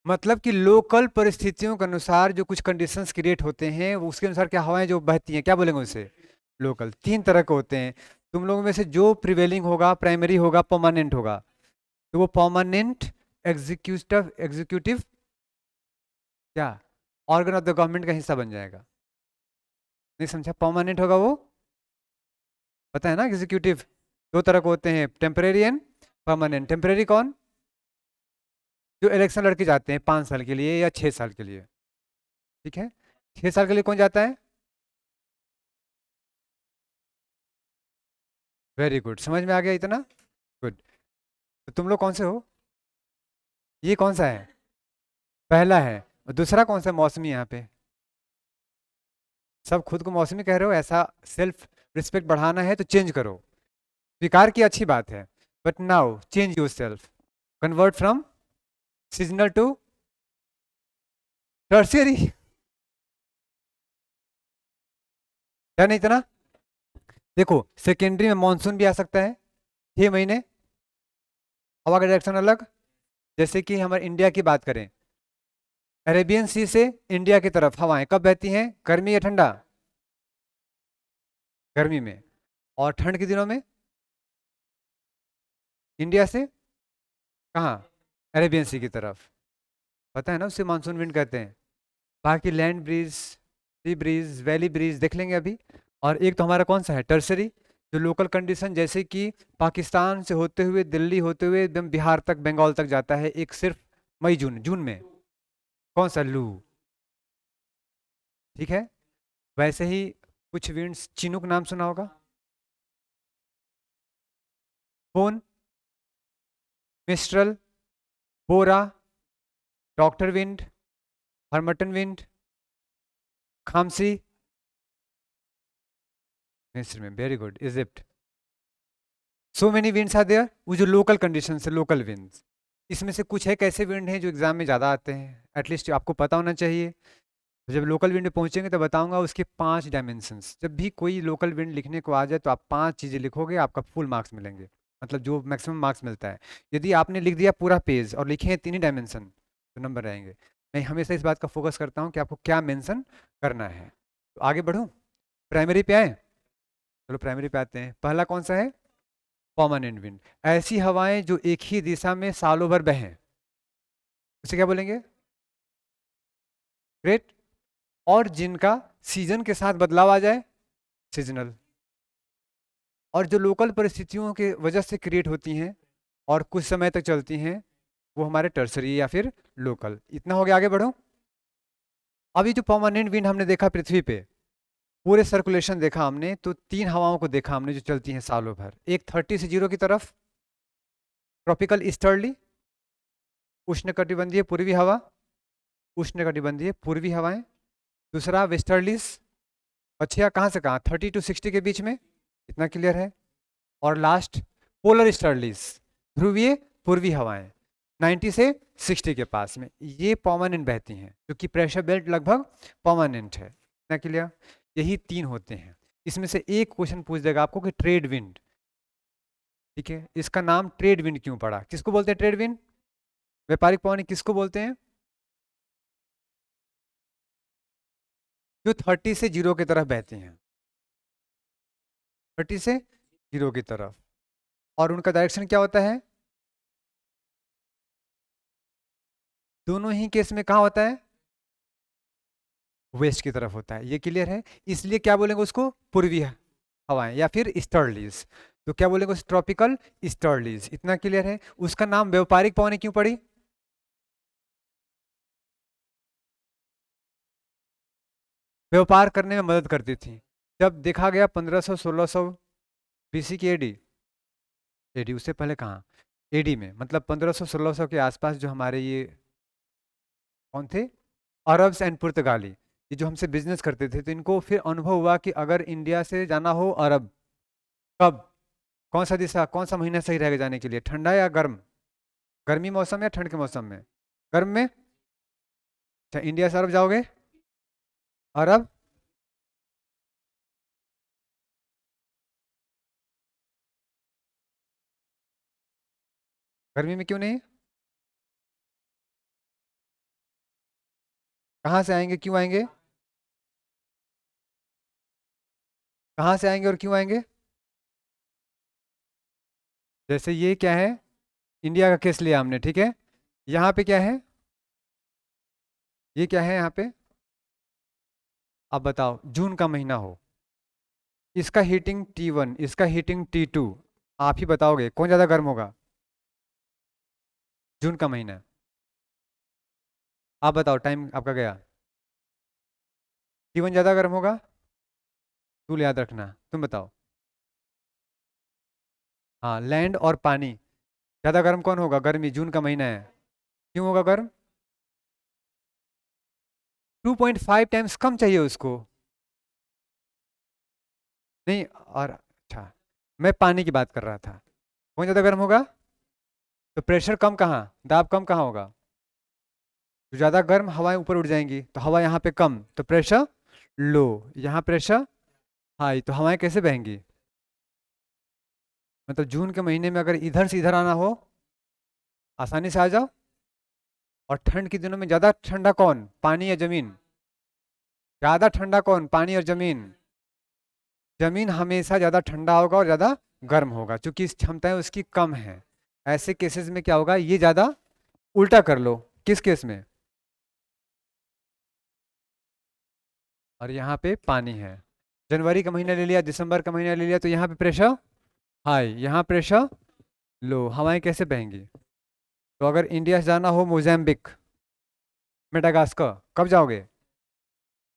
मतलब कि लोकल परिस्थितियों के अनुसार जो कुछ कंडीशंस क्रिएट होते हैं वो उसके अनुसार क्या हवाएं जो बहती हैं क्या बोलेंगे उसे? लोकल। 3 तरह के होते हैं, तुम लोगों में से जो प्रिवेलिंग होगा, प्राइमरी होगा, परमानेंट होगा, तो वो परमानेंट एग्जीक्यूटिव एग्जीक्यूटिव क्या, ऑर्गन ऑफ द गवर्नमेंट का हिस्सा बन जाएगा। नहीं समझा? परमानेंट होगा वो, पता है ना, एग्जीक्यूटिव 2 तरह के होते हैं, टेम्परेरी एंड परमानेंट। टेम्परेरी कौन? जो इलेक्शन लड़के जाते हैं 5 साल के लिए या 6 साल के लिए, ठीक है, 6 साल के लिए कौन जाता है? वेरी गुड, समझ में आ गया इतना? गुड। तो तुम लोग कौन से हो? ये कौन सा है? पहला है। और दूसरा कौन सा? मौसमी। यहाँ पे सब खुद को मौसमी कह रहे हो, ऐसा सेल्फ रिस्पेक्ट बढ़ाना है तो चेंज करो, स्वीकार की अच्छी बात है, but now change yourself, convert from seasonal to tertiary. Done इतना? देखो सेकेंडरी में मानसून भी आ सकता है, 6 महीने, हवा का डायरेक्शन अलग। जैसे कि हमारे इंडिया की बात करें, अरेबियन सी से इंडिया की तरफ हवाएं कब बहती हैं? गर्मी या ठंडा? गर्मी में। और ठंड के दिनों में इंडिया से कहाँ? अरेबियन सी की तरफ, पता है ना, उससे मानसून विंड कहते हैं। बाकी land breeze, sea breeze, valley breeze देख लेंगे अभी। और एक तो हमारा कौन सा है? टर्सरी, जो लोकल कंडीशन, जैसे कि पाकिस्तान से होते हुए, दिल्ली होते हुए एकदम बिहार तक, बंगाल तक जाता है, एक सिर्फ मई जून, जून में, कौन सा? लू, ठीक है। वैसे ही कुछ विंड्स, चिनूक नाम सुना होगा, foehn, mistral, bora, doctor wind, harmattan wind, khamsin, मिस्र में, very good, Egypt. So many winds are there, वो जो लोकल कंडीशन है, लोकल विंड्स। इसमें से कुछ एक ऐसे विंड हैं जो एग्जाम में ज़्यादा आते हैं, एटलीस्ट आपको पता होना चाहिए। तो जब लोकल विंड पे पहुंचेंगे तो बताऊंगा उसके 5 डायमेंशंस। जब भी कोई लोकल विंड लिखने को आ जाए तो आप 5 चीज़ें लिखोगे, आपका फुल मार्क्स मिलेंगे, मतलब जो मैक्सिमम मार्क्स मिलता है। यदि आपने लिख दिया पूरा पेज और लिखे हैं 3 ही डायमेंशन तो नंबर रहेंगे। मैं हमेशा इस बात का फोकस करता हूँ कि आपको क्या मेंशन करना है। तो आगे बढ़ूँ, प्राइमरी पे आए। चलो प्राइमरी पे आते हैं। पहला कौन सा है? Permanent wind. ऐसी हवाएं जो एक ही दिशा में सालों भर बहें, उसे क्या बोलेंगे? ग्रेट। और जिनका सीजन के साथ बदलाव आ जाए, सीजनल। और जो लोकल परिस्थितियों के वजह से क्रिएट होती हैं और कुछ समय तक चलती हैं, वो हमारे टर्सरी या फिर लोकल। इतना हो गया, आगे बढ़ो। अभी जो परमानेंट विंड हमने देखा पृथ्वी पे, पूरे सर्कुलेशन देखा हमने, तो 3 हवाओं को देखा हमने जो चलती हैं सालों भर। एक 30 से 0 की तरफ, ट्रॉपिकल ईस्टर्ली, उष्णकटिबंधीय पूर्वी हवा, उष्णकटिबंधीय पूर्वी हवाएं। दूसरा वेस्टर्लीज, पछिया कहाँ से कहाँ, 30 to 60 के बीच में। इतना क्लियर है। और लास्ट पोलर ईस्टर्लीज, ध्रुवीय पूर्वी हवाएं, 90 से 60 के पास में। ये परमानेंट बहती हैं क्योंकि प्रेशर बेल्ट लगभग परमानेंट है। इतना क्लियर। यही 3 होते हैं। इसमें से एक क्वेश्चन पूछ देगा आपको कि ट्रेड विंड, ठीक है, इसका नाम ट्रेड विंड क्यों पड़ा? किसको बोलते हैं ट्रेड विंड? व्यापारिक पवन किसको बोलते हैं? जो 30 से 0 की तरफ बहती हैं, 30 से 0 की तरफ। और उनका डायरेक्शन क्या होता है? दोनों ही केस में कहाँ होता है? वेस्ट की तरफ होता है। ये क्लियर है। इसलिए क्या बोलेंगे उसको? पूर्वी हवाएं या फिर ईस्टर्लीज। तो क्या बोलेंगे उस? Tropical easterlies. इतना क्लियर है। उसका नाम व्यापारिक पवनें क्यों पड़ी? व्यापार करने में मदद करती थी। जब देखा गया 1500-1600 बीसी की एडी, एडी उससे पहले कहाँ, एडी में, मतलब 1500-1600 के आसपास जो हमारे ये कौन थे, अरब्स एंड पुर्तगाली, ये जो हमसे बिजनेस करते थे, तो इनको फिर अनुभव हुआ कि अगर इंडिया से जाना हो अरब, कब, कौन सा दिशा, कौन सा महीना सही रहेगा जाने के लिए, ठंडा या गर्म? गर्मी मौसम या ठंड के मौसम में? गर्म में। अच्छा, इंडिया से अरब जाओगे, अरब। गर्मी में क्यों नहीं? कहाँ से आएंगे, क्यों आएंगे? कहाँ से आएंगे और क्यों आएंगे? जैसे ये क्या है, इंडिया का केस लिया हमने, ठीक है। यहाँ पे क्या है, ये क्या है यहाँ पे? अब बताओ, जून का महीना हो, इसका हीटिंग T1, इसका हीटिंग T2, आप ही बताओगे कौन ज़्यादा गर्म होगा? जून का महीना। आप बताओ, टाइम आपका गया। T1 ज़्यादा गर्म होगा। रूल याद रखना, तुम बताओ। हाँ, लैंड और पानी। ज़्यादा गर्म कौन होगा? गर्मी, जून का महीना है। क्यों होगा गर्म? 2.5 टाइम्स कम चाहिए उसको। नहीं, और अच्छा, मैं पानी की बात कर रहा था। कौन ज़्यादा गर्म होगा? तो प्रेशर कम कहाँ, दाब कम कहाँ होगा? तो ज़्यादा गर्म हवाएं ऊपर उड़ जाएंगी, तो हवा यहाँ पे कम, तो प्रेशर लो। यहाँ प्रेशर हाई, तो हवाएं कैसे बहेंगी? मतलब जून के महीने में अगर इधर से इधर आना हो, आसानी से आ जाओ। और ठंड के दिनों में ज़्यादा ठंडा कौन, पानी या जमीन? ज़्यादा ठंडा कौन, पानी और जमीन? जमीन हमेशा ज़्यादा ठंडा होगा और ज़्यादा गर्म होगा, क्योंकि इस क्षमताएं उसकी कम है। ऐसे केसेस में क्या होगा, ये ज़्यादा, उल्टा कर लो, किस केस में? और यहाँ पे पानी है। जनवरी का महीना ले लिया, दिसंबर का महीना ले लिया, तो यहाँ पे प्रेशर हाई, यहाँ प्रेशर लो, हवाएं कैसे बहेंगी? तो अगर इंडिया से जाना हो मोजाम्बिक, मेडागास्कर, कब जाओगे?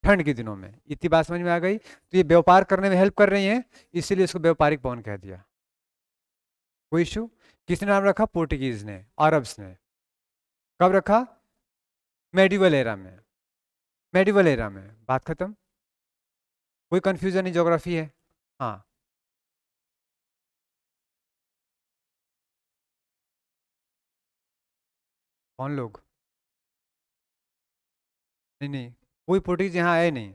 ठंड के दिनों में। इतनी बात समझ में आ गई? तो ये व्यापार करने में हेल्प कर रही हैं, इसीलिए इसको व्यापारिक पवन कह दिया। कोई इशू? किसने नाम रखा? पोर्टुगीज ने, अरब्स ने। कब रखा? मेडिवल एरा में। मेडिवल एरा में, बात खत्म। कोई कंफ्यूजन नहीं, ज्योग्राफी है। हाँ। कौन लोग? नहीं नहीं, कोई पोर्टुगीज यहाँ आए नहीं।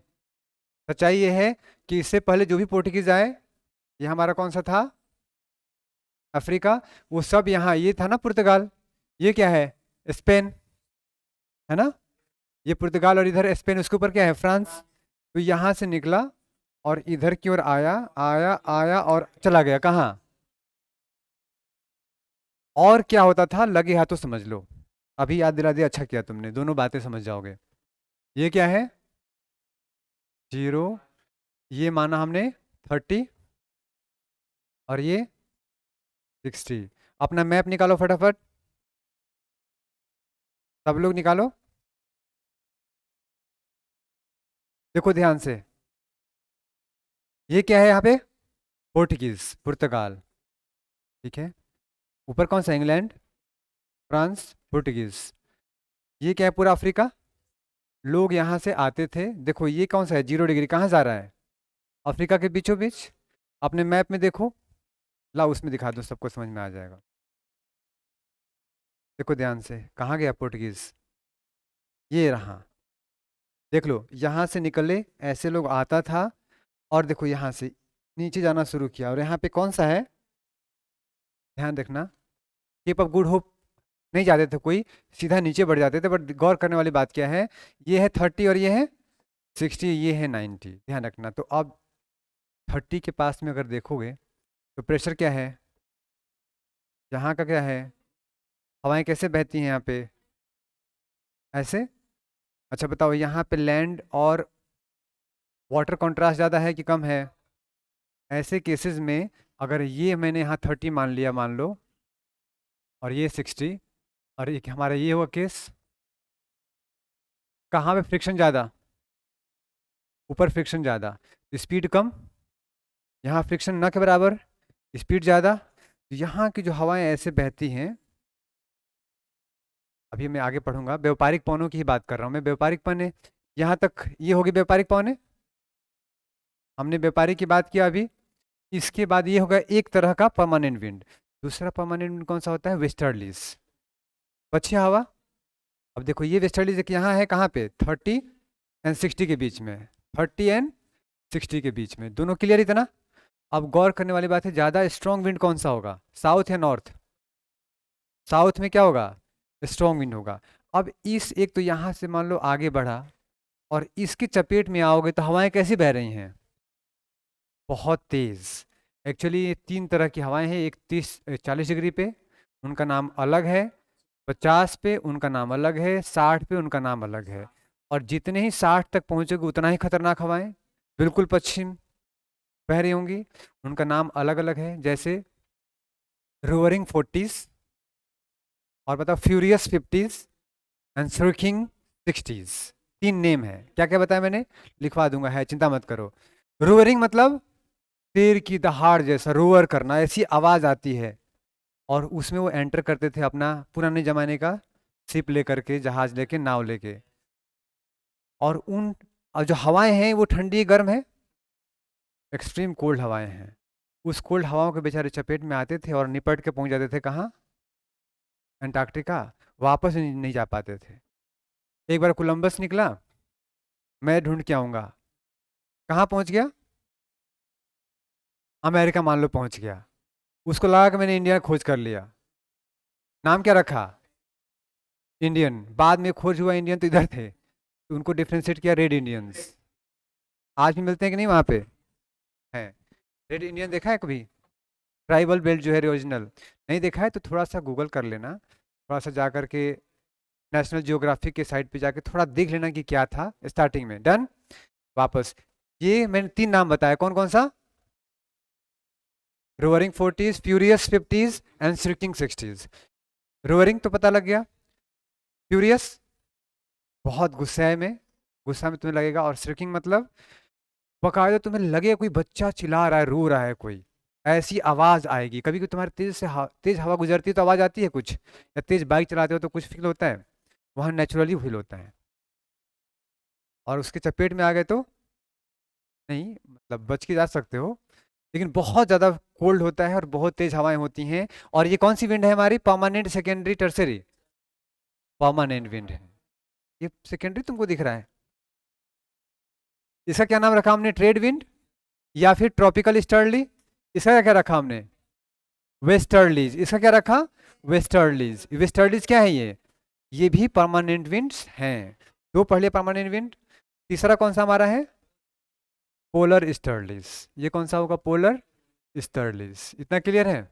सच्चाई ये है कि इससे पहले जो भी पोर्टुगीज आए, ये हमारा कौन सा था, अफ्रीका, वो सब यहाँ, ये था ना पुर्तगाल, ये क्या है, स्पेन, है ना, ये पुर्तगाल, और इधर स्पेन, उसके ऊपर क्या है, फ्रांस। तो यहाँ से निकला और इधर की ओर आया, आया आया और चला गया कहाँ? और क्या होता था, लगे हाथों समझ लो। अभी याद दिला दिया, अच्छा किया तुमने, दोनों बातें समझ जाओगे। ये क्या है, 0, ये माना हमने 30, और ये 60। अपना मैप निकालो फटाफट, सब लोग निकालो, देखो ध्यान से। ये क्या है यहाँ पे, पोर्टुगीज, पुर्तगाल, ठीक है। ऊपर कौन सा, इंग्लैंड, फ्रांस, पुर्तगीज। ये क्या है, पूरा अफ्रीका। लोग यहाँ से आते थे, देखो ये कौन सा है, 0 डिग्री, कहाँ जा रहा है, अफ्रीका के बीचों बीच। अपने मैप में देखो, ला उसमें दिखा दो, सबको समझ में आ जाएगा। देखो ध्यान से, कहाँ गया पोर्टुगीज, ये रहा, देख लो, यहाँ से निकले, ऐसे लोग आता था, और देखो यहाँ से नीचे जाना शुरू किया, और यहाँ पे कौन सा है, ध्यान देखना, केप ऑफ गुड होप नहीं जाते थे कोई, सीधा नीचे बढ़ जाते थे। बट गौर करने वाली बात क्या है, ये है 30 और ये है 60, ये है 90, ध्यान रखना। तो अब 30 के पास में अगर देखोगे तो प्रेशर क्या है, यहाँ का क्या है, हवाएं कैसे बहती हैं यहाँ पे, ऐसे। अच्छा बताओ, यहाँ पे लैंड और वाटर कंट्रास्ट ज़्यादा है कि कम है? ऐसे केसेस में अगर ये मैंने यहाँ 30 मान लिया, मान लो, और ये 60, और एक हमारा ये हुआ केस, कहाँ पे फ्रिक्शन ज़्यादा, ऊपर फ्रिक्शन ज़्यादा, स्पीड कम, यहाँ फ्रिक्शन न के बराबर, स्पीड ज़्यादा। तो यहाँ की जो हवाएं ऐसे बहती हैं, अभी मैं आगे पढ़ूंगा, व्यापारिक पवनों की ही बात कर रहा हूँ मैं, व्यापारिक पवन, यहाँ तक ये होगी व्यापारिक पवन, हमने व्यापारिक की बात किया अभी। इसके बाद ये होगा एक तरह का परमानेंट विंड। दूसरा परमानेंट विंड कौन सा होता है, वेस्टर्लीज, पश्चिम हवा। अब देखो ये वेस्टर्लीज एक यहाँ है, कहाँ पे, 30 एंड 60 के बीच में, 30 एंड 60 के बीच में, दोनों क्लियर इतना। अब गौर करने वाली बात है, ज़्यादा स्ट्रॉन्ग विंड कौन सा होगा, साउथ या नॉर्थ? साउथ में क्या होगा, स्ट्रॉन्ग विंड होगा। अब इस एक तो यहाँ से मान लो आगे बढ़ा, और इसकी चपेट में आओगे तो हवाएं कैसी बह रही हैं, बहुत तेज। एक्चुअली ये 3 तरह की हवाएं हैं, एक 40 डिग्री पे, उनका नाम अलग है, 50 पे उनका नाम अलग है, 60 पे उनका नाम अलग है। और जितने ही 60 तक पहुंचोगे उतना ही खतरनाक हवाएं बिल्कुल पश्चिम बह रही होंगी, उनका नाम अलग अलग है, जैसे रोअरिंग 40s, और बताओ furious 50s and सर्किंग 60s। 3 name है, क्या क्या बताया मैंने, लिखवा दूंगा, है चिंता मत करो। रोअरिंग मतलब शेर की दहाड़ जैसा रोअर करना, ऐसी आवाज आती है, और उसमें वो एंटर करते थे अपना पुराने जमाने का शिप लेकर के, जहाज लेके, नाव लेके, और उन, और जो हवाएं हैं वो ठंडी गर्म है, एक्सट्रीम कोल्ड हवाएं हैं। उस कोल्ड हवाओं के बेचारे चपेट में आते थे और निपट के पहुंच जाते थे कहाँ, अंटार्कटिका, वापस नहीं जा पाते थे। एक बार कोलंबस निकला, मैं ढूंढ के आऊंगा, कहाँ पहुंच गया, अमेरिका मान लो पहुंच गया, उसको लगा कि मैंने इंडिया खोज कर लिया, नाम क्या रखा, इंडियन। बाद में खोज हुआ इंडियन तो इधर थे, तो उनको डिफ्रेंशिएट किया रेड इंडियंस। आज भी मिलते हैं कि नहीं वहाँ पे, हैं। रेड इंडियन देखा है कभी, ट्राइबल बेल्ट जो है ओरिजिनल, नहीं देखा है तो थोड़ा सा गूगल कर लेना, थोड़ा सा जा करके नेशनल जियोग्राफिक के साइट पे जाके थोड़ा देख लेना कि क्या था स्टार्टिंग में। डन, वापस, ये मैंने 3 नाम बताया, कौन कौन सा, roaring 40s, furious 50s and shrieking 60s। Roaring तो पता लग गया, फ्यूरियस बहुत गुस्सा में तुम्हें लगेगा, और श्रिकिंग मतलब बकायदा तुम्हें लगे कोई बच्चा चिल्ला रहा है, रो रहा है कोई, ऐसी आवाज आएगी। कभी कभी तुम्हारे तेज से तेज हवा गुजरती है तो आवाज आती है कुछ, या तेज बाइक चलाते हो तो कुछ फील होता है, वहाँ नेचुरली फील होता है। और उसके चपेट में आ गए तो नहीं, मतलब बच के जा सकते हो, लेकिन बहुत ज़्यादा कोल्ड होता है और बहुत तेज हवाएं होती हैं। और ये कौन सी विंड है हमारी, permanent, secondary, tertiary, permanent wind है। ये सेकेंडरी तुमको दिख रहा है। इसका क्या नाम रखा हमने, ट्रेड विंड या फिर ट्रॉपिकल स्टर्ली। इसका क्या रखा हमने, वेस्टर्लीज। इसका क्या रखा, वेस्टर्लीज। वेस्टर्लीज क्या है ये भी परमानेंट विंड्स हैं। दो पहले परमानेंट विंड, तीसरा कौन सा हमारा है, पोलर स्टर्लीज। ये कौन सा होगा, पोलर स्टर्लीज। इतना क्लियर है।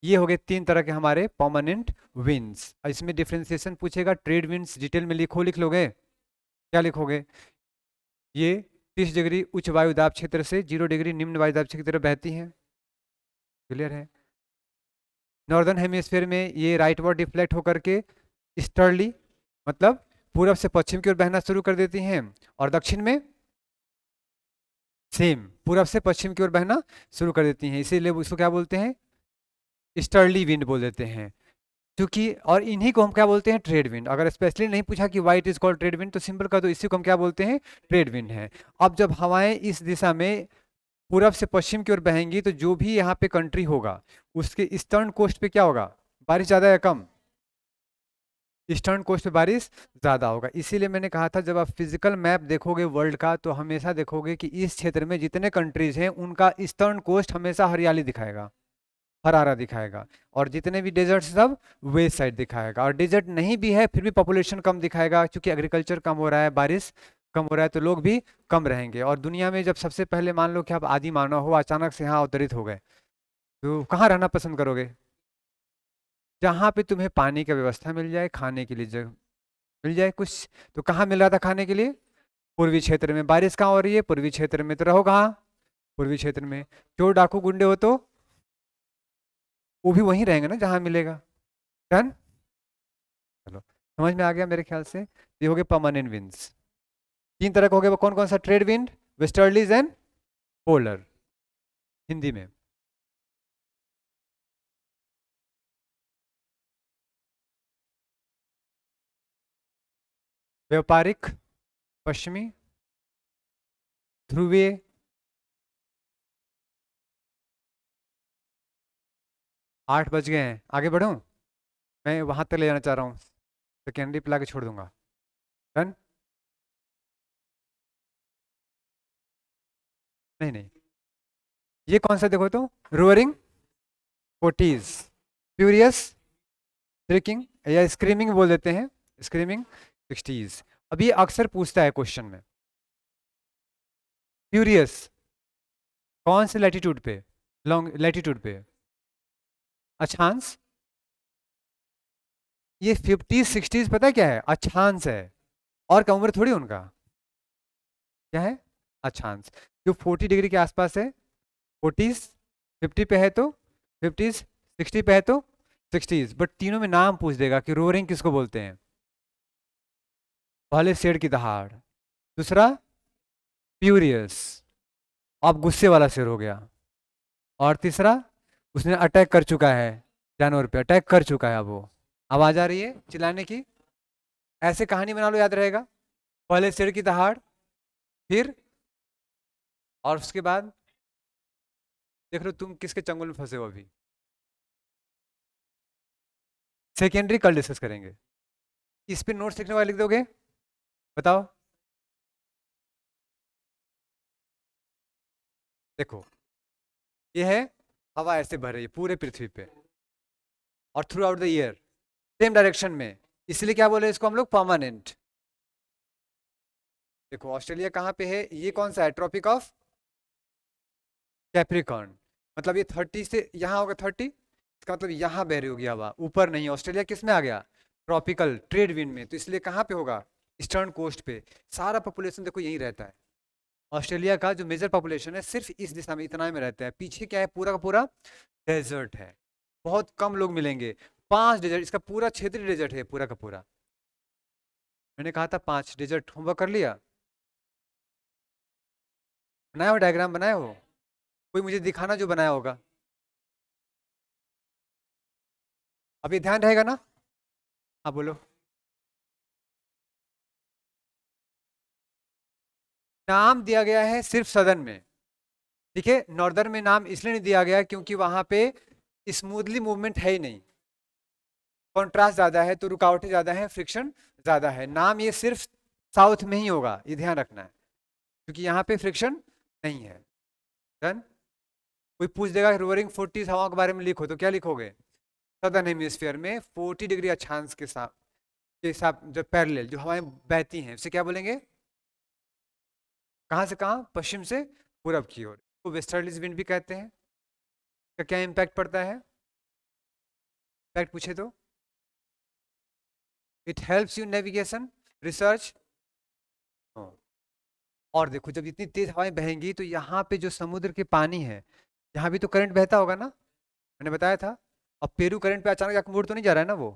ये हो गए तीन तरह के हमारे परमानेंट विंड्स। इसमें डिफ्रेंसिएशन पूछेगा, ट्रेड विंड्स डिटेल में लिखो, लिख लोगे, क्या लिखोगे, ये 30 डिग्री उच्च वायु दाब क्षेत्र से 0 डिग्री निम्न वायु दाब क्षेत्र की तरफ बहती हैं। क्लियर है। नॉर्दर्न हेमिस्फीयर में ये राइट वर्ड डिफ्लेक्ट होकर के ईस्टर्ली मतलब पूरब से पश्चिम की ओर बहना शुरू कर देती हैं, और दक्षिण में सेम पूरब से पश्चिम की ओर बहना शुरू कर देती हैं। इसीलिए उसको क्या बोलते हैं, ईस्टर्ली विंड बोल देते हैं। क्योंकि और इन्हीं को हम क्या बोलते हैं, ट्रेड विंड। अगर स्पेशली नहीं पूछा कि white is called trade wind तो सिंपल कर दो, इसी को हम क्या बोलते हैं, ट्रेड विंड है। अब जब हवाएं इस दिशा में पूरब से पश्चिम की ओर बहेंगी तो जो भी यहाँ पे कंट्री होगा उसके ईस्टर्न कोस्ट पे क्या होगा, बारिश ज्यादा या कम, ईस्टर्न कोस्ट पे बारिश ज्यादा होगा। इसीलिए मैंने कहा था जब आप फिजिकल मैप देखोगे वर्ल्ड का तो हमेशा देखोगे कि इस क्षेत्र में जितने कंट्रीज हैं उनका ईस्टर्न कोस्ट हमेशा हरियाली दिखाएगा, हरारा दिखाएगा, और जितने भी डेजर्ट सब वेस्ट साइड दिखाएगा। और डेजर्ट नहीं भी है फिर भी पॉपुलेशन कम दिखाएगा, क्योंकि एग्रीकल्चर कम हो रहा है, बारिश कम हो रहा है, तो लोग भी कम रहेंगे। और दुनिया में जब सबसे पहले मान लो कि आप आदि मानव हो अचानक से यहाँ अवतरित हो गए तो कहाँ रहना पसंद करोगे, जहाँ पे तुम्हें पानी की व्यवस्था मिल जाए, खाने के लिए जगह मिल जाए कुछ। तो कहाँ मिल रहा था खाने के लिए, पूर्वी क्षेत्र में। बारिश कहाँ हो रही है, पूर्वी क्षेत्र में, तो रहो कहाँ, पूर्वी क्षेत्र में। चोर डाकू गुंडे हो तो वो भी वहीं रहेंगे ना जहाँ मिलेगा। डन, चलो समझ में आ गया मेरे ख्याल से। ये हो गए परमानेंट विंड्स, तीन तरह के हो गए। वो कौन कौन सा, trade wind, westerlies and polar. Hindi में व्यापारिक, पश्चिमी, ध्रुवीय, 8 बज गए हैं, आगे बढ़ूं, मैं वहां तक ले जाना चाह रहा हूँ, सेकेंडरी पे लाके छोड़ दूंगा। डन, नहीं नहीं, ये कौन सा देखो तो, रोअरिंग 40s, फ्यूरियस श्रिकिंग या स्क्रीमिंग बोल देते हैं, स्क्रीमिंग 60s। अब ये अक्सर पूछता है क्वेश्चन में, फ्यूरियस कौन से लैटिट्यूड पे, लॉन्ग लैटिट्यूड पे, अक्षांश। ये 50s 60s पता है क्या है, अक्षांश है, और क्या उम्र थोड़ी उनका, क्या है, अक्षांश। जो 40 डिग्री के आसपास है 40s, 50 पे है तो 50s, 60 पे है तो 60s। बट तीनों में नाम पूछ देगा कि रोरिंग किसको बोलते हैं, पहले शेर की दहाड़, दूसरा फ्यूरियस अब गुस्से वाला शेर हो गया, और तीसरा उसने अटैक कर चुका है, जानवर पे अटैक कर चुका है। अब वो आवाज आ रही है चिल्लाने की, ऐसे कहानी बना लो, याद रहेगा। पहले शेर की दहाड़, फिर और उसके बाद देख लो तुम किसके चंगुल में फंसे हो अभी। सेकेंडरी कल डिस्कस करेंगे। इस पे नोट्स लिखने वाले लिख दोगे, बताओ। देखो ये है, हवा ऐसे भर रही है पूरे पृथ्वी पे और through out the year same direction में, इसलिए क्या बोले इसको हम लोग, परमानेंट। देखो ऑस्ट्रेलिया कहाँ पे है, ये कौन सा है, ट्रॉपिक ऑफ कैप्रिकॉर्न। मतलब ये 30 से यहाँ होगा 30, इसका मतलब यहाँ बह रही होगी हवा, ऊपर नहीं। ऑस्ट्रेलिया किस में आ गया, ट्रॉपिकल ट्रेड विंड में, तो इसलिए कहाँ पे होगा, ईस्टर्न कोस्ट पे। सारा पॉपुलेशन देखो यही रहता है, ऑस्ट्रेलिया का जो मेजर पॉपुलेशन है सिर्फ इस दिशा में इतना में रहता है। पीछे क्या है, पूरा का पूरा डेजर्ट है, बहुत कम लोग मिलेंगे। 5 डेजर्ट, इसका पूरा क्षेत्र डेजर्ट है पूरा का पूरा। मैंने कहा था 5 डेजर्ट, होमवर्क कर लिया, बनाया हो डायग्राम, बनाया हो, कोई मुझे दिखाना जो बनाया होगा। अभी ध्यान रहेगा ना, हाँ बोलो। नाम दिया गया है सिर्फ सदर्न में, ठीक है। नॉर्दर्न में नाम इसलिए नहीं दिया गया क्योंकि वहां पे स्मूथली मूवमेंट है ही नहीं, कॉन्ट्रास्ट ज़्यादा है तो रुकावटें ज़्यादा है, फ्रिक्शन ज़्यादा है। नाम ये सिर्फ साउथ में ही होगा, ये ध्यान रखना है, क्योंकि यहाँ पे फ्रिक्शन नहीं है। डन। कोई पूछ देगा रोवरिंग 40 हवाओं के बारे में लिखो, तो क्या लिखोगे? सदर्न हेमिस्फीयर में 40 डिग्री अक्षांश के साथ जो पैरेलल जो हवाएं बहती हैं उसे क्या बोलेंगे? कहाँ से कहाँ? पश्चिम से पूरब की ओर, तो वेस्टर्लीज विंड भी कहते हैं। का क्या इम्पैक्ट पड़ता है? इम्पैक्ट पूछे तो it helps you navigation, research. और देखो जब इतनी तेज हवाएं बहेंगी तो यहाँ पे जो समुद्र के पानी है, यहाँ भी तो करंट बहता होगा ना, मैंने बताया था। अब पेरू करंट पे अचानक जाकर मुड़ तो नहीं जा रहा है ना वो,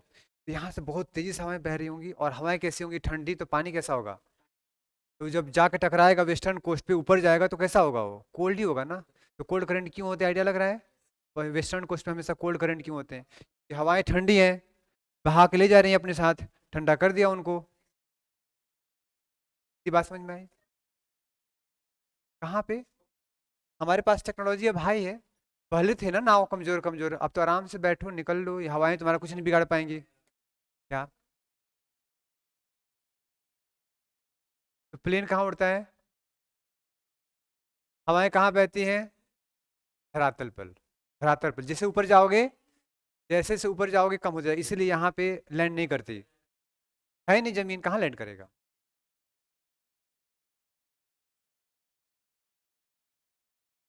तो यहाँ से बहुत तेजी से हवाएं बह रही होंगी, और हवाएं कैसी होंगी? ठंडी, तो पानी कैसा होगा? तो जब जाके टकराएगा वेस्टर्न कोस्ट पे ऊपर जाएगा तो कैसा होगा? वो कोल्ड ही होगा ना। तो कोल्ड करंट क्यों होते हैं, आइडिया लग रहा है? वेस्टर्न कोस्ट पे हमेशा कोल्ड करंट क्यों होते हैं? कि हवाएं ठंडी हैं, बहा के ले जा रही हैं अपने साथ, ठंडा कर दिया उनको। ये बात समझ में आई? कहाँ पे? हमारे पास टेक्नोलॉजी अब हाई है। पहले थे ना नाव कमजोर कमजोर, अब तो आराम से बैठो, निकल लो, ये हवाएं तुम्हारा कुछ नहीं बिगाड़ पाएंगी। क्या? तो प्लेन कहाँ उड़ता है? हवाएं कहाँ बहती हैं? धरातल पर। धरातल पर जैसे ऊपर जाओगे, जैसे से ऊपर जाओगे कम हो जाएगा, इसीलिए यहाँ पे लैंड नहीं करती है, नहीं जमीन कहाँ लैंड करेगा?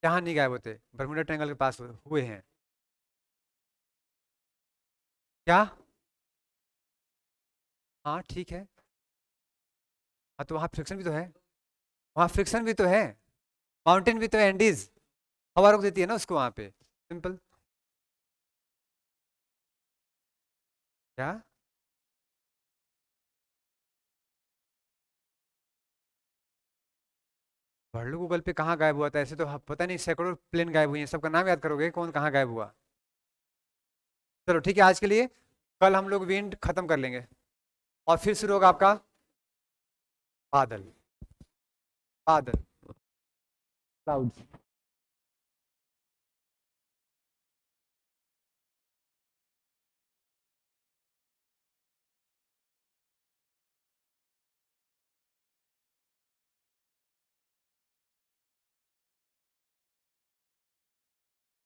यहाँ नहीं गायब होते, बरमुडा ट्रायंगल के पास हुए हैं। क्या? हाँ ठीक है। हाँ तो वहाँ फ्रिक्शन भी तो है, वहाँ फ्रिक्शन भी तो है, माउंटेन भी तो है, एंडीज हवा रोक देती है ना उसको वहाँ पे, सिंपल। क्या? भरलू गूगल पे कहाँ गायब हुआ था? ऐसे तो पता नहीं, सैकड़ों प्लेन गायब हुए हैं, सबका नाम याद करोगे कौन कहाँ गायब हुआ? चलो ठीक है आज के लिए, कल हम लोग विंड खत्म कर लेंगे, और फिर शुरू होगा आपका बादल। बादल, क्लाउड्स।